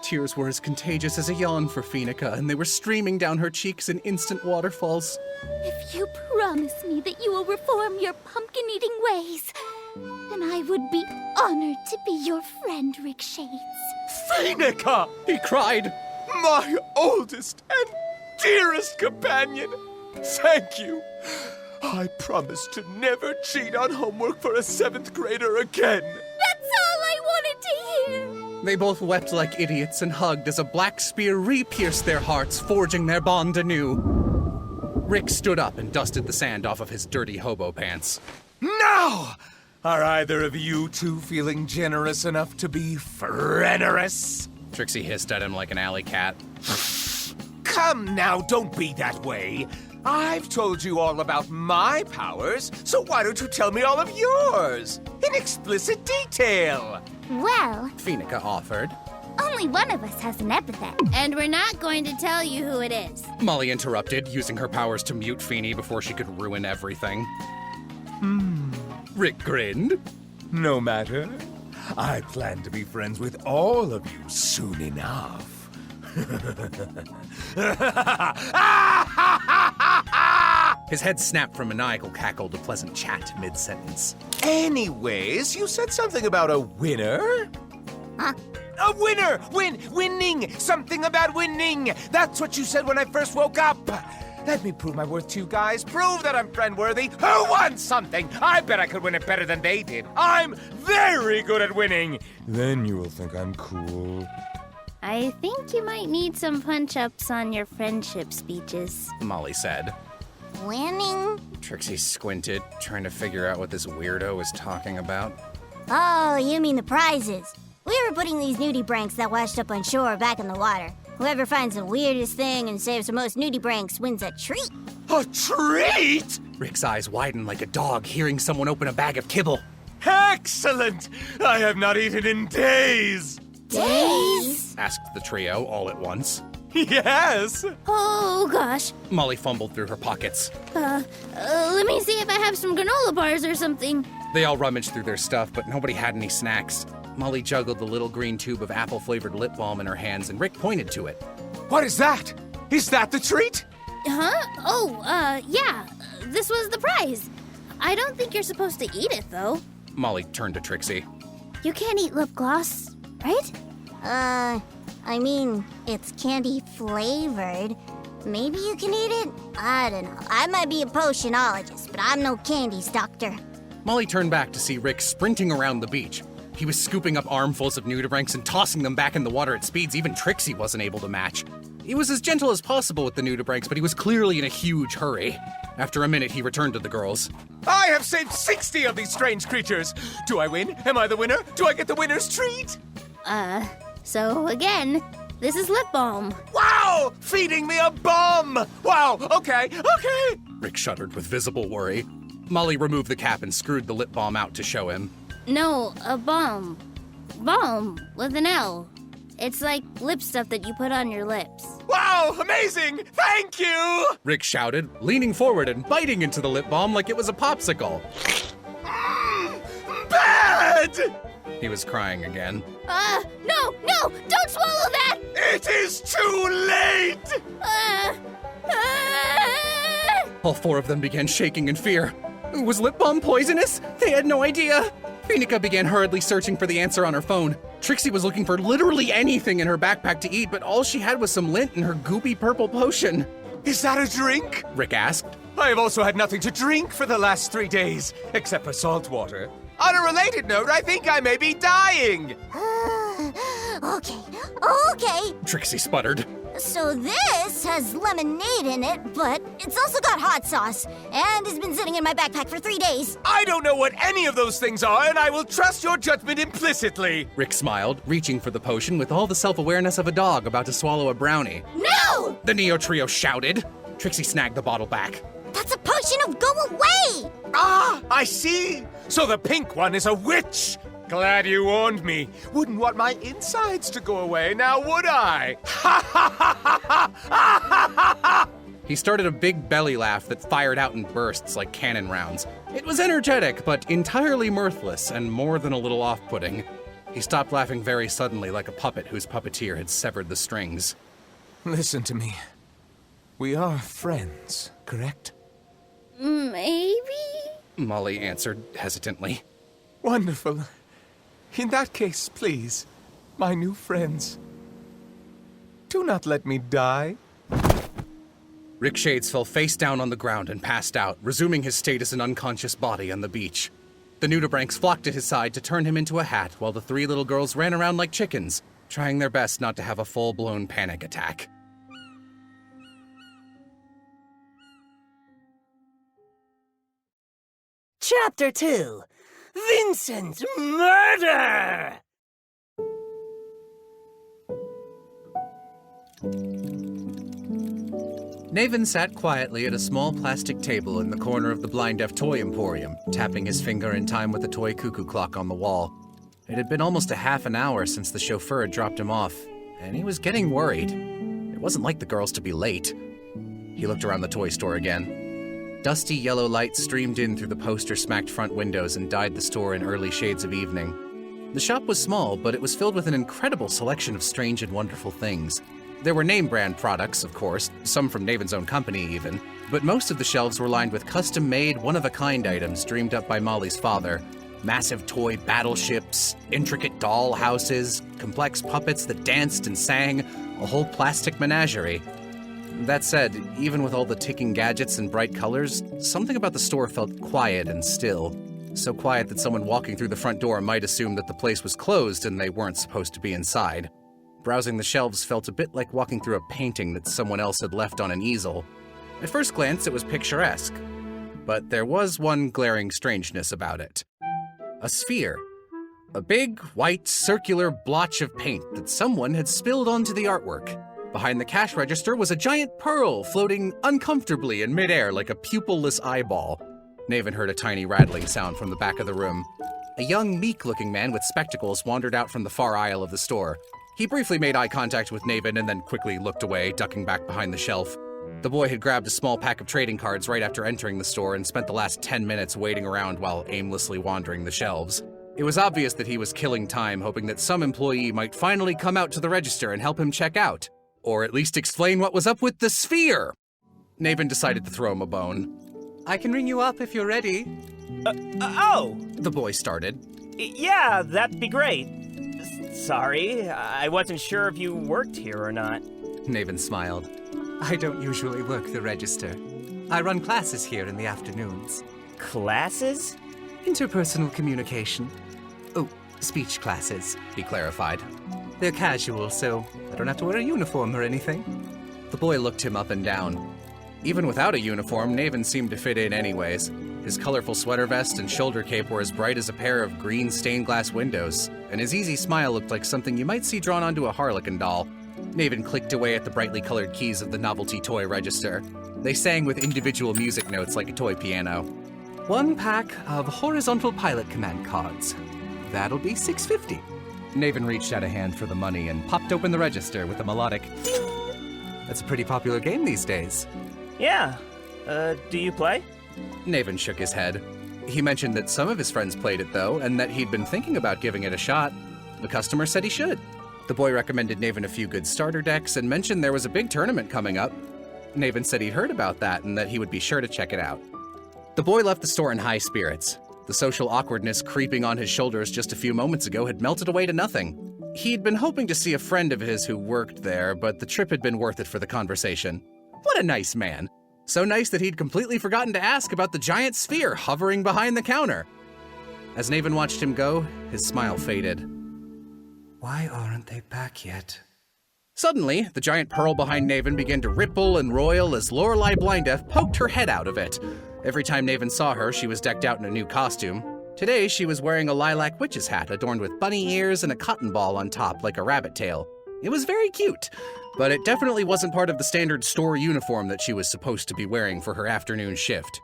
Tears were as contagious as a yawn for Phoenica, and they were streaming down her cheeks in instant waterfalls. If you promise me that you will reform your pumpkin-eating ways, then I would be honored to be your friend, Rick Shades. Phoenica! He cried. My oldest and dearest companion! Thank you! I promise to never cheat on homework for a 7th grader again! That's all I wanted to hear! They both wept like idiots and hugged as a black spear re-pierced their hearts, forging their bond anew. Rick stood up and dusted the sand off of his dirty hobo pants. Now! Are either of you two feeling generous enough to be friendorous? Trixie hissed at him like an alley cat. Come now, don't be that way. I've told you all about my powers, so why don't you tell me all of yours? In explicit detail. Well, Phoenica offered. only one of us has an epithet, and we're not going to tell you who it is. Molly interrupted, using her powers to mute Feeny before she could ruin everything. Rick grinned. No matter. I plan to be friends with all of you soon enough. His head snapped from maniacal cackle to pleasant chat mid-sentence. Anyways, you said something about a winner? Huh? A winner! Winning! Something about winning! That's what you said when I first woke up! Let me prove my worth to you guys. Prove that I'm friend-worthy. Who wants something? I bet I could win it better than they did. I'm very good at winning. Then you will think I'm cool. I think you might need some punch-ups on your friendship speeches. Molly said. Winning? Trixie squinted, trying to figure out what this weirdo was talking about. Oh, you mean the prizes. We were putting these nudie branks that washed up on shore back in the water. Whoever finds the weirdest thing and saves the most nudie branks wins a treat. A treat? Rick's eyes widened like a dog hearing someone open a bag of kibble. Excellent! I have not eaten in days. Days? Asked the trio all at once. Yes! Oh, gosh. Molly fumbled through her pockets. Let me see if I have some granola bars or something. They all rummaged through their stuff, but nobody had any snacks. Molly juggled the little green tube of apple-flavored lip balm in her hands, and Rick pointed to it. What is that? Is that the treat? Huh? Oh, yeah. This was the prize. I don't think you're supposed to eat it, though. Molly turned to Trixie. You can't eat lip gloss, right? I mean, it's candy flavored. Maybe you can eat it? I don't know. I might be a potionologist, but I'm no candies doctor. Molly turned back to see Rick sprinting around the beach. He was scooping up armfuls of nudibranchs and tossing them back in the water at speeds even Trixie wasn't able to match. He was as gentle as possible with the nudibranchs, but he was clearly in a huge hurry. After a minute, he returned to the girls. I have saved 60 of these strange creatures. Do I win? Am I the winner? Do I get the winner's treat? So again, this is lip balm. Wow! Feeding me a bomb! Wow, okay. Rick shuddered with visible worry. Molly removed the cap and screwed the lip balm out to show him. No, a balm. Balm with an L. It's like lip stuff that you put on your lips. Wow, amazing! Thank you! Rick shouted, leaning forward and biting into the lip balm like it was a popsicle. Bad! dead! He was crying again. No, don't swallow that! It is too late! All four of them began shaking in fear. Was lip balm poisonous? They had no idea. Phoenica began hurriedly searching for the answer on her phone. Trixie was looking for literally anything in her backpack to eat, but all she had was some lint and her goopy purple potion. Is that a drink? Rick asked. I have also had nothing to drink for the last 3 days, except for salt water. On a related note, I think I may be dying! Okay. Trixie sputtered. So this has lemonade in it, but it's also got hot sauce, and has been sitting in my backpack for 3 days. I don't know what any of those things are, and I will trust your judgment implicitly. Rick smiled, reaching for the potion with all the self-awareness of a dog about to swallow a brownie. No! The Neo Trio shouted. Trixie snagged the bottle back. That's a potion of go away! Ah, I see! So the pink one is a witch! Glad you warned me. Wouldn't want my insides to go away, now would I? Ha ha ha ha ha ha ha! He started a big belly laugh that fired out in bursts like cannon rounds. It was energetic, but entirely mirthless and more than a little off-putting. He stopped laughing very suddenly like a puppet whose puppeteer had severed the strings. Listen to me. We are friends, correct? Maybe? Molly answered hesitantly. Wonderful. In that case, please, my new friends, do not let me die. Rick Shades fell face down on the ground and passed out, resuming his state as an unconscious body on the beach. The nudibranchs flocked at his side to turn him into a hat while the 3 little girls ran around like chickens, trying their best not to have a full-blown panic attack. Chapter 2. Vincent Murder! Naven sat quietly at a small plastic table in the corner of the Blind Deaf Toy Emporium, tapping his finger in time with the toy cuckoo clock on the wall. It had been almost a half an hour since the chauffeur had dropped him off, and he was getting worried. It wasn't like the girls to be late. He looked around the toy store again. Dusty yellow light streamed in through the poster-smacked front windows and dyed the store in early shades of evening. The shop was small, but it was filled with an incredible selection of strange and wonderful things. There were name-brand products, of course, some from Naven's own company even, but most of the shelves were lined with custom-made, one-of-a-kind items dreamed up by Molly's father. Massive toy battleships, intricate doll houses, complex puppets that danced and sang, a whole plastic menagerie. That said, even with all the ticking gadgets and bright colors, something about the store felt quiet and still. So quiet that someone walking through the front door might assume that the place was closed and they weren't supposed to be inside. Browsing the shelves felt a bit like walking through a painting that someone else had left on an easel. At first glance, it was picturesque. But there was one glaring strangeness about it. A sphere. A big, white, circular blotch of paint that someone had spilled onto the artwork. Behind the cash register was a giant pearl floating uncomfortably in midair like a pupil-less eyeball. Naven heard a tiny rattling sound from the back of the room. A young, meek-looking man with spectacles wandered out from the far aisle of the store. He briefly made eye contact with Naven and then quickly looked away, ducking back behind the shelf. The boy had grabbed a small pack of trading cards right after entering the store and spent the last 10 minutes waiting around while aimlessly wandering the shelves. It was obvious that he was killing time, hoping that some employee might finally come out to the register and help him check out. Or at least explain what was up with the sphere. Naven decided to throw him a bone. I can ring you up if you're ready. Oh! The boy started. Yeah, that'd be great. Sorry, I wasn't sure if you worked here or not. Naven smiled. I don't usually work the register. I run classes here in the afternoons. Classes? Interpersonal communication. Oh, speech classes, he clarified. They're casual, so I don't have to wear a uniform or anything. The boy looked him up and down. Even without a uniform, Naven seemed to fit in anyways. His colorful sweater vest and shoulder cape were as bright as a pair of green stained glass windows, and his easy smile looked like something you might see drawn onto a Harlequin doll. Naven clicked away at the brightly colored keys of the novelty toy register. They sang with individual music notes like a toy piano. 1 pack of horizontal pilot command cards. That'll be $6.50. Naven reached out a hand for the money and popped open the register with a melodic ding. That's a pretty popular game these days. Yeah. Do you play? Naven shook his head. He mentioned that some of his friends played it, though, and that he'd been thinking about giving it a shot. The customer said he should. The boy recommended Naven a few good starter decks and mentioned there was a big tournament coming up. Naven said he'd heard about that and that he would be sure to check it out. The boy left the store in high spirits. The social awkwardness creeping on his shoulders just a few moments ago had melted away to nothing. He'd been hoping to see a friend of his who worked there, but the trip had been worth it for the conversation. What a nice man. So nice that he'd completely forgotten to ask about the giant sphere hovering behind the counter. As Naven watched him go, his smile faded. Why aren't they back yet? Suddenly, the giant pearl behind Naven began to ripple and roil as Lorelai Blindef poked her head out of it. Every time Naven saw her, she was decked out in a new costume. Today, she was wearing a lilac witch's hat adorned with bunny ears and a cotton ball on top like a rabbit tail. It was very cute, but it definitely wasn't part of the standard store uniform that she was supposed to be wearing for her afternoon shift.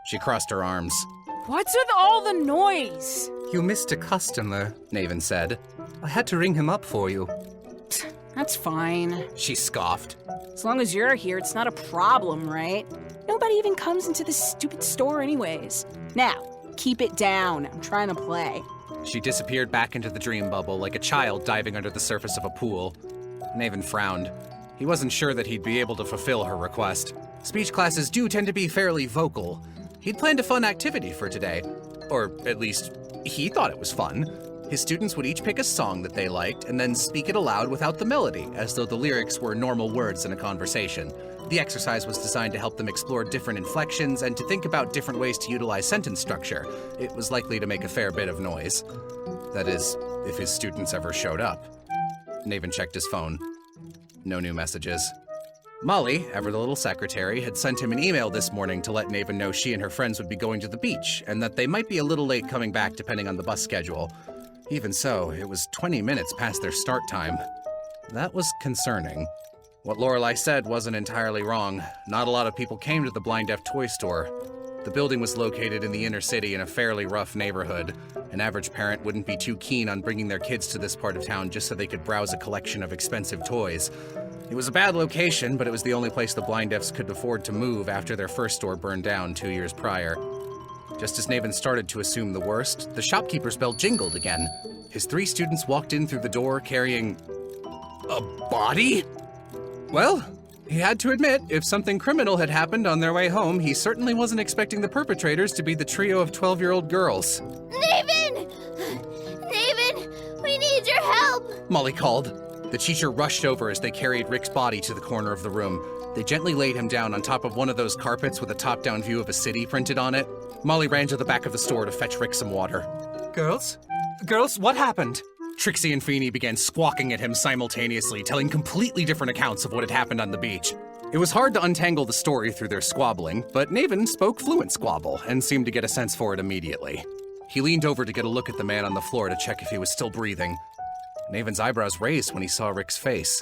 She crossed her arms. What's with all the noise? You missed a customer, Naven said. I had to ring him up for you. That's fine. She scoffed. As long as you're here, it's not a problem, right? Nobody even comes into this stupid store anyways. Now, keep it down. I'm trying to play. She disappeared back into the dream bubble like a child diving under the surface of a pool. Naven frowned. He wasn't sure that he'd be able to fulfill her request. Speech classes do tend to be fairly vocal. He'd planned a fun activity for today. Or at least, he thought it was fun. His students would each pick a song that they liked and then speak it aloud without the melody, as though the lyrics were normal words in a conversation. The exercise was designed to help them explore different inflections and to think about different ways to utilize sentence structure. It was likely to make a fair bit of noise. That is, if his students ever showed up. Naven checked his phone. No new messages. Molly, ever the little secretary, had sent him an email this morning to let Naven know she and her friends would be going to the beach, and that they might be a little late coming back depending on the bus schedule. Even so, it was 20 minutes past their start time. That was concerning. What Lorelai said wasn't entirely wrong. Not a lot of people came to the Blind Deaf toy store. The building was located in the inner city in a fairly rough neighborhood. An average parent wouldn't be too keen on bringing their kids to this part of town just so they could browse a collection of expensive toys. It was a bad location, but it was the only place the Blind Deafs could afford to move after their first store burned down 2 years prior. Just as Naven started to assume the worst, the shopkeeper's bell jingled again. His 3 students walked in through the door carrying a body? Well, he had to admit, if something criminal had happened on their way home, he certainly wasn't expecting the perpetrators to be the trio of 12-year-old girls. Naven! Naven, we need your help! Molly called. The teacher rushed over as they carried Rick's body to the corner of the room. They gently laid him down on top of one of those carpets with a top-down view of a city printed on it. Molly ran to the back of the store to fetch Rick some water. Girls, what happened? Trixie and Feeney began squawking at him simultaneously, telling completely different accounts of what had happened on the beach. It was hard to untangle the story through their squabbling, but Naven spoke fluent squabble and seemed to get a sense for it immediately. He leaned over to get a look at the man on the floor to check if he was still breathing. Naven's eyebrows raised when he saw Rick's face.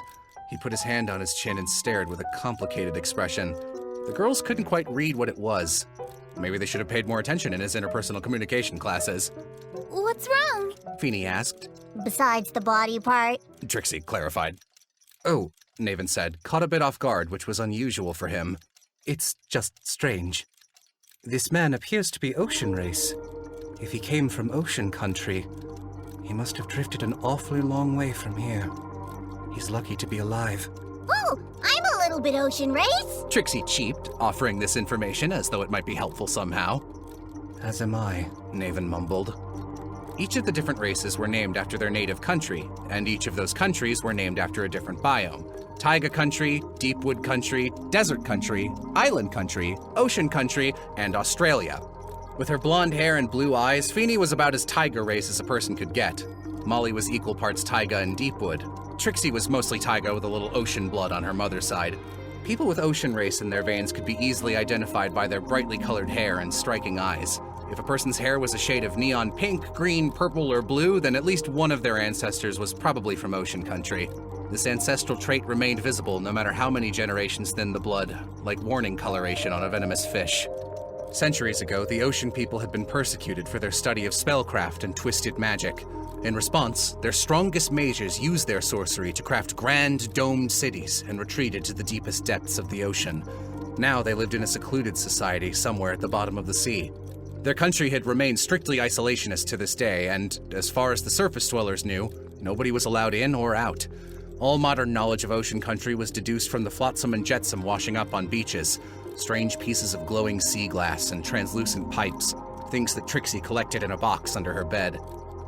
He put his hand on his chin and stared with a complicated expression. The girls couldn't quite read what it was. Maybe they should have paid more attention in his interpersonal communication classes. What's wrong? Feeney asked. Besides the body part? Trixie clarified. Oh, Naven said, caught a bit off guard, which was unusual for him. It's just strange. This man appears to be Ocean Race. If he came from Ocean Country, he must have drifted an awfully long way from here. He's lucky to be alive. Oh, I'm a little bit Ocean Race. Trixie cheeped, offering this information as though it might be helpful somehow. As am I, Naven mumbled. Each of the different races were named after their native country, and each of those countries were named after a different biome. Taiga country, deepwood country, desert country, island country, ocean country, and Australia. With her blonde hair and blue eyes, Feeney was about as taiga race as a person could get. Molly was equal parts taiga and deepwood. Trixie was mostly taiga with a little ocean blood on her mother's side. People with ocean race in their veins could be easily identified by their brightly colored hair and striking eyes. If a person's hair was a shade of neon pink, green, purple, or blue, then at least one of their ancestors was probably from ocean country. This ancestral trait remained visible no matter how many generations thinned the blood, like warning coloration on a venomous fish. Centuries ago, the ocean people had been persecuted for their study of spellcraft and twisted magic. In response, their strongest mages used their sorcery to craft grand, domed cities and retreated to the deepest depths of the ocean. Now they lived in a secluded society somewhere at the bottom of the sea. Their country had remained strictly isolationist to this day, and as far as the surface dwellers knew, nobody was allowed in or out. All modern knowledge of ocean country was deduced from the flotsam and jetsam washing up on beaches, strange pieces of glowing sea glass and translucent pipes, things that Trixie collected in a box under her bed.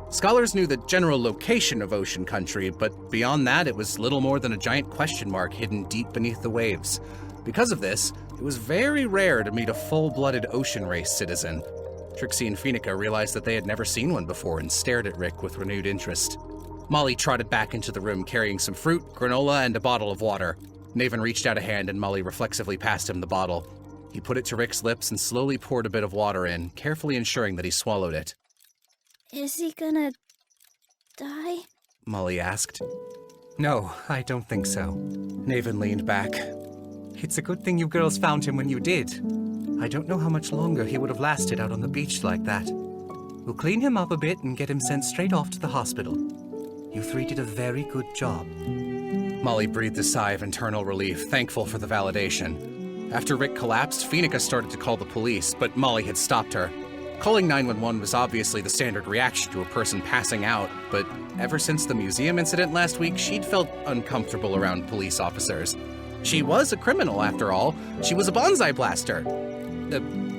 Scholars knew the general location of ocean country, but beyond that, it was little more than a giant question mark hidden deep beneath the waves. Because of this, it was very rare to meet a full-blooded ocean race citizen. Trixie and Phoenica realized that they had never seen one before and stared at Rick with renewed interest. Molly trotted back into the room carrying some fruit, granola, and a bottle of water. Naven reached out a hand and Molly reflexively passed him the bottle. He put it to Rick's lips and slowly poured a bit of water in, carefully ensuring that he swallowed it. Is he gonna die? Molly asked. No, I don't think so. Naven leaned back. It's a good thing you girls found him when you did. I don't know how much longer he would have lasted out on the beach like that. We'll clean him up a bit and get him sent straight off to the hospital. You three did a very good job. Molly breathed a sigh of internal relief, thankful for the validation. After Rick collapsed, Phoenica started to call the police, but Molly had stopped her. Calling 911 was obviously the standard reaction to a person passing out, but ever since the museum incident last week, she'd felt uncomfortable around police officers. She was a criminal, after all. She was a bonsai blaster.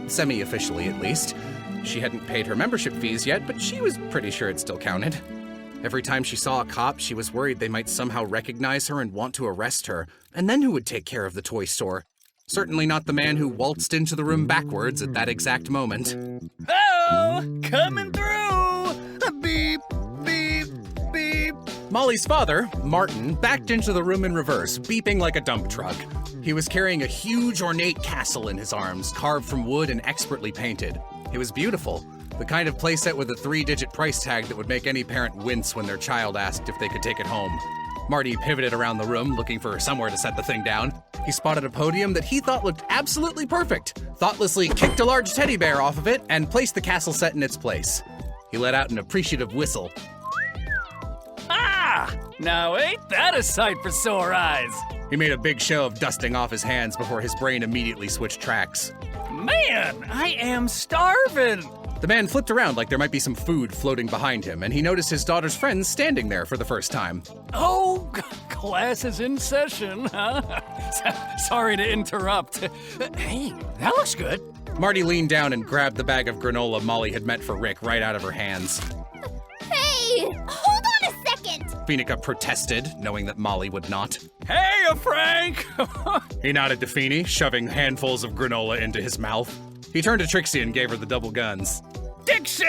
Semi-officially, at least. She hadn't paid her membership fees yet, but she was pretty sure it still counted. Every time she saw a cop, she was worried they might somehow recognize her and want to arrest her. And then who would take care of the toy store? Certainly not the man who waltzed into the room backwards at that exact moment. Oh, coming through! Beep, beep, beep. Molly's father, Martin, backed into the room in reverse, beeping like a dump truck. He was carrying a huge, ornate castle in his arms, carved from wood and expertly painted. It was beautiful, the kind of playset with a 3-digit price tag that would make any parent wince when their child asked if they could take it home. Marty pivoted around the room, looking for somewhere to set the thing down. He spotted a podium that he thought looked absolutely perfect, thoughtlessly kicked a large teddy bear off of it, and placed the castle set in its place. He let out an appreciative whistle. Ah! Now ain't that a sight for sore eyes? He made a big show of dusting off his hands before his brain immediately switched tracks. Man, I am starving! The man flipped around like there might be some food floating behind him, and he noticed his daughter's friends standing there for the first time. Oh, class is in session, huh? Sorry to interrupt. Hey, that looks good. Marty leaned down and grabbed the bag of granola Molly had meant for Rick right out of her hands. Hey, hold on a second! Phoenica protested, knowing that Molly would not. Hey, Frank! He nodded to Feeny, shoving handfuls of granola into his mouth. He turned to Trixie and gave her the double guns. Dixie!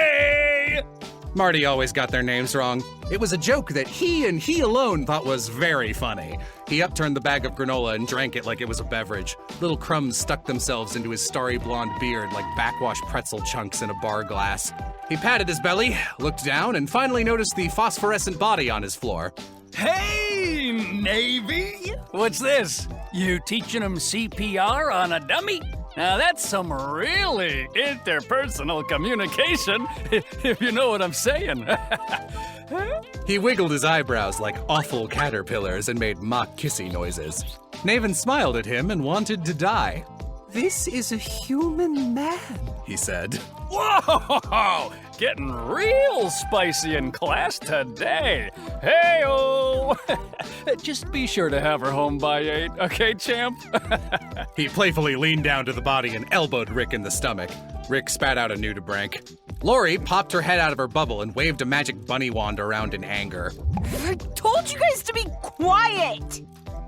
Marty always got their names wrong. It was a joke that he and he alone thought was very funny. He upturned the bag of granola and drank it like it was a beverage. Little crumbs stuck themselves into his starry blonde beard like backwash pretzel chunks in a bar glass. He patted his belly, looked down, and finally noticed the phosphorescent body on his floor. Hey, Navy! What's this? You teaching him CPR on a dummy? Now that's some really interpersonal communication, if you know what I'm saying. He wiggled his eyebrows like awful caterpillars and made mock kissy noises. Naven smiled at him and wanted to die. This is a human man, he said. Whoa! Getting real spicy in class today. Hey-oh! Just be sure to have her home by 8, okay, champ? He playfully leaned down to the body and elbowed Rick in the stomach. Rick spat out a nudibranch. Lori popped her head out of her bubble and waved a magic bunny wand around in anger. I told you guys to be quiet!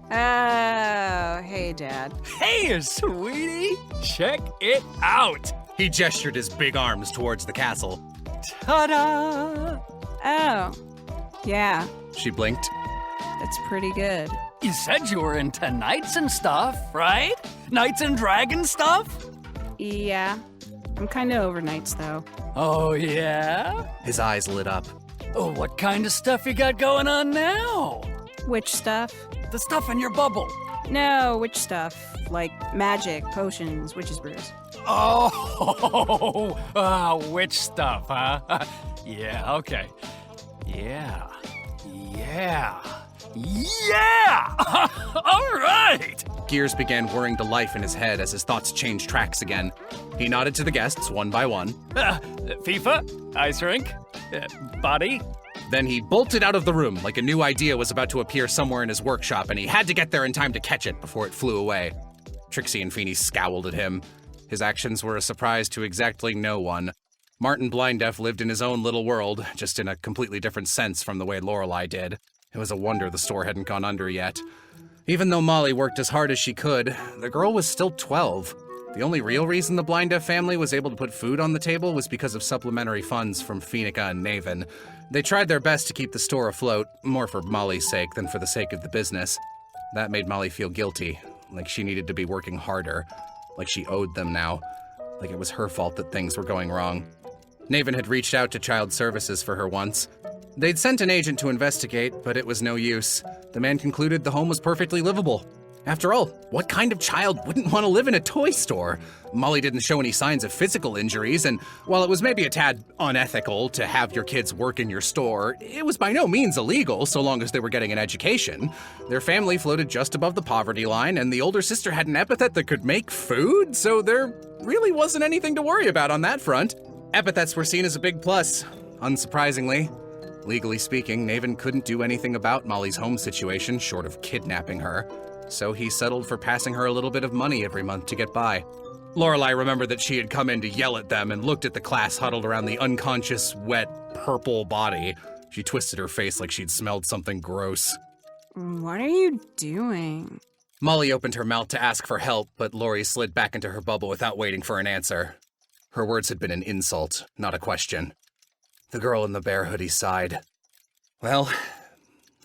Oh, hey, Dad. Hey, sweetie! Check it out! He gestured his big arms towards the castle. Ta-da! Oh, yeah. She blinked. That's pretty good. You said you were into knights and stuff, right? Knights and dragons stuff? Yeah. I'm kind of over knights, though. Oh, yeah? His eyes lit up. Oh, what kind of stuff you got going on now? Which stuff? The stuff in your bubble. No, which stuff? Like magic, potions, witch's brews. Oh, witch stuff, huh? Yeah, okay. Yeah. All right! Gears began whirring to life in his head as his thoughts changed tracks again. He nodded to the guests one by one. FIFA? Ice rink? Body? Then he bolted out of the room like a new idea was about to appear somewhere in his workshop, and he had to get there in time to catch it before it flew away. Trixie and Feeney scowled at him. His actions were a surprise to exactly no one. Martin Blinddeaf lived in his own little world, just in a completely different sense from the way Lorelai did. It was a wonder the store hadn't gone under yet. Even though Molly worked as hard as she could, the girl was still 12. The only real reason the Blinddeaf family was able to put food on the table was because of supplementary funds from Phoenica and Naven. They tried their best to keep the store afloat, more for Molly's sake than for the sake of the business. That made Molly feel guilty, like she needed to be working harder, like she owed them now, like it was her fault that things were going wrong. Naven had reached out to Child Services for her once. They'd sent an agent to investigate, but it was no use. The man concluded the home was perfectly livable. After all, what kind of child wouldn't want to live in a toy store? Molly didn't show any signs of physical injuries, and while it was maybe a tad unethical to have your kids work in your store, it was by no means illegal so long as they were getting an education. Their family floated just above the poverty line, and the older sister had an epithet that could make food, so there really wasn't anything to worry about on that front. Epithets were seen as a big plus, unsurprisingly. Legally speaking, Naven couldn't do anything about Molly's home situation short of kidnapping her, so he settled for passing her a little bit of money every month to get by. Lorelai remembered that she had come in to yell at them and looked at the class huddled around the unconscious, wet, purple body. She twisted her face like she'd smelled something gross. What are you doing? Molly opened her mouth to ask for help, but Lori slid back into her bubble without waiting for an answer. Her words had been an insult, not a question. The girl in the bear hoodie sighed. Well,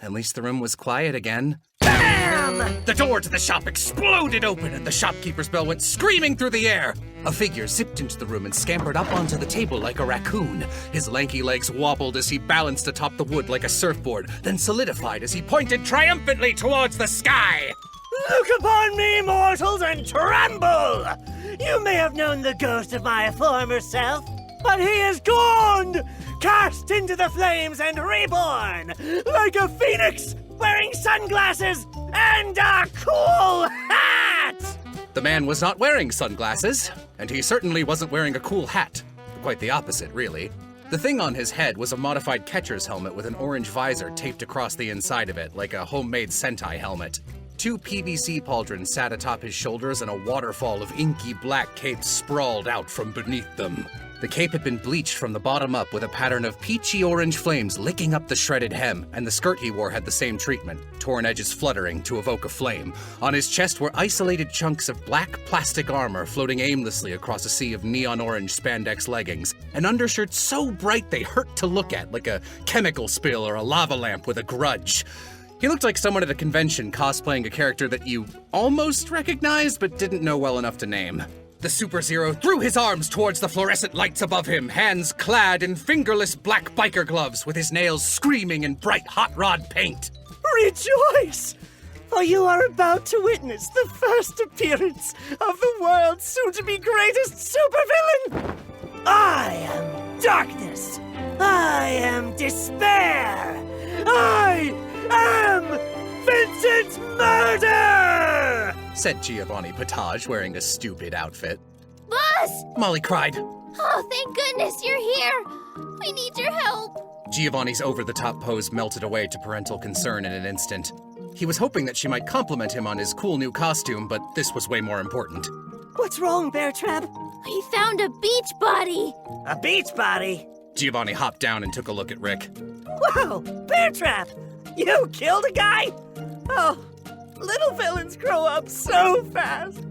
at least the room was quiet again. BAM! The door to the shop exploded open and the shopkeeper's bell went screaming through the air. A figure zipped into the room and scampered up onto the table like a raccoon. His lanky legs wobbled as he balanced atop the wood like a surfboard, then solidified as he pointed triumphantly towards the sky. Look upon me, mortals, and tremble! You may have known the ghost of my former self, but he is gone! Cast into the flames and reborn! Like a phoenix, wearing sunglasses and a cool hat! The man was not wearing sunglasses, and he certainly wasn't wearing a cool hat. Quite the opposite, really. The thing on his head was a modified catcher's helmet with an orange visor taped across the inside of it, like a homemade Sentai helmet. 2 PVC pauldrons sat atop his shoulders and a waterfall of inky black capes sprawled out from beneath them. The cape had been bleached from the bottom up with a pattern of peachy orange flames licking up the shredded hem, and the skirt he wore had the same treatment, torn edges fluttering to evoke a flame. On his chest were isolated chunks of black plastic armor floating aimlessly across a sea of neon orange spandex leggings, an undershirt so bright they hurt to look at, like a chemical spill or a lava lamp with a grudge. He looked like someone at a convention cosplaying a character that you almost recognized but didn't know well enough to name. The Super Zero threw his arms towards the fluorescent lights above him, hands clad in fingerless black biker gloves, with his nails screaming in bright hot rod paint. Rejoice! For you are about to witness the first appearance of the world's soon-to-be greatest supervillain! I am darkness! I am despair! I am Vincent Murder! Said Giovanni Potage, wearing a stupid outfit. Boss! Molly cried. Oh, thank goodness you're here! We need your help! Giovanni's over-the-top pose melted away to parental concern in an instant. He was hoping that she might compliment him on his cool new costume, but this was way more important. What's wrong, Bear Trap? We found a beach body! A beach body? Giovanni hopped down and took a look at Rick. Wow! Bear Trap! You killed a guy? Oh, little villains grow up so fast.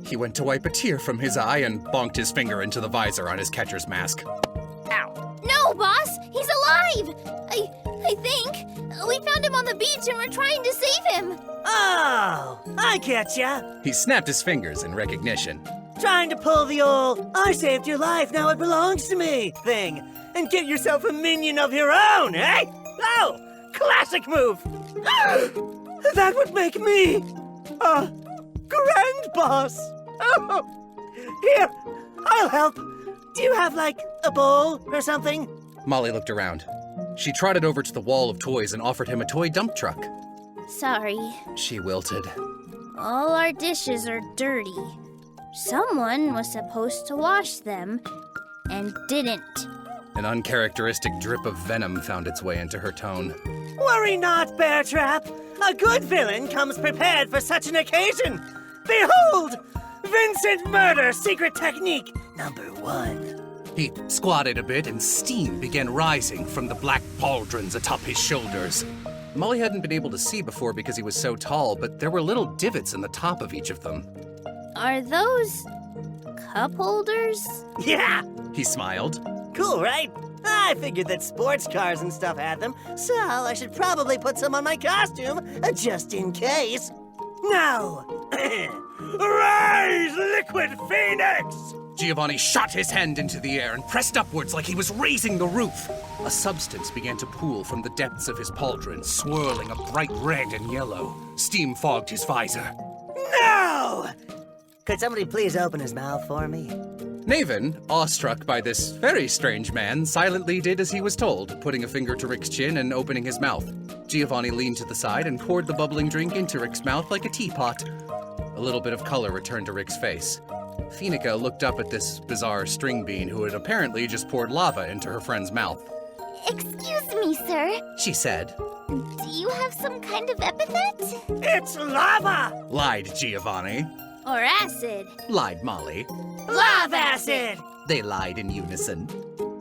He went to wipe a tear from his eye and bonked his finger into the visor on his catcher's mask. Ow. No, boss! He's alive! I think. We found him on the beach and we're trying to save him. Oh, I get ya. He snapped his fingers in recognition. Trying to pull the old, I saved your life, now it belongs to me thing. And get yourself a minion of your own, eh? Oh, classic move. That would make me a grand boss. Oh, here, I'll help. Do you have, like, a bowl or something? Molly looked around. She trotted over to the wall of toys and offered him a toy dump truck. Sorry. She wilted. All our dishes are dirty. Someone was supposed to wash them and didn't. An uncharacteristic drip of venom found its way into her tone. Worry not, Bear Trap. A good villain comes prepared for such an occasion. Behold! Vincent Murder Secret Technique #1. He squatted a bit and steam began rising from the black pauldrons atop his shoulders. Molly hadn't been able to see before because he was so tall, but there were little divots in the top of each of them. Are those cup holders? Yeah! He smiled. Cool, right? I figured that sports cars and stuff had them, so I should probably put some on my costume, just in case. Now, rise, Liquid Phoenix! Giovanni shot his hand into the air and pressed upwards like he was raising the roof. A substance began to pool from the depths of his pauldron, swirling a bright red and yellow. Steam fogged his visor. No! Could somebody please open his mouth for me? Naven, awestruck by this very strange man, silently did as he was told, putting a finger to Rick's chin and opening his mouth. Giovanni leaned to the side and poured the bubbling drink into Rick's mouth like a teapot. A little bit of color returned to Rick's face. Phoenica looked up at this bizarre string bean who had apparently just poured lava into her friend's mouth. Excuse me, sir, She said. do you have some kind of epithet? It's lava! Lied Giovanni. Or acid? Lied Molly. Lava acid! They lied in unison.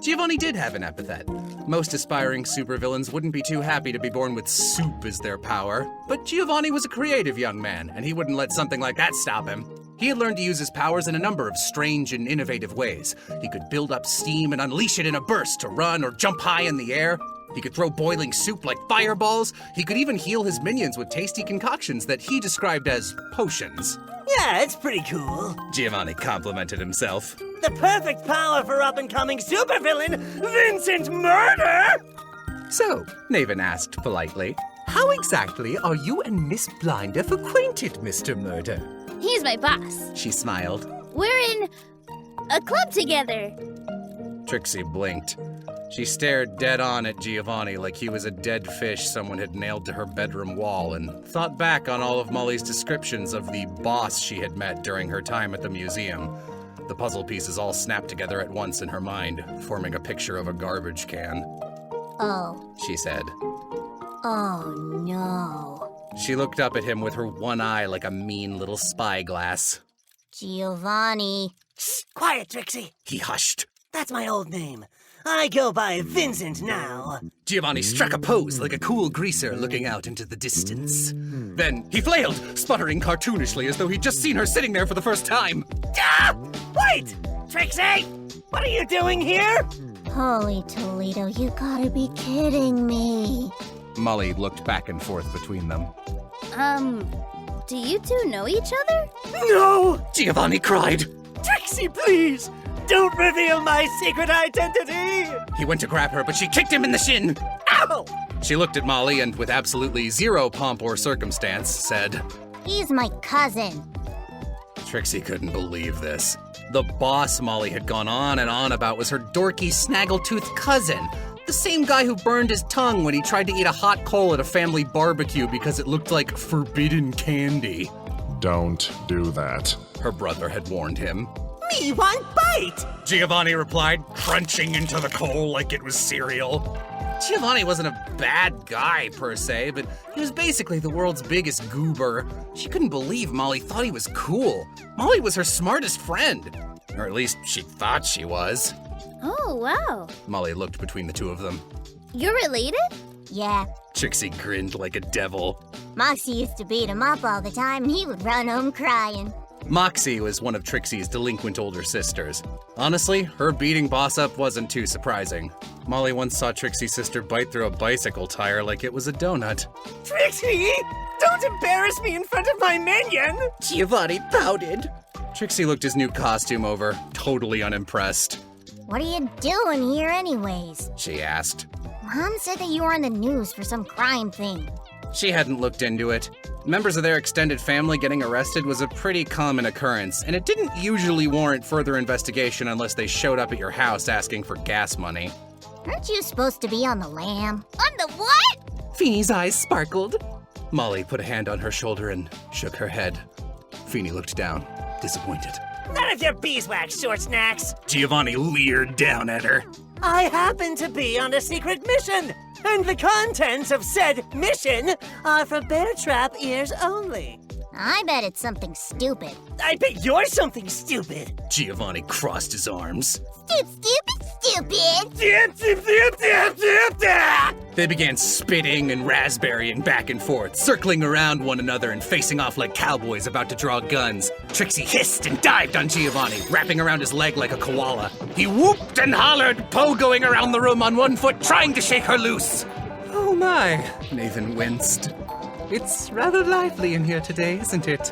Giovanni did have an epithet. Most aspiring supervillains wouldn't be too happy to be born with soup as their power, but Giovanni was a creative young man, and he wouldn't let something like that stop him. He had learned to use his powers in a number of strange and innovative ways. He could build up steam and unleash it in a burst to run or jump high in the air. He could throw boiling soup like fireballs. He could even heal his minions with tasty concoctions that he described as potions. Yeah, it's pretty cool. Giovanni complimented himself. The perfect power for up-and-coming supervillain, Vincent Murder! So, Naven asked politely, how exactly are you and Miss Blinduff acquainted, Mr. Murder? He's my boss. She smiled. We're in a club together. Trixie blinked. She stared dead on at Giovanni like he was a dead fish someone had nailed to her bedroom wall and thought back on all of Molly's descriptions of the boss she had met during her time at the museum. The puzzle pieces all snapped together at once in her mind, forming a picture of a garbage can. Oh. She said. Oh, no. She looked up at him with her one eye like a mean little spyglass. Giovanni. Shh, quiet, Trixie. He hushed. That's my old name. I go by Vincent now. Giovanni struck a pose like a cool greaser looking out into the distance. Then he flailed, sputtering cartoonishly as though he'd just seen her sitting there for the first time. Ah! Wait! Trixie! What are you doing here? Holy Toledo, you gotta be kidding me. Molly looked back and forth between them. Do you two know each other? No! Giovanni cried. Trixie, please! Don't reveal my secret identity! He went to grab her, but she kicked him in the shin. Ow! She looked at Molly and, with absolutely zero pomp or circumstance, said, He's my cousin. Trixie couldn't believe this. The boss Molly had gone on and on about was her dorky, snaggletooth cousin. The same guy who burned his tongue when he tried to eat a hot coal at a family barbecue because it looked like forbidden candy. Don't do that. Her brother had warned him. Me want bite! Giovanni replied, crunching into the coal like it was cereal. Giovanni wasn't a bad guy, per se, but he was basically the world's biggest goober. She couldn't believe Molly thought he was cool. Molly was her smartest friend. Or at least she thought she was. Oh, wow. Molly looked between the two of them. You're related? Yeah. Trixie grinned like a devil. Moxie used to beat him up all the time, and he would run home crying. Moxie was one of Trixie's delinquent older sisters. Honestly, her beating boss up wasn't too surprising. Molly once saw Trixie's sister bite through a bicycle tire like it was a donut. Trixie! Don't embarrass me in front of my minion! Giovanni pouted. Trixie looked his new costume over, totally unimpressed. What are you doing here anyways? She asked. Mom said that you were on the news for some crime thing. She hadn't looked into it. Members of their extended family getting arrested was a pretty common occurrence, and it didn't usually warrant further investigation unless they showed up at your house asking for gas money. Aren't you supposed to be on the lam? On the what? Feeny's eyes sparkled. Molly put a hand on her shoulder and shook her head. Feeney looked down, disappointed. None of your beeswax, short snacks. Giovanni leered down at her. I happen to be on a secret mission, and the contents of said mission are for bear trap ears only. I bet it's something stupid. I bet you're something stupid. Giovanni crossed his arms. Stupid. They began spitting and raspberrying back and forth, circling around one another and facing off like cowboys about to draw guns. Trixie hissed and dived on Giovanni, wrapping around his leg like a koala. He whooped and hollered, pogoing around the room on one foot, trying to shake her loose. Oh my, Naven winced. It's rather lively in here today, isn't it?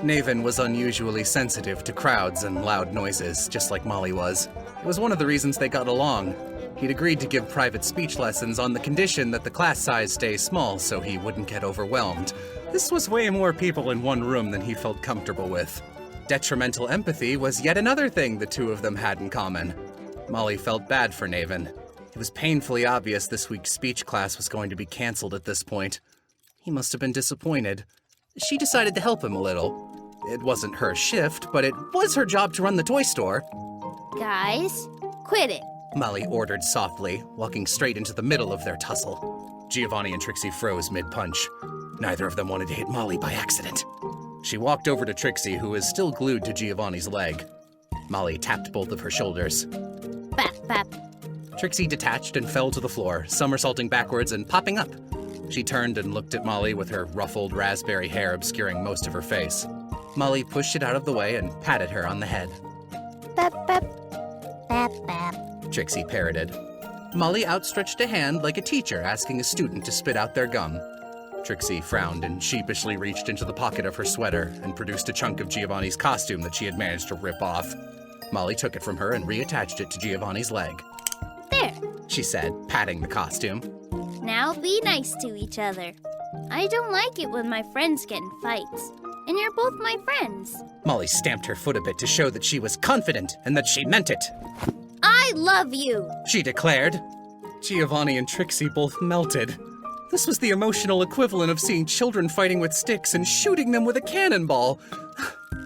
Naven was unusually sensitive to crowds and loud noises, just like Molly was. It was one of the reasons they got along. He'd agreed to give private speech lessons on the condition that the class size stay small so he wouldn't get overwhelmed. This was way more people in one room than he felt comfortable with. Detrimental empathy was yet another thing the two of them had in common. Molly felt bad for Naven. It was painfully obvious this week's speech class was going to be canceled at this point. He must have been disappointed. She decided to help him a little. It wasn't her shift, but it was her job to run the toy store. Guys, quit it. Molly ordered softly, walking straight into the middle of their tussle. Giovanni and Trixie froze mid-punch. Neither of them wanted to hit Molly by accident. She walked over to Trixie, who was still glued to Giovanni's leg. Molly tapped both of her shoulders. Bap, bap. Trixie detached and fell to the floor, somersaulting backwards and popping up. She turned and looked at Molly with her ruffled raspberry hair obscuring most of her face. Molly pushed it out of the way and patted her on the head. Bap, bap. Bap, bap. Trixie parroted. Molly outstretched a hand like a teacher asking a student to spit out their gum. Trixie frowned and sheepishly reached into the pocket of her sweater and produced a chunk of Giovanni's costume that she had managed to rip off. Molly took it from her and reattached it to Giovanni's leg. There, she said, patting the costume. now be nice to each other. I don't like it when my friends get in fights. And you're both my friends. Molly stamped her foot a bit to show that she was confident and that she meant it. I love you, she declared. Giovanni and Trixie both melted. This was the emotional equivalent of seeing children fighting with sticks and shooting them with a cannonball.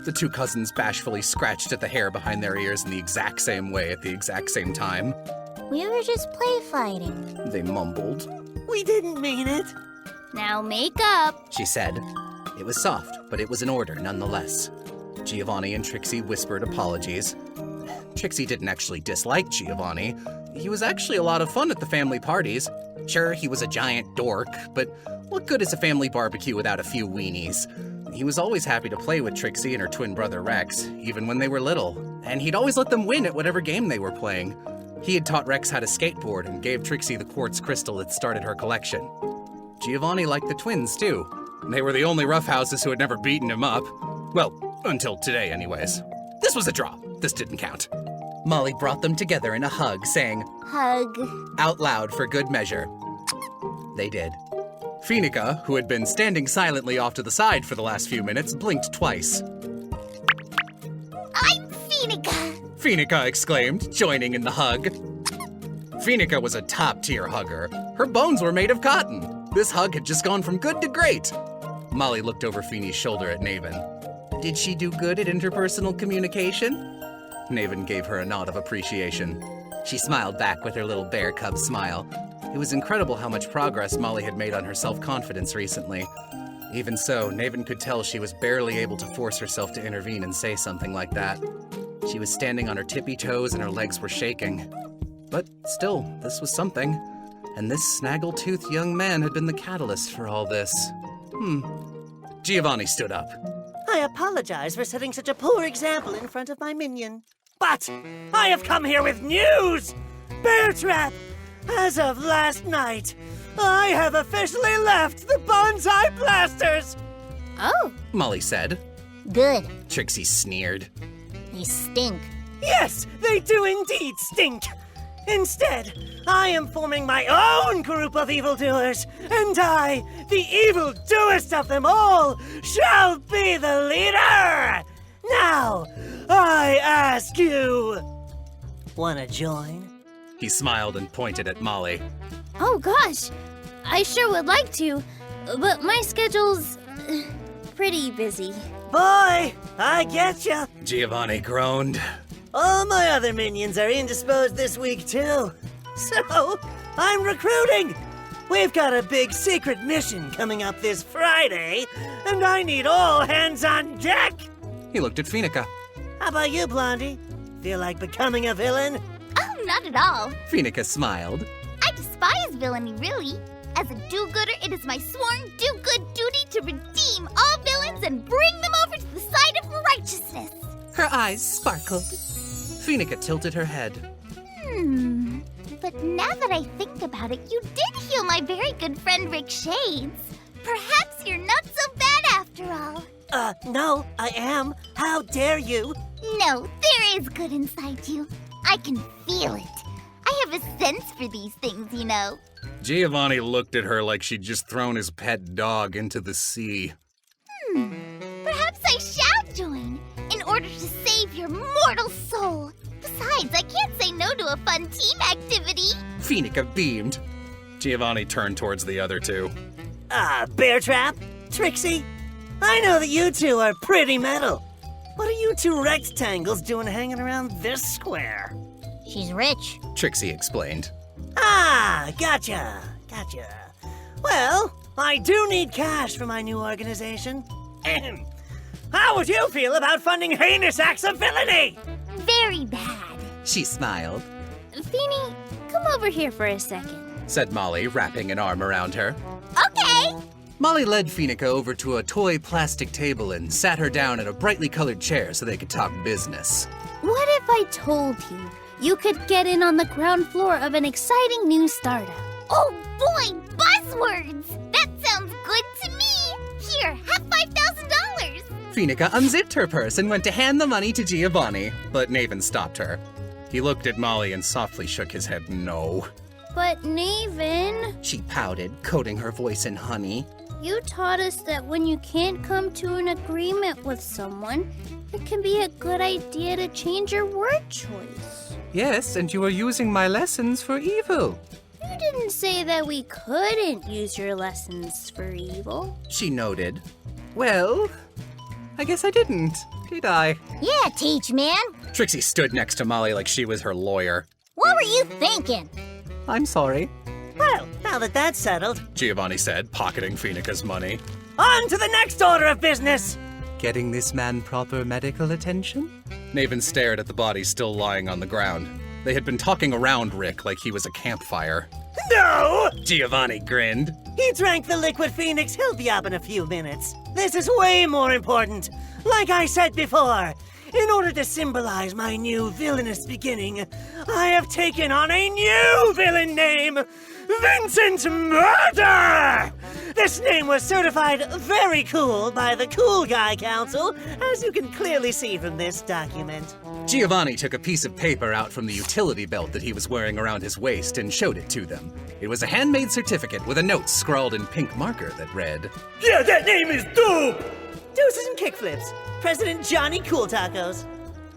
The two cousins bashfully scratched at the hair behind their ears in the exact same way at the exact same time. We were just play fighting, they mumbled. We didn't mean it. Now make up, she said. It was soft, but it was an order nonetheless. Giovanni and Trixie whispered apologies. Trixie didn't actually dislike Giovanni. He was actually a lot of fun at the family parties. Sure, he was a giant dork, but what good is a family barbecue without a few weenies? He was always happy to play with Trixie and her twin brother Rex, even when they were little, and he'd always let them win at whatever game they were playing. He had taught Rex how to skateboard and gave Trixie the quartz crystal that started her collection. Giovanni liked the twins, too. They were the only Roughhouses who had never beaten him up. Well, until today, anyways. This was a draw. This didn't count. Molly brought them together in a hug, saying, Hug. out loud for good measure. They did. Phoenica, who had been standing silently off to the side for the last few minutes, blinked twice. I'm Phoenica! Phoenica exclaimed, joining in the hug. Phoenica was a top-tier hugger. Her bones were made of cotton. This hug had just gone from good to great. Molly looked over Feeney's shoulder at Naven. Did she do good at interpersonal communication? Naven gave her a nod of appreciation. She smiled back with her little bear cub smile. It was incredible how much progress Molly had made on her self-confidence recently. Even so, Naven could tell she was barely able to force herself to intervene and say something like that. She was standing on her tippy toes and her legs were shaking. But still, this was something. And this snaggle-toothed young man had been the catalyst for all this. Giovanni stood up. I apologize for setting such a poor example in front of my minion. But I have come here with news! Bear Trap! As of last night, I have officially left the Bonsai Blasters! Oh, Molly said. Good. Trixie sneered. They stink. Yes, they do indeed stink! Instead, I am forming my own group of evildoers, and I, the evil-doest of them all, shall be the leader! Now, I ask you, wanna join? He smiled and pointed at Molly. oh gosh. I sure would like to, but my schedule's pretty busy. Boy, I getcha. Giovanni groaned. All my other minions are indisposed this week, too. So, I'm recruiting. We've got a big secret mission coming up this Friday, and I need all hands on deck. He looked at Phoenica. How about you, Blondie? Feel like becoming a villain? Oh, not at all. Phoenica smiled. I despise villainy, really. As a do-gooder, it is my sworn do-good duty to redeem all villains and bring them over to the side of righteousness. Her eyes sparkled. Phoenica tilted her head. But now that I think about it, you did heal my very good friend Rick Shades. Perhaps you're not so bad after all. No, I am. How dare you? No, there is good inside you. I can feel it. I have a sense for these things, you know. Giovanni looked at her like she'd just thrown his pet dog into the sea. Perhaps I shall join, in order to save your mortal soul. Besides, I can't say no to a fun team activity. Phoenica beamed. Giovanni turned towards the other two. Bear Trap, Trixie, I know that you two are pretty metal. What are you two rectangles doing hanging around this square? She's rich, Trixie explained. Gotcha. Well, I do need cash for my new organization. How would you feel about funding heinous acts of villainy? Very bad. She smiled. Feeny, come over here for a second, said Molly, wrapping an arm around her. Okay. Molly led Phoenica over to a toy plastic table and sat her down in a brightly colored chair so they could talk business. What if I told you could get in on the ground floor of an exciting new startup? Oh boy, buzzwords! That sounds good to me! Here, have $5,000! Phoenica unzipped her purse and went to hand the money to Giovanni, but Naven stopped her. He looked at Molly and softly shook his head no. But Naven, she pouted, coating her voice in honey. You taught us that when you can't come to an agreement with someone, it can be a good idea to change your word choice. Yes, and you are using my lessons for evil. You didn't say that we couldn't use your lessons for evil. She noted. Well, I guess I didn't, did I? Yeah, teach, man. Trixie stood next to Molly like she was her lawyer. What were you thinking? I'm sorry. Well, now that that's settled, Giovanni said, pocketing Phoenica's money. On to the next order of business! Getting this man proper medical attention? Naven stared at the body still lying on the ground. They had been talking around Rick like he was a campfire. No! Giovanni grinned. He drank the liquid phoenix, he'll be up in a few minutes. This is way more important. Like I said before, in order to symbolize my new villainous beginning, I have taken on a new villain name, Vincent Murder! This name was certified very cool by the Cool Guy Council, as you can clearly see from this document. Giovanni took a piece of paper out from the utility belt that he was wearing around his waist and showed it to them. It was a handmade certificate with a note scrawled in pink marker that read, Yeah, that name is dope! Deuces and kickflips. President Johnny Cool Tacos.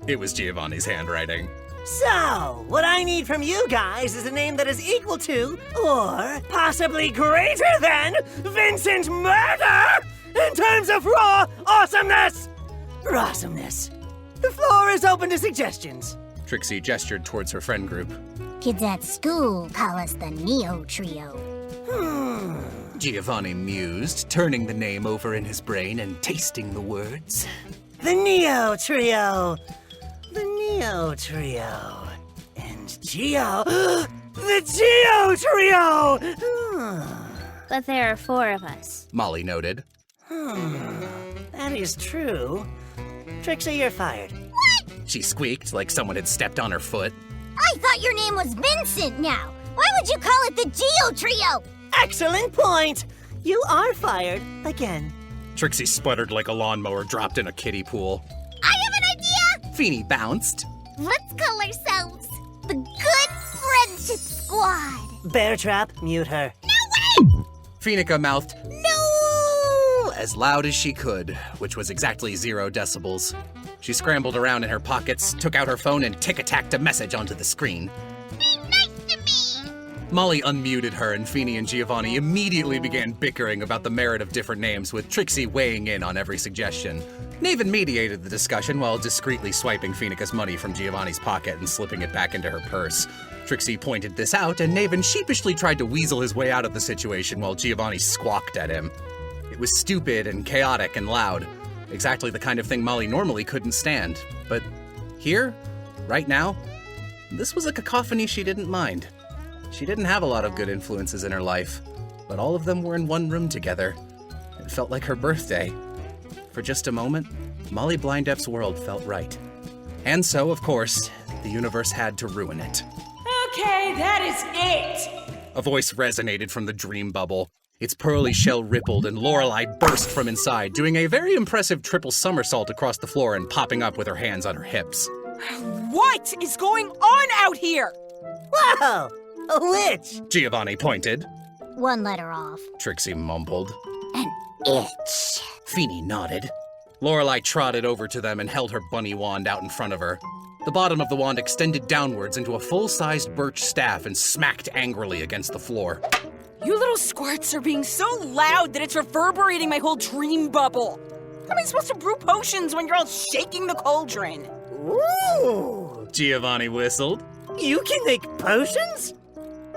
It was Giovanni's handwriting. So, what I need from you guys is a name that is equal to, or possibly greater than, Vincent Murder in terms of raw awesomeness! Awesomeness. The floor is open to suggestions. Trixie gestured towards her friend group. Kids at school call us the Neo Trio. Giovanni mused, turning the name over in his brain and tasting the words. The Neo Trio. The Neo Trio. And Geo. The Geo Trio! But there are 4 of us. Molly noted. That is true. Trixie, you're fired. What? She squeaked like someone had stepped on her foot. I thought your name was Vincent now. Why would you call it the Geo Trio? Excellent point! You are fired again. Trixie sputtered like a lawnmower dropped in a kiddie pool. I have an idea! Feeny bounced. Let's call ourselves the Good Friendship Squad. Bear Trap, mute her. No way! Phoenica mouthed, "No!" as loud as she could, which was exactly 0 decibels. She scrambled around in her pockets, took out her phone, and tick-attacked a message onto the screen. Be nice to me! Molly unmuted her, and Feeny and Giovanni immediately began bickering about the merit of different names, with Trixie weighing in on every suggestion. Naven mediated the discussion while discreetly swiping Phoenica's money from Giovanni's pocket and slipping it back into her purse. Trixie pointed this out, and Naven sheepishly tried to weasel his way out of the situation while Giovanni squawked at him. It was stupid and chaotic and loud. Exactly the kind of thing Molly normally couldn't stand. But here, right now, this was a cacophony she didn't mind. She didn't have a lot of good influences in her life, but all of them were in one room together. It felt like her birthday. For just a moment, Molly Blindeff's world felt right. And so, of course, the universe had to ruin it. Okay, that is it! A voice resonated from the dream bubble. Its pearly shell rippled and Lorelai burst from inside, doing a very impressive triple somersault across the floor and popping up with her hands on her hips. What is going on out here? Wow! A witch! Giovanni pointed. One letter off. Trixie mumbled. An itch. Feeny nodded. Lorelai trotted over to them and held her bunny wand out in front of her. The bottom of the wand extended downwards into a full-sized birch staff and smacked angrily against the floor. You little squirts are being so loud that it's reverberating my whole dream bubble. How am I supposed to brew potions when you're all shaking the cauldron? Ooh! Giovanni whistled. You can make potions?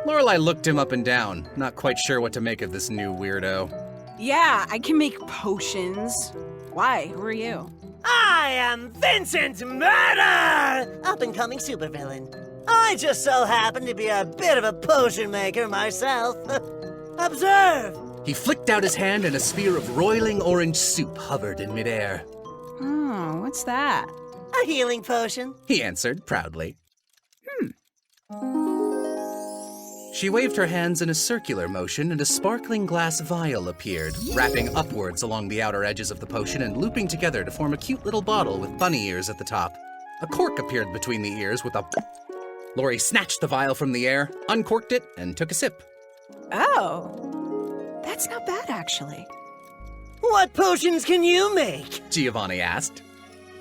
Lorelai looked him up and down, not quite sure what to make of this new weirdo. Yeah, I can make potions. Why? Who are you? I am Vincent Murder! Up-and-coming supervillain. I just so happen to be a bit of a potion maker myself. Observe! He flicked out his hand and a sphere of roiling orange soup hovered in midair. Oh, what's that? A healing potion. He answered proudly. She waved her hands in a circular motion and a sparkling glass vial appeared, wrapping upwards along the outer edges of the potion and looping together to form a cute little bottle with bunny ears at the top. A cork appeared between the ears with a... Lori snatched the vial from the air, uncorked it, and took a sip. Oh, that's not bad, actually. What potions can you make? Giovanni asked.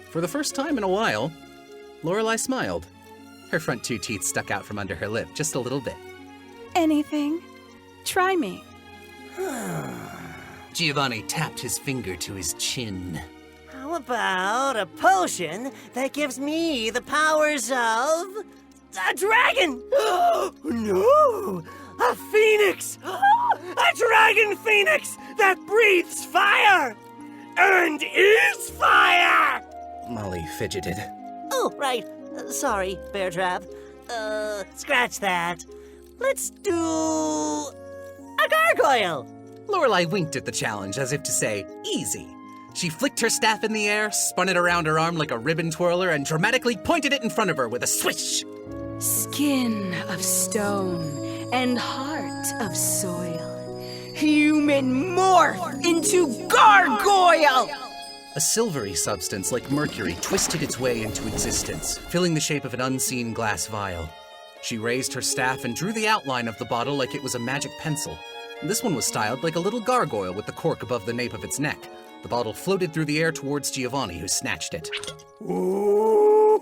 For the first time in a while, Lorelai smiled. Her front two teeth stuck out from under her lip just a little bit. Anything. Try me. Giovanni tapped his finger to his chin. How about a potion that gives me the powers of... a dragon! No! A phoenix! A dragon phoenix that breathes fire! And is fire! Molly fidgeted. Oh, right. Sorry, Bear Trap. Scratch that. Let's do... a gargoyle! Lorelai winked at the challenge as if to say, easy. She flicked her staff in the air, spun it around her arm like a ribbon twirler, and dramatically pointed it in front of her with a swish. Skin of stone and heart of soil. Human morph into gargoyle! A silvery substance like mercury twisted its way into existence, filling the shape of an unseen glass vial. She raised her staff and drew the outline of the bottle like it was a magic pencil. This one was styled like a little gargoyle with the cork above the nape of its neck. The bottle floated through the air towards Giovanni, who snatched it. Ooh.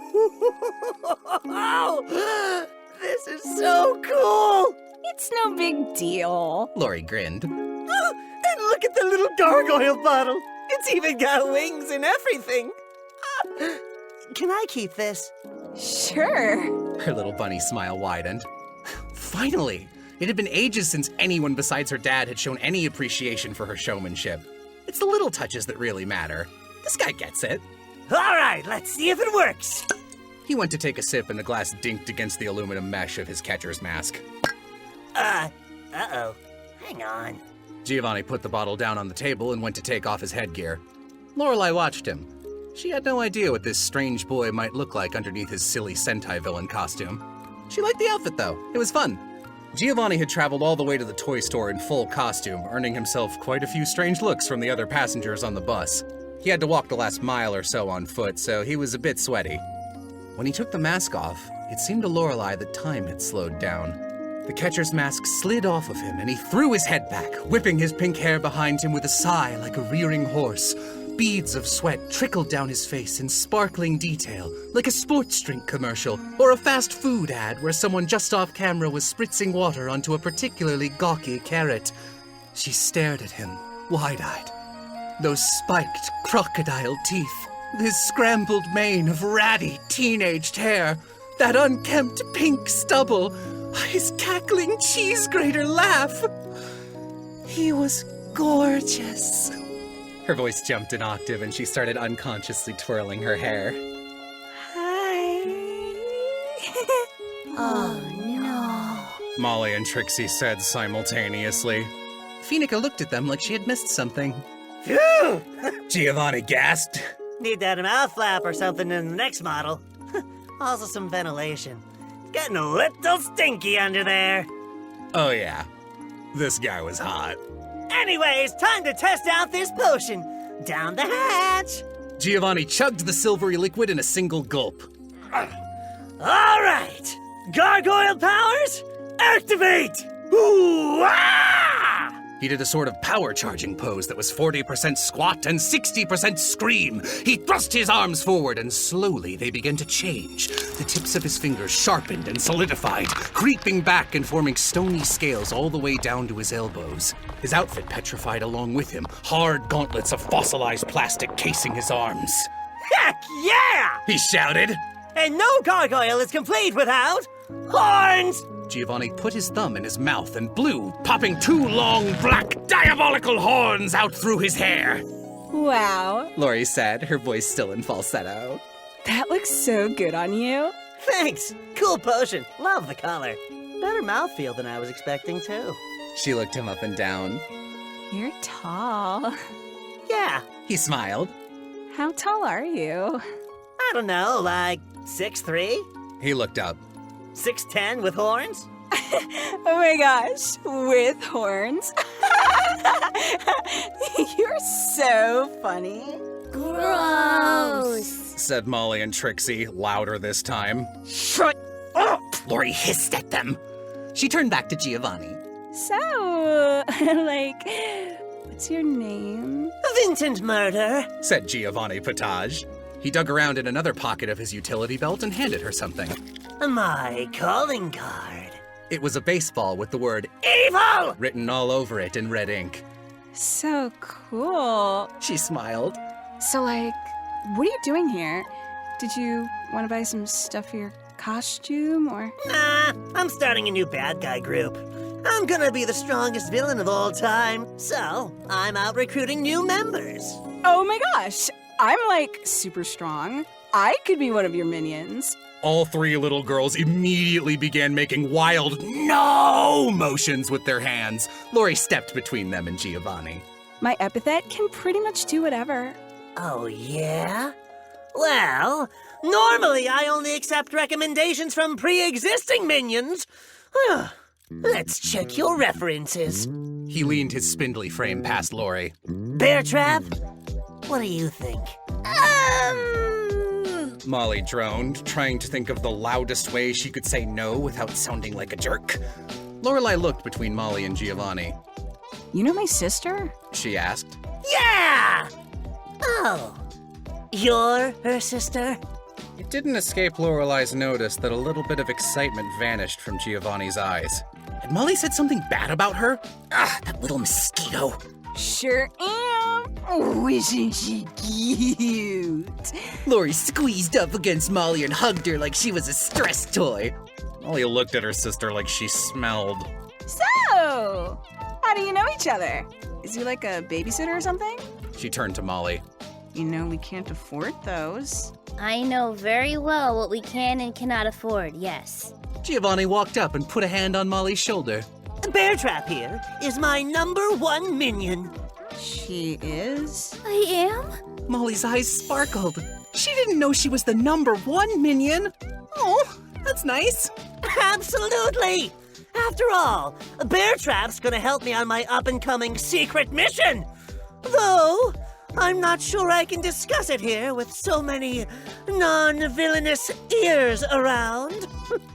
This is so cool! It's no big deal. Lori grinned. And look at the little gargoyle bottle. It's even got wings and everything. Can I keep this? Sure. Her little bunny smile widened. Finally! It had been ages since anyone besides her dad had shown any appreciation for her showmanship. It's the little touches that really matter. This guy gets it. All right, let's see if it works. He went to take a sip and the glass dinked against the aluminum mesh of his catcher's mask. Uh-oh. Hang on. Giovanni put the bottle down on the table and went to take off his headgear. Lorelai watched him. She had no idea what this strange boy might look like underneath his silly Sentai villain costume. She liked the outfit, though. It was fun. Giovanni had traveled all the way to the toy store in full costume, earning himself quite a few strange looks from the other passengers on the bus. He had to walk the last mile or so on foot, so he was a bit sweaty. When he took the mask off, it seemed to Lorelai that time had slowed down. The catcher's mask slid off of him, and he threw his head back, whipping his pink hair behind him with a sigh like a rearing horse. Beads of sweat trickled down his face in sparkling detail, like a sports drink commercial or a fast food ad where someone just off camera was spritzing water onto a particularly gawky carrot. She stared at him, wide-eyed. Those spiked crocodile teeth, this scrambled mane of ratty, teenaged hair, that unkempt pink stubble, his cackling cheese grater laugh. He was gorgeous. Her voice jumped an octave and she started unconsciously twirling her hair. Hi. Oh, no. Molly and Trixie said simultaneously. Phoenica looked at them like she had missed something. Phew! Giovanni gasped. Need that mouth flap or something in the next model. Also some ventilation. Getting a little stinky under there. Oh yeah, this guy was hot. Anyways, time to test out this potion. Down the hatch. Giovanni chugged the silvery liquid in a single gulp. All right. Gargoyle powers, activate! Ooh-ah! He did a sort of power-charging pose that was 40% squat and 60% scream. He thrust his arms forward, and slowly they began to change. The tips of his fingers sharpened and solidified, creeping back and forming stony scales all the way down to his elbows. His outfit petrified along with him, hard gauntlets of fossilized plastic casing his arms. Heck yeah! He shouted. And no gargoyle is complete without horns! Giovanni put his thumb in his mouth and blew, popping 2 long, black, diabolical horns out through his hair. Wow. Lori said, her voice still in falsetto. That looks so good on you. Thanks. Cool potion. Love the color. Better mouthfeel than I was expecting, too. She looked him up and down. You're tall. Yeah. He smiled. How tall are you? I don't know, like 6'3"? He looked up. 6'10" with horns? Oh my gosh, with horns? You're so funny. Gross, said Molly and Trixie, louder this time. Shut up! Lori hissed at them. She turned back to Giovanni. So, what's your name? Vincent Murder, said Giovanni Potage. He dug around in another pocket of his utility belt and handed her something. My calling card. It was a baseball with the word EVIL written all over it in red ink. So cool. She smiled. So, what are you doing here? Did you want to buy some stuff for your costume, or? Nah, I'm starting a new bad guy group. I'm gonna be the strongest villain of all time, so I'm out recruiting new members. Oh my gosh, I'm super strong. I could be one of your minions. All 3 little girls immediately began making wild no motions with their hands. Lori stepped between them and Giovanni. My epithet can pretty much do whatever. Oh, yeah? Well, normally I only accept recommendations from pre-existing minions. Let's check your references. He leaned his spindly frame past Lori. Bear Trap? What do you think? Molly droned, trying to think of the loudest way she could say no without sounding like a jerk. Lorelai looked between Molly and Giovanni. You know my sister? She asked. Yeah! Oh, you're her sister? It didn't escape Lorelai's notice that a little bit of excitement vanished from Giovanni's eyes. Had Molly said something bad about her? Ah, that little mosquito. Sure am. Oh, isn't she cute? Lori squeezed up against Molly and hugged her like she was a stress toy. Molly looked at her sister like she smelled. So, how do you know each other? Is he like a babysitter or something? She turned to Molly. You know we can't afford those. I know very well what we can and cannot afford, yes. Giovanni walked up and put a hand on Molly's shoulder. Bear Trap here is my #1 minion. She is? I am? Molly's eyes sparkled. She didn't know she was the #1 minion. Oh, that's nice. Absolutely. After all, Bear Trap's gonna help me on my up-and-coming secret mission. Though, I'm not sure I can discuss it here with so many non-villainous ears around.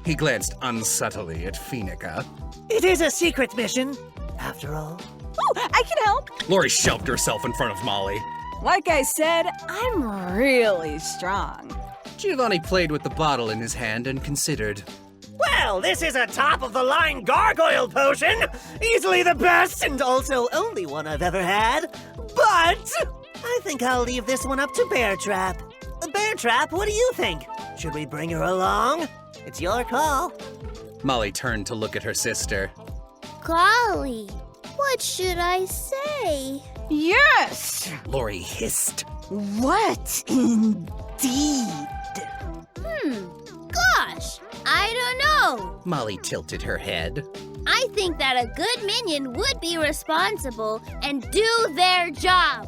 He glanced unsubtly at Phoenica. It is a secret mission, after all. Oh, I can help. Lori shoved herself in front of Molly. Like I said, I'm really strong. Giovanni played with the bottle in his hand and considered. Well, this is a top-of-the-line gargoyle potion! Easily the best and also only one I've ever had. But I think I'll leave this one up to Bear Trap. Bear Trap, what do you think? Should we bring her along? It's your call. Molly turned to look at her sister. Golly, what should I say? Yes! Lori hissed. What indeed? Gosh, I don't know. Molly tilted her head. I think that a good minion would be responsible and do their job.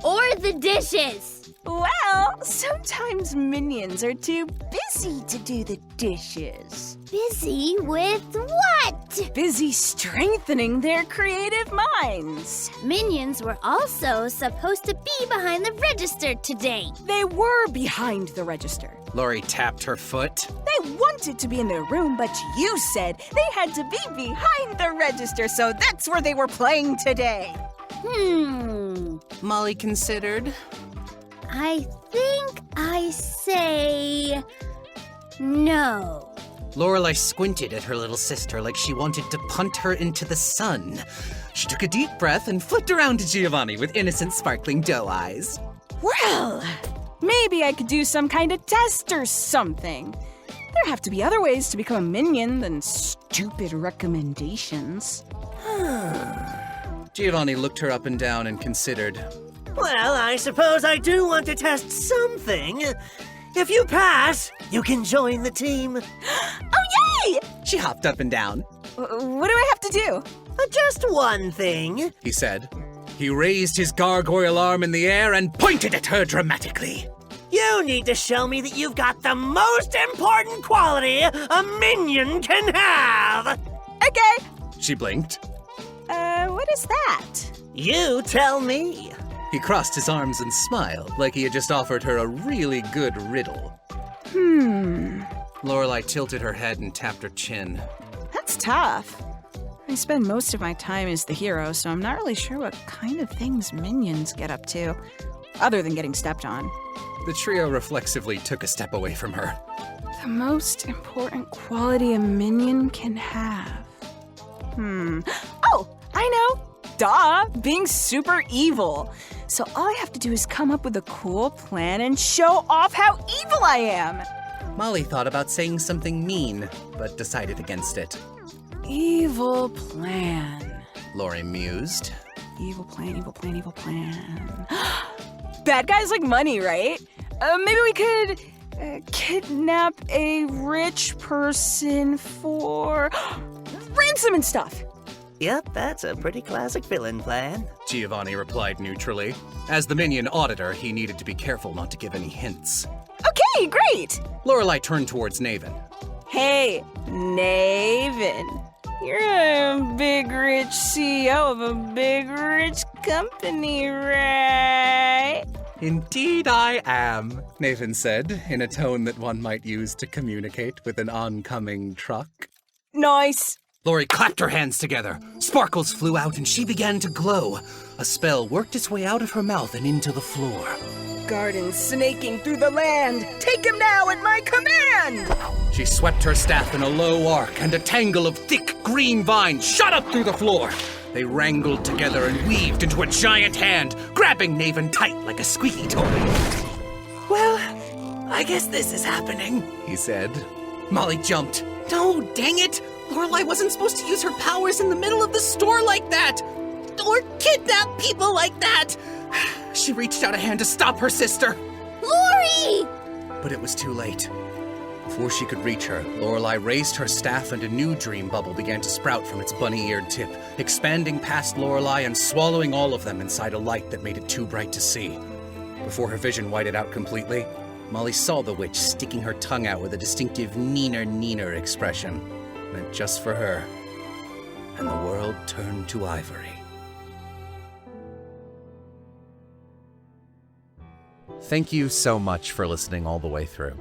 Or the dishes. Well, sometimes minions are too busy to do the dishes. Busy with what? Busy strengthening their creative minds. Minions were also supposed to be behind the register today. They were behind the register. Lori tapped her foot. They wanted to be in their room, but you said they had to be behind the register, so that's where they were playing today. Molly considered. I think I say no. Lorelai squinted at her little sister like she wanted to punt her into the sun. She took a deep breath and flipped around to Giovanni with innocent, sparkling doe eyes. Well, maybe I could do some kind of test or something. There have to be other ways to become a minion than stupid recommendations. Giovanni looked her up and down and considered. Well, I suppose I do want to test something. If you pass, you can join the team. Oh, yay! She hopped up and down. What do I have to do? Just one thing, he said. He raised his gargoyle arm in the air and pointed at her dramatically. You need to show me that you've got the most important quality a minion can have. Okay. She blinked. What is that? You tell me. He crossed his arms and smiled, like he had just offered her a really good riddle. Lorelai tilted her head and tapped her chin. That's tough. I spend most of my time as the hero, so I'm not really sure what kind of things minions get up to, other than getting stepped on. The trio reflexively took a step away from her. The most important quality a minion can have. Oh, I know. Duh, being super evil. So all I have to do is come up with a cool plan and show off how evil I am. Molly thought about saying something mean, but decided against it. Evil plan. Lori mused. Evil plan, evil plan, evil plan. Bad guys like money, right? Maybe we could kidnap a rich person for ransom and stuff. Yep, that's a pretty classic villain plan. Giovanni replied neutrally. As the minion auditor, he needed to be careful not to give any hints. Okay, great! Lorelai turned towards Naven. Hey, Naven. You're a big rich CEO of a big rich company, right? Indeed I am, Naven said, in a tone that one might use to communicate with an oncoming truck. Nice. Lori clapped her hands together. Sparkles flew out and she began to glow. A spell worked its way out of her mouth and into the floor. Garden snaking through the land. Take him now at my command! She swept her staff in a low arc and a tangle of thick green vines shot up through the floor. They wrangled together and weaved into a giant hand, grabbing Naven tight like a squeaky toy. Well, I guess this is happening, he said. Molly jumped. No, dang it! Lorelai wasn't supposed to use her powers in the middle of the store like that! Or kidnap people like that! She reached out a hand to stop her sister. Lori! But it was too late. Before she could reach her, Lorelai raised her staff and a new dream bubble began to sprout from its bunny-eared tip, expanding past Lorelai and swallowing all of them inside a light that made it too bright to see. Before her vision whited out completely, Molly saw the witch sticking her tongue out with a distinctive neener expression, meant just for her. And the world turned to ivory. Thank you so much for listening all the way through.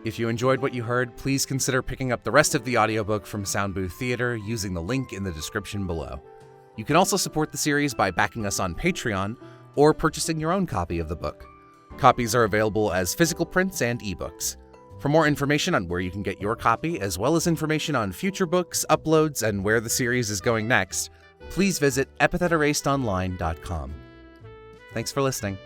If you enjoyed what you heard, please consider picking up the rest of the audiobook from Sound Booth Theater using the link in the description below. You can also support the series by backing us on Patreon or purchasing your own copy of the book. Copies are available as physical prints and ebooks. For more information on where you can get your copy, as well as information on future books, uploads, and where the series is going next, please visit epithetherasedonline.com. Thanks for listening.